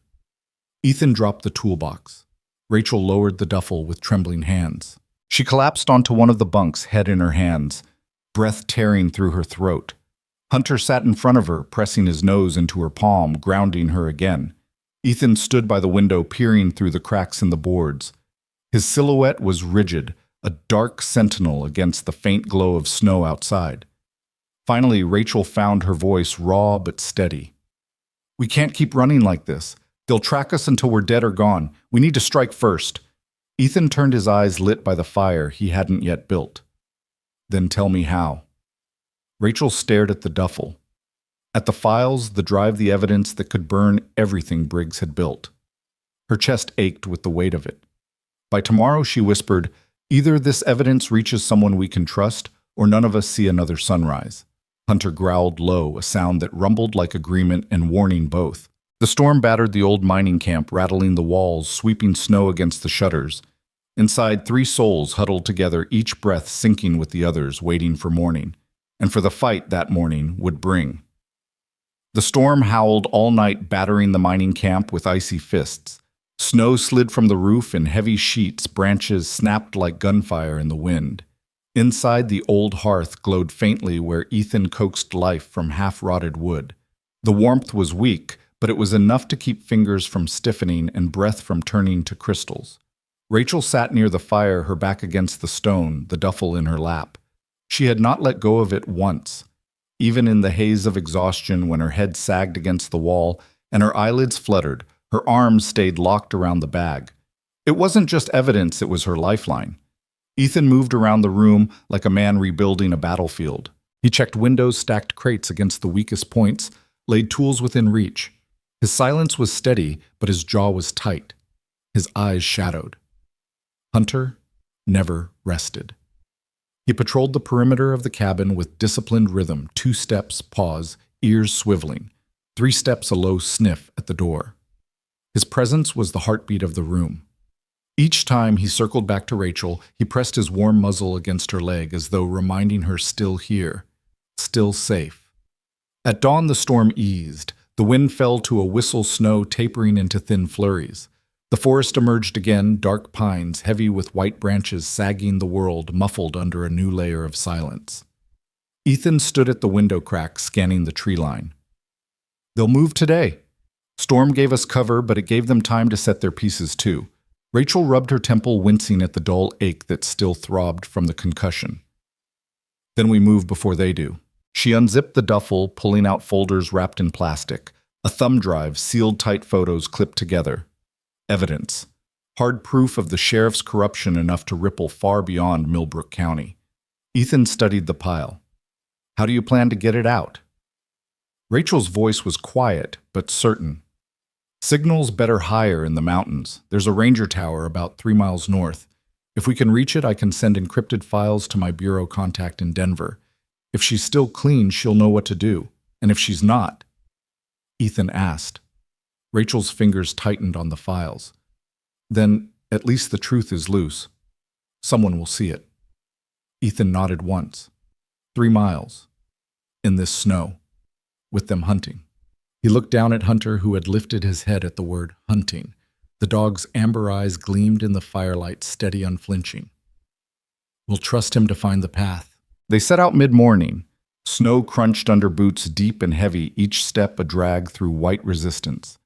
Ethan dropped the toolbox. Rachel lowered the duffel with trembling hands. She collapsed onto one of the bunks, head in her hands, breath tearing through her throat. Hunter sat in front of her, pressing his nose into her palm, grounding her again. Ethan stood by the window, peering through the cracks in the boards. His silhouette was rigid, a dark sentinel against the faint glow of snow outside. Finally, Rachel found her voice raw but steady. We can't keep running like this. They'll track us until we're dead or gone. We need to strike first. Ethan turned his eyes lit by the fire he hadn't yet built. Then tell me how. Rachel stared at the duffel. At the files, the drive, the evidence that could burn everything Briggs had built. Her chest ached with the weight of it. By tomorrow, she whispered, either this evidence reaches someone we can trust, or none of us see another sunrise. Hunter growled low, a sound that rumbled like agreement and warning both. The storm battered the old mining camp, rattling the walls, sweeping snow against the shutters. Inside, 3 souls huddled together, each breath sinking with the others, waiting for morning, and for the fight that morning would bring. The storm howled all night, battering the mining camp with icy fists. Snow slid from the roof in heavy sheets, branches snapped like gunfire in the wind. Inside, the old hearth glowed faintly where Ethan coaxed life from half-rotted wood. The warmth was weak, but it was enough to keep fingers from stiffening and breath from turning to crystals. Rachel sat near the fire, her back against the stone, the duffel in her lap. She had not let go of it once, even in the haze of exhaustion when her head sagged against the wall and her eyelids fluttered, her arms stayed locked around the bag. It wasn't just evidence, it was her lifeline. Ethan moved around the room like a man rebuilding a battlefield. He checked windows, stacked crates against the weakest points, laid tools within reach. His silence was steady, but his jaw was tight. His eyes shadowed. Hunter never rested. He patrolled the perimeter of the cabin with disciplined rhythm, 2 steps, pause, ears swiveling, 3 steps, a low sniff at the door. His presence was the heartbeat of the room. Each time he circled back to Rachel, he pressed his warm muzzle against her leg as though reminding her still here, still safe. At dawn the storm eased. The wind fell to a whistle, snow tapering into thin flurries. The forest emerged again, dark pines, heavy with white branches sagging the world, muffled under a new layer of silence. Ethan stood at the window crack, scanning the tree line. They'll move today. Storm gave us cover, but it gave them time to set their pieces too. Rachel rubbed her temple, wincing at the dull ache that still throbbed from the concussion. Then we move before they do. She unzipped the duffel, pulling out folders wrapped in plastic, a thumb drive, sealed tight photos clipped together. Evidence. Hard proof of the sheriff's corruption enough to ripple far beyond Millbrook County. Ethan studied the pile. How do you plan to get it out? Rachel's voice was quiet, but certain. Signal's better higher in the mountains. There's a ranger tower about 3 miles north. If we can reach it, I can send encrypted files to my bureau contact in Denver. If she's still clean, she'll know what to do. And if she's not? Ethan asked. Rachel's fingers tightened on the files. Then, at least the truth is loose. Someone will see it. Ethan nodded once. 3 miles. In this snow. With them hunting. He looked down at Hunter, who had lifted his head at the word hunting. The dog's amber eyes gleamed in the firelight, steady, unflinching. We'll trust him to find the path. They set out mid-morning. Snow crunched under boots, deep and heavy, each step a drag through white resistance.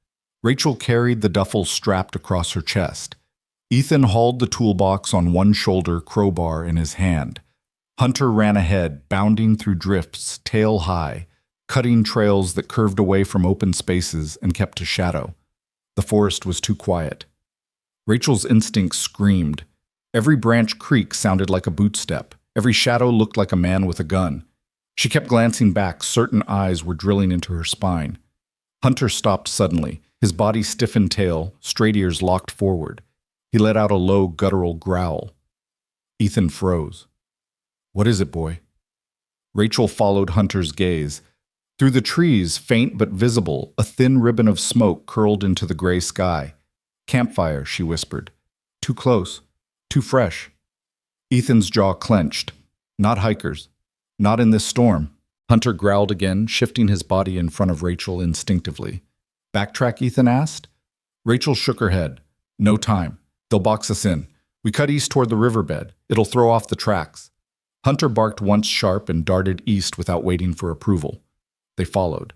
Rachel carried the duffel strapped across her chest. Ethan hauled the toolbox on one shoulder, crowbar in his hand. Hunter ran ahead, bounding through drifts, tail high, cutting trails that curved away from open spaces and kept to shadow. The forest was too quiet. Rachel's instincts screamed. Every branch creak sounded like a bootstep. Every shadow looked like a man with a gun. She kept glancing back, certain eyes were drilling into her spine. Hunter stopped suddenly, his body stiffened tail, straight ears locked forward. He let out a low, guttural growl. Ethan froze. What is it, boy? Rachel followed Hunter's gaze. Through the trees, faint but visible, a thin ribbon of smoke curled into the gray sky. Campfire, she whispered. Too close. Too fresh. Ethan's jaw clenched. Not hikers. Not in this storm. Hunter growled again, shifting his body in front of Rachel instinctively. Backtrack, Ethan asked. Rachel shook her head. No time. They'll box us in. We cut east toward the riverbed. It'll throw off the tracks. Hunter barked once sharp and darted east without waiting for approval. They followed.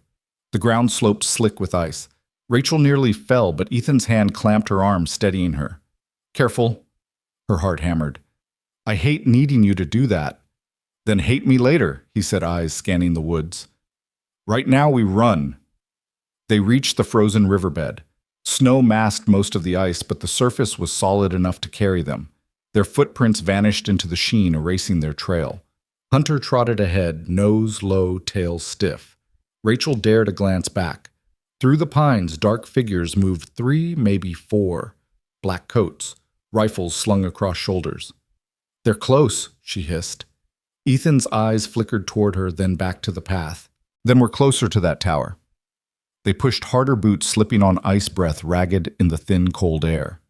The ground sloped slick with ice. Rachel nearly fell, but Ethan's hand clamped her arm, steadying her. Careful. Her heart hammered. I hate needing you to do that. Then hate me later, he said, eyes scanning the woods. Right now we run. They reached the frozen riverbed. Snow masked most of the ice, but the surface was solid enough to carry them. Their footprints vanished into the sheen, erasing their trail. Hunter trotted ahead, nose low, tail stiff. Rachel dared a glance back. Through the pines, dark figures moved 3, maybe 4. Black coats, rifles slung across shoulders. They're close, she hissed. Ethan's eyes flickered toward her, then back to the path. Then we're closer to that tower. They pushed harder, boots slipping on ice breath ragged in the thin, cold air.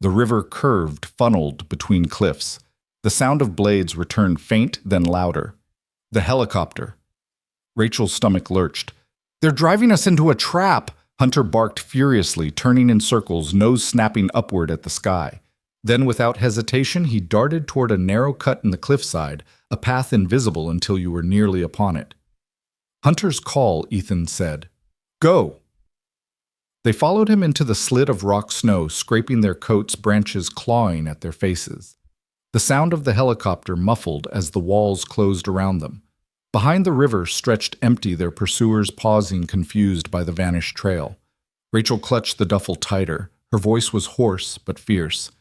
The river curved, funneled between cliffs. The sound of blades returned faint, then louder. The helicopter. Rachel's stomach lurched. They're driving us into a trap, Hunter barked furiously, turning in circles, nose snapping upward at the sky. Then, without hesitation, he darted toward a narrow cut in the cliffside, a path invisible until you were nearly upon it. Hunter's call, Ethan said. Go! They followed him into the slit of rock snow, scraping their coats, branches clawing at their faces. The sound of the helicopter muffled as the walls closed around them. Behind the river stretched empty, their pursuers pausing, confused by the vanished trail. Rachel clutched the duffel tighter. Her voice was hoarse but fierce.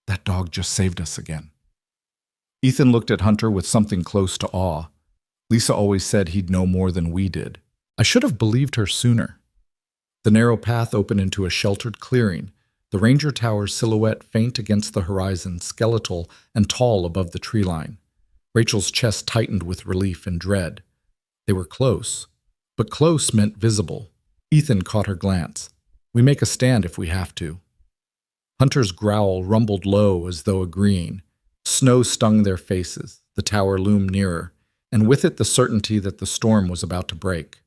"That dog just saved us again." Ethan looked at Hunter with something close to awe. Lisa always said he'd know more than we did. I should have believed her sooner. The narrow path opened into a sheltered clearing, the ranger tower's silhouette faint against the horizon, skeletal and tall above the tree line. Rachel's chest tightened with relief and dread. They were close, but close meant visible. Ethan caught her glance. "We make a stand if we have to." Hunter's growl rumbled low as though agreeing. Snow stung their faces. The tower loomed nearer, and with it the certainty that the storm was about to break.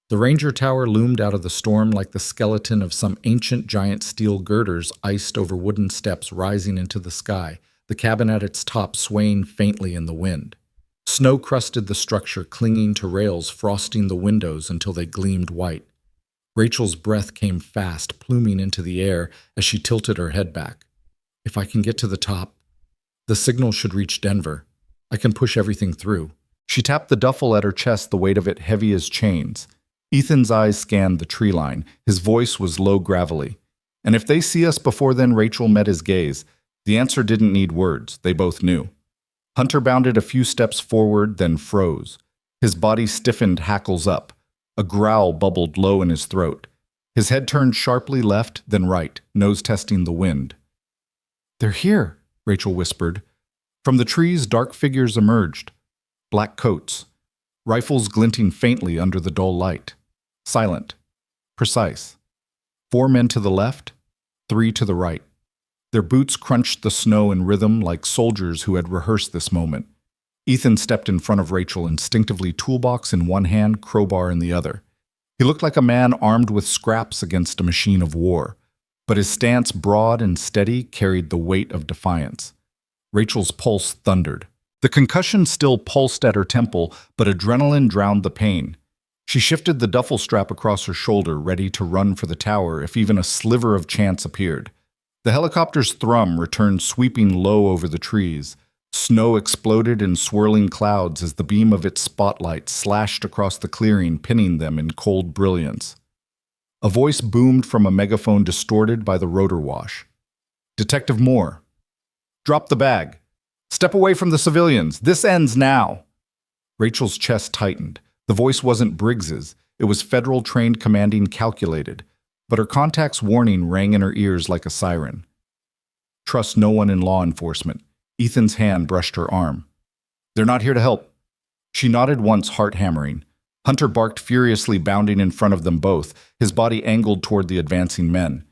The ranger tower loomed out of the storm like the skeleton of some ancient giant steel girders iced over wooden steps rising into the sky, the cabin at its top swaying faintly in the wind. Snow crusted the structure, clinging to rails, frosting the windows until they gleamed white. Rachel's breath came fast, pluming into the air as she tilted her head back. "If I can get to the top, the signal should reach Denver. I can push everything through." She tapped the duffel at her chest, the weight of it heavy as chains. Ethan's eyes scanned the tree line. His voice was low gravelly. "And if they see us before then?" Rachel met his gaze. The answer didn't need words. They both knew. Hunter bounded a few steps forward, then froze. His body stiffened, hackles up. A growl bubbled low in his throat. His head turned sharply left, then right, nose testing the wind. "They're here," Rachel whispered. From the trees, dark figures emerged. Black coats, rifles glinting faintly under the dull light. Silent. Precise. 4 men to the left, 3 to the right. Their boots crunched the snow in rhythm like soldiers who had rehearsed this moment. Ethan stepped in front of Rachel, instinctively, toolbox in one hand, crowbar in the other. He looked like a man armed with scraps against a machine of war, but his stance, broad and steady, carried the weight of defiance. Rachel's pulse thundered. The concussion still pulsed at her temple, but adrenaline drowned the pain. She shifted the duffel strap across her shoulder, ready to run for the tower if even a sliver of chance appeared. The helicopter's thrum returned, sweeping low over the trees. Snow exploded in swirling clouds as the beam of its spotlight slashed across the clearing, pinning them in cold brilliance. A voice boomed from a megaphone distorted by the rotor wash. "Detective Moore, drop the bag. Step away from the civilians. This ends now." Rachel's chest tightened. The voice wasn't Briggs's. It was federal-trained commanding, calculated. But her contact's warning rang in her ears like a siren. "Trust no one in law enforcement." Ethan's hand brushed her arm. "They're not here to help." She nodded once, heart hammering. Hunter barked furiously, bounding in front of them both, his body angled toward the advancing men.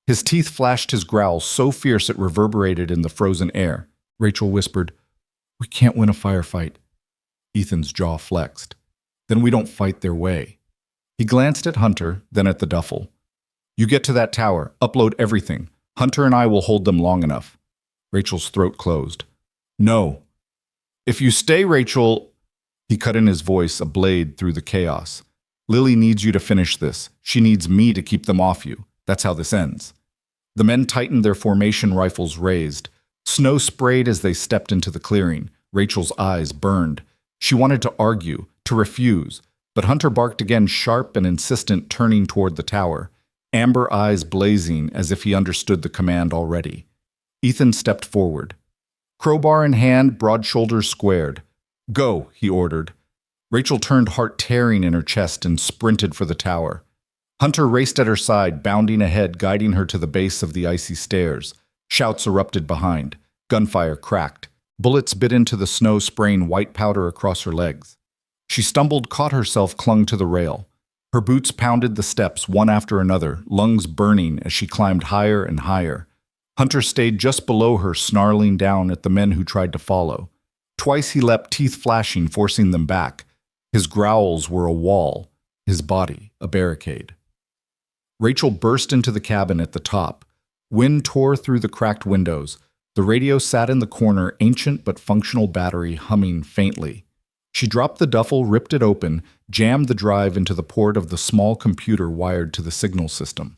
His teeth flashed his growl, so fierce it reverberated in the frozen air. Rachel whispered, "We can't win a firefight." Ethan's jaw flexed. "Then we don't fight their way." He glanced at Hunter, then at the duffel. "You get to that tower, upload everything. Hunter and I will hold them long enough." Rachel's throat closed. "No. If you stay, Rachel—" He cut in his voice, a blade through the chaos. "Lily needs you to finish this. She needs me to keep them off you. That's how this ends." The men tightened, their formation rifles raised. Snow sprayed as they stepped into the clearing. Rachel's eyes burned. She wanted to argue, to refuse, but Hunter barked again, sharp and insistent, turning toward the tower, amber eyes blazing as if he understood the command already. Ethan stepped forward. Crowbar in hand, broad shoulders squared. "Go," he ordered. Rachel turned, heart tearing in her chest, and sprinted for the tower. Hunter raced at her side, bounding ahead, guiding her to the base of the icy stairs. Shouts erupted behind. Gunfire cracked. Bullets bit into the snow, spraying white powder across her legs. She stumbled, caught herself, clung to the rail. Her boots pounded the steps, one after another, lungs burning as she climbed higher and higher. Hunter stayed just below her, snarling down at the men who tried to follow. Twice he leapt, teeth flashing, forcing them back. His growls were a wall, his body a barricade. Rachel burst into the cabin at the top. Wind tore through the cracked windows. The radio sat in the corner, ancient but functional battery humming faintly. She dropped the duffel, ripped it open, jammed the drive into the port of the small computer wired to the signal system.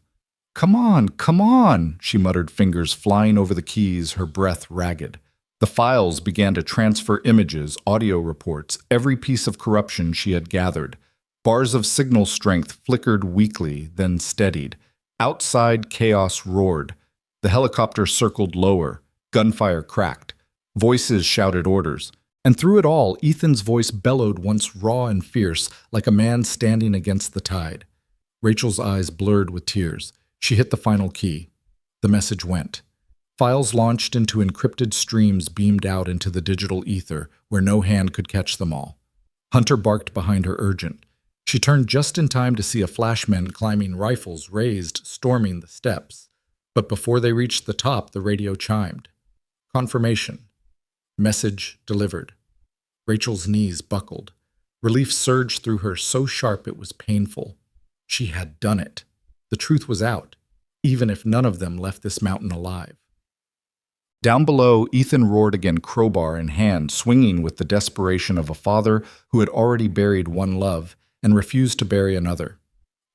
Come on, she muttered, fingers flying over the keys, her breath ragged. The files began to transfer images, audio reports, every piece of corruption she had gathered. Bars of signal strength flickered weakly, then steadied. Outside, chaos roared. The helicopter circled lower. Gunfire cracked. Voices shouted orders. And through it all, Ethan's voice bellowed once raw and fierce, like a man standing against the tide. Rachel's eyes blurred with tears. She hit the final key. The message went. Files launched into encrypted streams beamed out into the digital ether, where no hand could catch them all. Hunter barked behind her, urgent. She turned just in time to see a flashman climbing, rifles raised, storming the steps. But before they reached the top, the radio chimed. Confirmation. Message delivered. Rachel's knees buckled. Relief surged through her so sharp it was painful. She had done it. The truth was out, even if none of them left this mountain alive. Down below, Ethan roared again, crowbar in hand, swinging with the desperation of a father who had already buried one love and refused to bury another.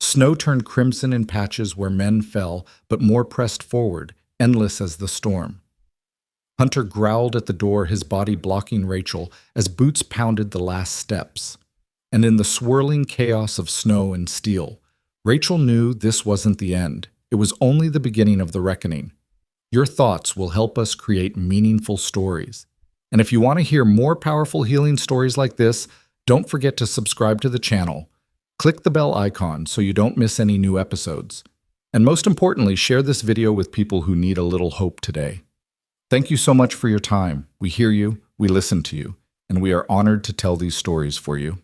Snow turned crimson in patches where men fell, but more pressed forward, endless as the storm. Hunter growled at the door, his body blocking Rachel as boots pounded the last steps. And in the swirling chaos of snow and steel, Rachel knew this wasn't the end. It was only the beginning of the reckoning. Your thoughts will help us create meaningful stories. And if you want to hear more powerful healing stories like this, don't forget to subscribe to the channel. Click the bell icon so you don't miss any new episodes. And most importantly, share this video with people who need a little hope today. Thank you so much for your time. We hear you, we listen to you, and we are honored to tell these stories for you.